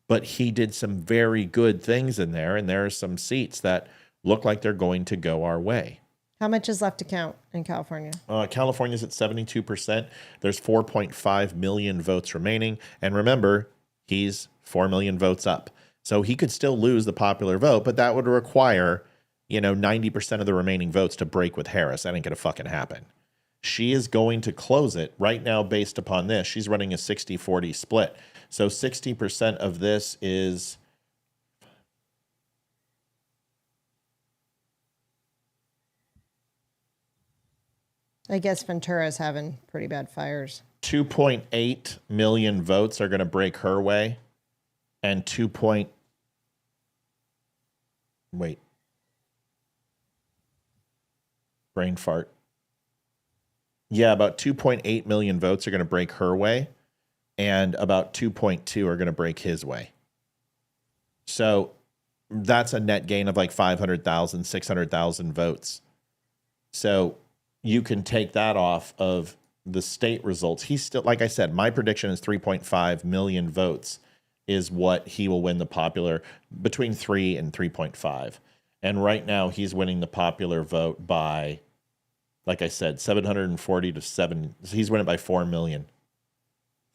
But he did some very good things in there, and there are some seats that look like they're going to go our way. How much is left to count in California? California's at 72%. There's 4.5 million votes remaining. And remember, he's 4 million votes up. So he could still lose the popular vote, but that would require, 90% of the remaining votes to break with Harris. That ain't going to fucking happen. She is going to close it right now based upon this. She's running a 60-40 split. So 60% of this is... I guess Ventura's having pretty bad fires. 2.8 million votes are going to break her way. And 2. Wait. Brain fart. Yeah, about 2.8 million votes are going to break her way, and about 2.2 are going to break his way. So that's a net gain of like 500,000, 600,000 votes. So you can take that off of the state results. He's still, like I said, my prediction is 3.5 million votes is what he will win the popular, between 3 and 3.5. And right now he's winning the popular vote by, like I said, 740 to 7. He's winning by 4 million.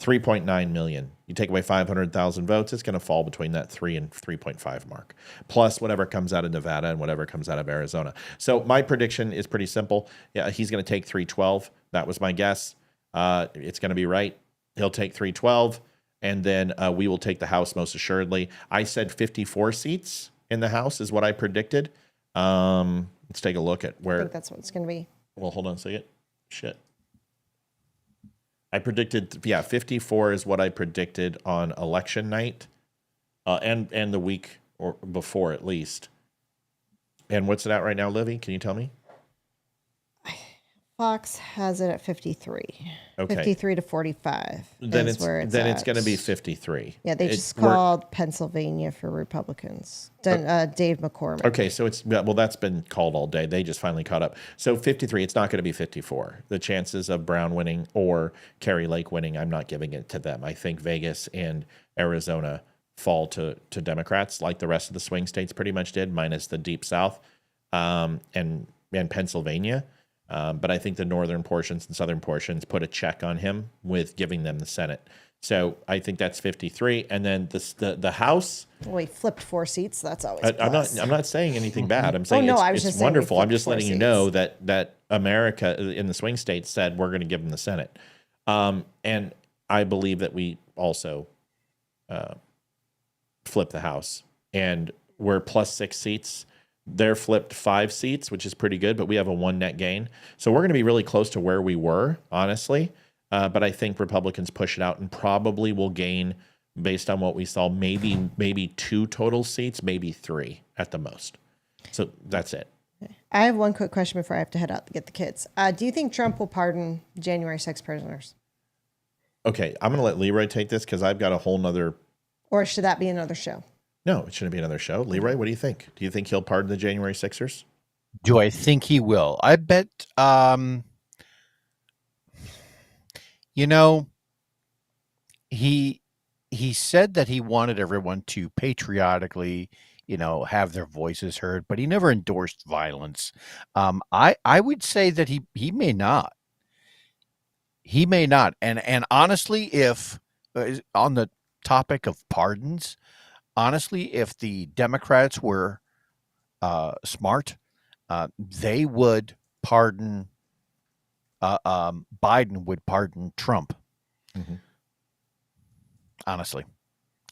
3.9 million. You take away 500,000 votes, it's going to fall between that 3 and 3.5 mark, plus whatever comes out of Nevada and whatever comes out of Arizona. So my prediction is pretty simple. Yeah, he's going to take 312. That was my guess. It's going to be right. He'll take 312, and then we will take the House most assuredly. I said 54 seats in the House is what I predicted. Let's take a look at where. I think that's what it's going to be. Well, hold on a second. Shit. I predicted, 54 is what I predicted on election night, and the week or before at least. And what's it at right now, Livy? Can you tell me? Fox has it at 53. Okay. 53 to 45. Then is where it's at. It's going to be 53. Yeah, they just called Pennsylvania for Republicans. Dave McCormick. Okay, so that's been called all day. They just finally caught up. So 53, it's not going to be 54. The chances of Brown winning or Kerry Lake winning, I'm not giving it to them. I think Vegas and Arizona fall to Democrats, like the rest of the swing states pretty much did, minus the Deep South and Pennsylvania. But I think the northern portions and southern portions put a check on him with giving them the Senate. So I think that's 53, and then the House. Well, he flipped 4 seats. That's always. I'm not saying anything bad. I'm saying it's wonderful. I'm just letting you know that America in the swing states said we're going to give them the Senate, and I believe that we also flip the House, and we're plus 6 seats. They're flipped 5 seats, which is pretty good, but we have a 1 net gain. So we're going to be really close to where we were, honestly. But I think Republicans push it out and probably will gain, based on what we saw, maybe 2 total seats, maybe 3 at the most. So that's it. I have one quick question before I have to head out to get the kids. Do you think Trump will pardon January 6 prisoners? Okay, I'm going to let Leeroy take this because I've got a whole nother. Or should that be another show? No, it shouldn't be another show. Leeroy, what do you think? Do you think he'll pardon the January 6ers? Do I think he will? I bet, he said that he wanted everyone to patriotically, have their voices heard, but he never endorsed violence. I would say that he may not. He may not. And honestly, if on the topic of pardons, if the Democrats were smart, they would pardon. Biden would pardon Trump. Mm-hmm. Honestly,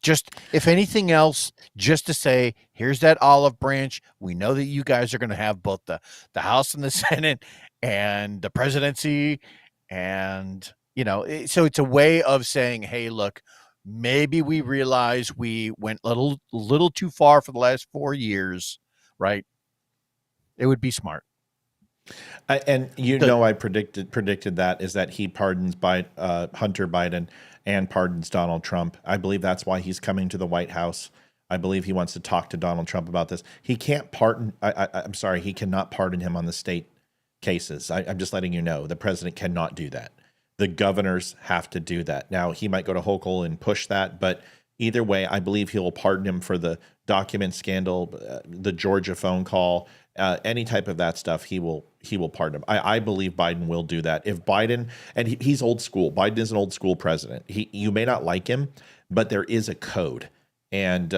just if anything else, just to say, here's that olive branch. We know that you guys are going to have both the House and the Senate and the presidency, and so it's a way of saying, hey, look. Maybe we realize we went a little too far for the last 4 years, right? It would be smart. I predicted that is that he pardons Hunter Biden and pardons Donald Trump. I believe that's why he's coming to the White House. I believe he wants to talk to Donald Trump about this. He can't pardon. I'm sorry, he cannot pardon him on the state cases. I'm just letting you know the president cannot do that. The governors have to do that. Now, he might go to Hochul and push that, but either way, I believe he will pardon him for the document scandal, the Georgia phone call, any type of that stuff. He will pardon him. I believe Biden will do that. If Biden, and he's old school. Biden is an old school president. You may not like him, but there is a code, and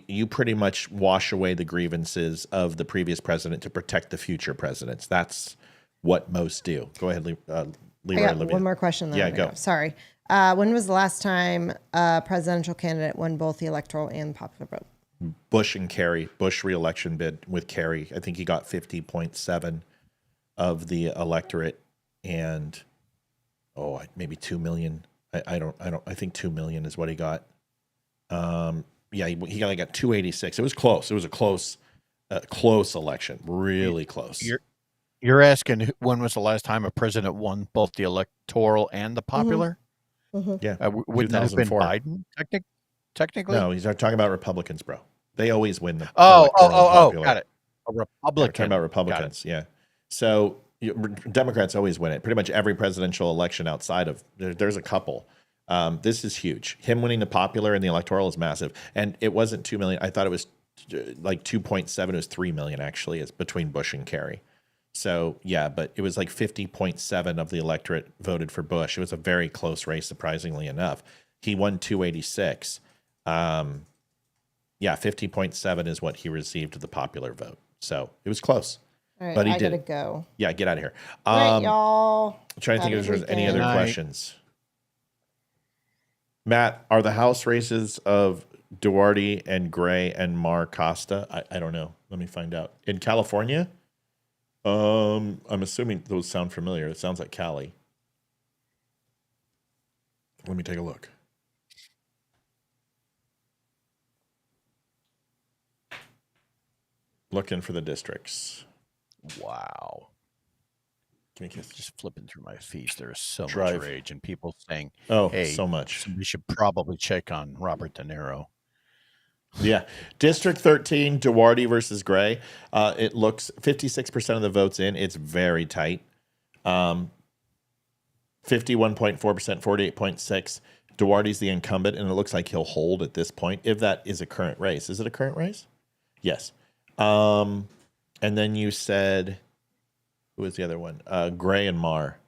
you pretty much wash away the grievances of the previous president to protect the future presidents. That's what most do. Go ahead, Leeroy. I got one more question. Yeah, go. Sorry. When was the last time a presidential candidate won both the electoral and popular vote? Bush and Kerry. Bush re-election bid with Kerry. I think he got 50.7 of the electorate, and maybe 2 million. I think 2 million is what he got. He got 286. It was close. It was a close election. Really close. You're asking when was the last time a president won both the electoral and the popular? Yeah, Wouldn't that have been 2004. Biden? Technically? No, he's talking about Republicans, bro. They always win the Oh, electoral and popular. got it. A Yeah, we're Republican. talking about Republicans. Yeah. So Democrats always win it. Pretty much every presidential election outside of there's a couple. This is huge. Him winning the popular and the electoral is massive. And it wasn't 2 million. I thought it was like 2.7. It was 3 million actually. It's between Bush and Kerry. So yeah, but it was like 50.7 of the electorate voted for Bush. It was a very close race, surprisingly enough. He won 286. Yeah, 50.7 is what he received the popular vote. So it was close. All right, but he I did. gotta go. Yeah, get out of here. All right, y'all. I'm trying to think if there's any other Night. questions. Matt, are the House races of Duarte and Gray and Mar Costa? I don't know. Let me find out. In California? I'm assuming those sound familiar. It sounds like Cali. Let me take a look. Looking for the districts. Wow. Give me a kiss. Just flipping through my feeds. There is so Drive. much rage and people saying, Oh, hey, so much. We should probably check on Robert De Niro. Yeah. District 13, Duarte versus Gray. It looks 56% of the votes in. It's very tight. 51.4%, 48.6%. Duarte's the incumbent, and it looks like he'll hold at this point, if that is a current race. Is it a current race? Yes. And then you said, who was the other one? Gray and Mar.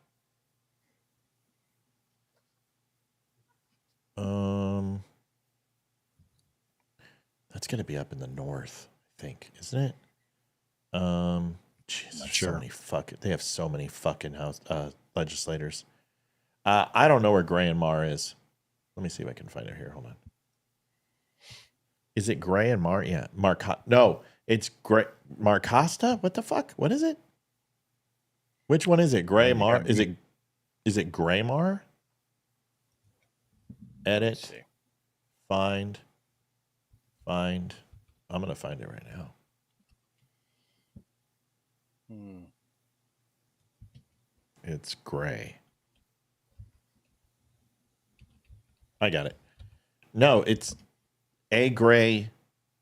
That's going to be up in the north, I think, isn't it? Jeez, Sure. so many they have so many fucking house legislators. I don't know where Gray and Mar is. Let me see if I can find it here. Hold on. Is it Gray and Mar? Yeah, no, it's Gray Mar Costa. What the fuck? What is it? Which one is it? Gray Mar? Is it Gray Mar? Edit. Find. I'm gonna find it right now. It's Gray. I got it. No, it's A Gray,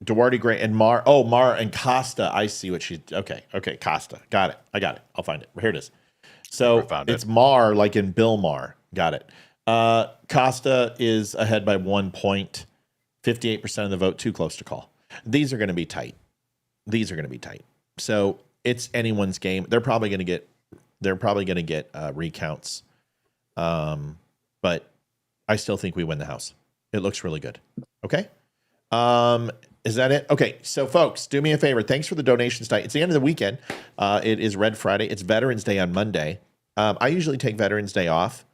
Duarte Gray, and Mar. Oh, Mar and Costa. I see what she. Okay, Costa. Got it. I got it. I'll find it. Here it is. So it's Mar, like in Bill Maher. Got it. Costa is ahead by 1 point. 58% of the vote. Too close to call. These are going to be tight. So it's anyone's game. They're probably going to get recounts. But I still think we win the House. It looks really good. Okay. Is that it? Okay. So folks, do me a favor. Thanks for the donations tonight. It's the end of the weekend. It is Red Friday. It's Veterans Day on Monday. I usually take Veterans Day off.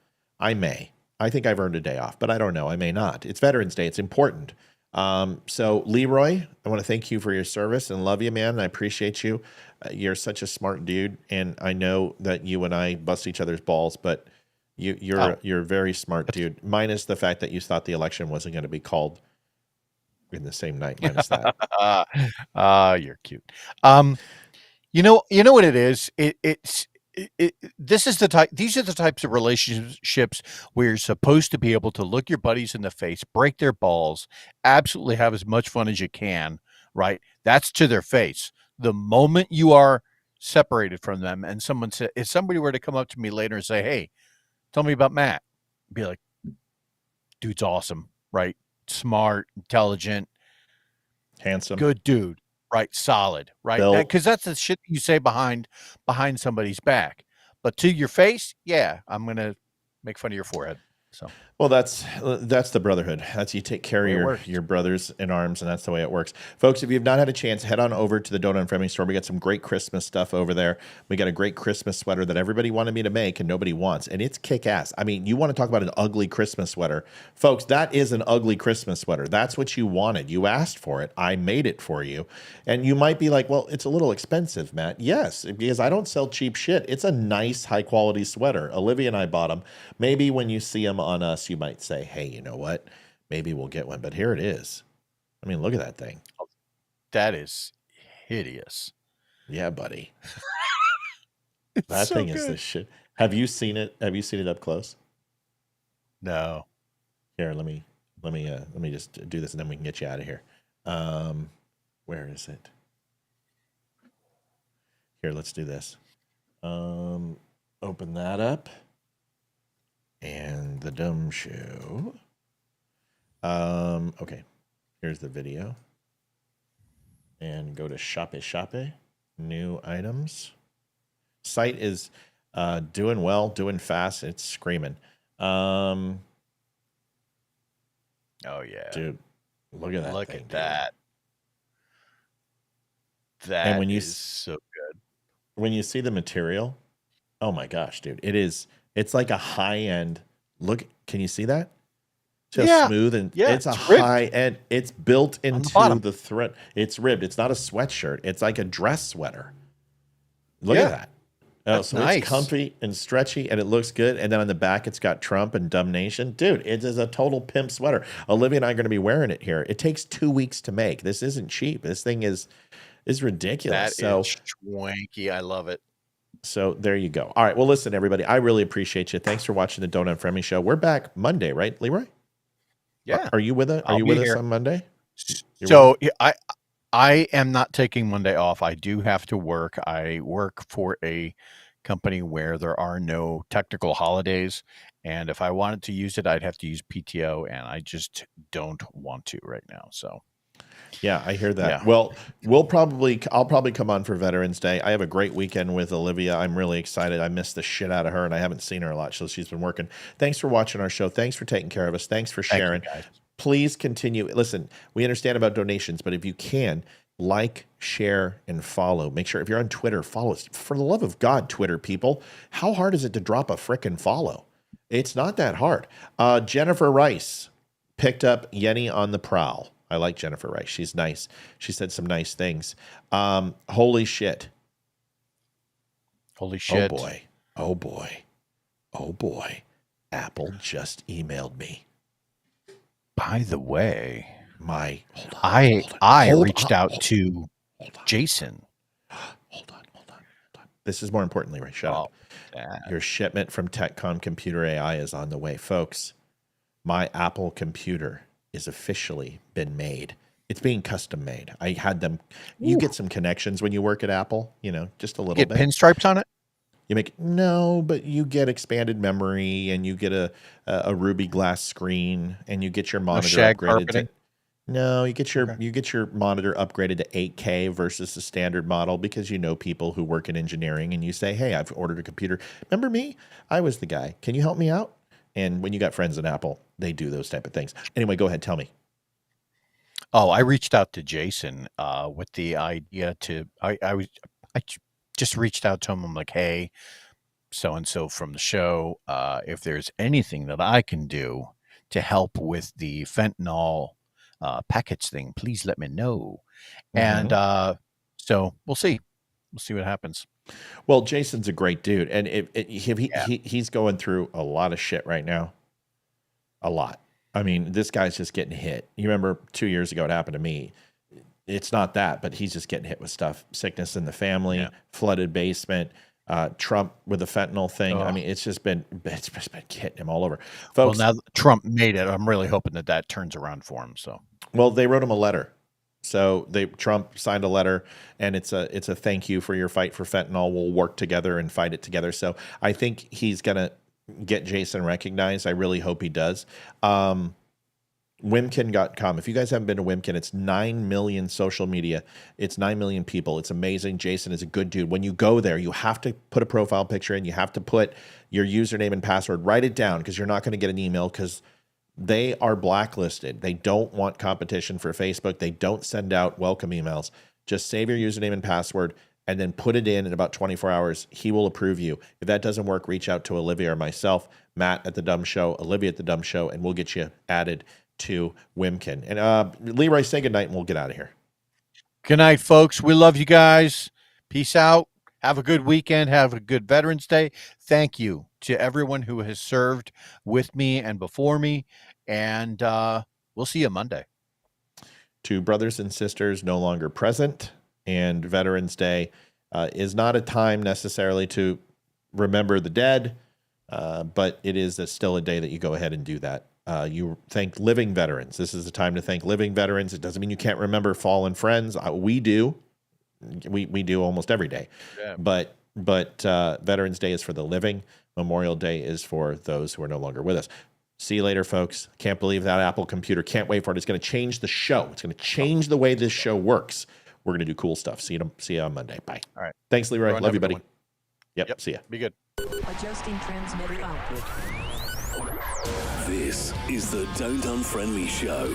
I think I've earned a day off, but I don't know. I may not. It's Veterans Day. It's important. So Leeroy, I want to thank you for your service and love you, man. I appreciate you. You're such a smart dude. And I know that you and I bust each other's balls, but you're a very smart dude, minus the fact that you thought the election wasn't going to be called in the same night, minus that. You're cute. You know what it is? These are the types of relationships where you're supposed to be able to look your buddies in the face, break their balls, absolutely have as much fun as you can, right? That's to their face. The moment you are separated from them and if somebody were to come up to me later and say, hey, tell me about Matt, I'd be like, dude's awesome, right? Smart, intelligent, handsome, good dude. Right, solid, right? Because that's the shit you say behind somebody's back. But to your face, yeah, I'm gonna make fun of your forehead. So, well, that's the brotherhood. That's you take care of your brothers in arms, and that's the way it works, folks. If you've not had a chance, head on over to the Donut and Friendly store. We got some great Christmas stuff over there. We got a great Christmas sweater that everybody wanted me to make, and nobody wants, and it's kick ass. I mean, you want to talk about an ugly Christmas sweater, folks? That is an ugly Christmas sweater. That's what you wanted. You asked for it. I made it for you, and you might be like, well, it's a little expensive, Matt. Yes, because I don't sell cheap shit. It's a nice, high quality sweater. Olivia and I bought them. Maybe when you see them on us, you might say, hey, you know what? Maybe we'll get one. But here it is. I mean, look at that thing. That is hideous. Yeah, buddy. That so thing is good. the shit. Have you seen it? Have you seen it up close? No. Here, let me just do this and then we can get you out of here. Where is it? Here, let's do this. Open that up. And the DUM show. Okay. Here's the video. And go to Shopee. New items. Site is doing well, doing fast. It's screaming. Oh yeah, dude, look at that. Look thing, at that. Dude. That and when is so good. When you see the material, oh my gosh, dude, it's like a high end. Look, can you see that? Just smooth and it's a high end. It's built into the thread. It's ribbed. It's not a sweatshirt. It's like a dress sweater. Look at that. Oh, so nice. It's comfy and stretchy, and it looks good. And then on the back, it's got Trump and Dumb Nation. Dude, it is a total pimp sweater. Olivia and I are going to be wearing it here. It takes 2 weeks to make. This isn't cheap. This thing is ridiculous. That is swanky. I love it. So there you go. All right. Well, listen, everybody, I really appreciate you. Thanks for watching the Don't Unfriend Me show. We're back Monday, right, Leeroy? Yeah. Are you with us? Are you with us on Monday? So I am not taking Monday off. I do have to work. I work for a company where there are no technical holidays. And if I wanted to use it, I'd have to use PTO. And I just don't want to right now. So. Yeah, I hear that. Yeah. Well, I'll probably come on for Veterans Day. I have a great weekend with Olivia. I'm really excited. I missed the shit out of her, and I haven't seen her a lot, so she's been working. Thanks for watching our show. Thanks for taking care of us. Thanks for sharing. Please continue. Listen, we understand about donations, but if you can, like, share, and follow. Make sure if you're on Twitter, follow us. For the love of God, Twitter people, how hard is it to drop a frickin' follow? It's not that hard. Jennifer Rice picked up Yenny on the Prowl. I like Jennifer Rice. She's nice. She said some nice things. Holy shit. Holy shit. Oh boy. Oh boy. Oh boy. Apple just emailed me. By the way, I reached out to Jason. Hold on. This is more importantly, right? Shut up. Your shipment from TechCom Computer AI is on the way. Folks, my Apple computer is officially been made. It's being custom made. I had them. You get some connections when you work at Apple, just a little bit. Pinstripes on it? You but you get expanded memory and you get a ruby glass screen and you get your monitor upgraded. You get your monitor upgraded to 8K versus the standard model because people who work in engineering and you say, hey, I've ordered a computer. Remember me? I was the guy. Can you help me out? And when you got friends at Apple, they do those type of things. Anyway, go ahead. Tell me. Oh, I reached out to Jason with the idea I just reached out to him. I'm like, hey, so-and-so from the show, if there's anything that I can do to help with the fentanyl package thing, please let me know. Mm-hmm. And so we'll see. We'll see what happens. Well, Jason's a great dude. And he's going through a lot of shit right now. A lot. I mean, this guy's just getting hit. You remember 2 years ago it happened to me. It's not that, but he's just getting hit with stuff. Sickness in the family, flooded basement, Trump with the fentanyl thing. I mean, it's just been hitting him all over. Folks, well, now Trump made it. I'm really hoping that turns around for him. So, well, they wrote him a letter. So Trump signed a letter, and it's a thank you for your fight for fentanyl. We'll work together and fight it together. So I think he's gonna get Jason recognized. I really hope he does. Wimkin.com. If you guys haven't been to Wimkin, it's 9 million social media. It's 9 million people. It's amazing. Jason is a good dude. When you go there, you have to put a profile picture in. You have to put your username and password. Write it down because you're not going to get an email because they are blacklisted. They don't want competition for Facebook. They don't send out welcome emails. Just save your username and password and then put it in about 24 hours. He will approve you. If that doesn't work, reach out to Olivia or myself, Matt at The DUM Show, Olivia at The DUM Show, and we'll get you added to Wimkin. And Leeroy, say goodnight and we'll get out of here. Good night, folks. We love you guys. Peace out. Have a good weekend. Have a good Veterans Day. Thank you to everyone who has served with me and before me. And we'll see you Monday. To brothers and sisters no longer present, and Veterans Day is not a time necessarily to remember the dead, but it is still a day that you go ahead and do that. You thank living veterans. This is the time to thank living veterans. It doesn't mean you can't remember fallen friends. We do. We do almost every day. Yeah. But Veterans Day is for the living. Memorial Day is for those who are no longer with us. See you later, folks. Can't believe that Apple computer. Can't wait for it. It's going to change the show. It's going to change the way this show works. We're going to do cool stuff. See you on Monday. Bye. All right. Thanks, Leeroy. Love you, buddy. Yep. See ya. Be good. Adjusting transmitter output. This is the Don't Unfriend Me Show.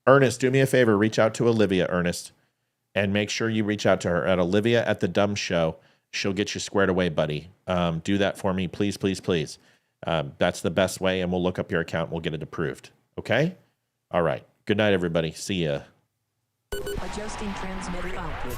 Ernest, do me a favor. Reach out to Olivia, Ernest, and make sure you reach out to her at Olivia at the DUM Show. She'll get you squared away, buddy. Do that for me, please, please, please. That's the best way, and we'll look up your account. We'll get it approved. Okay? All right. Good night, everybody. See ya. Adjusting transmitter output.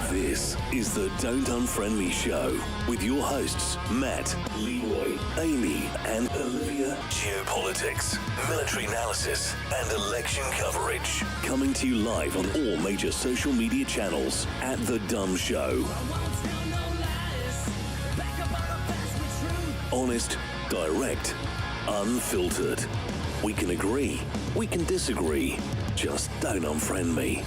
This is the Don't Unfriend Me Show with your hosts, Matt, Leeroy, Amy, and Olivia. Geopolitics, military analysis, and election coverage. Coming to you live on all major social media channels at The DUM Show. Honest, direct, unfiltered. We can agree, we can disagree. Just don't unfriend me.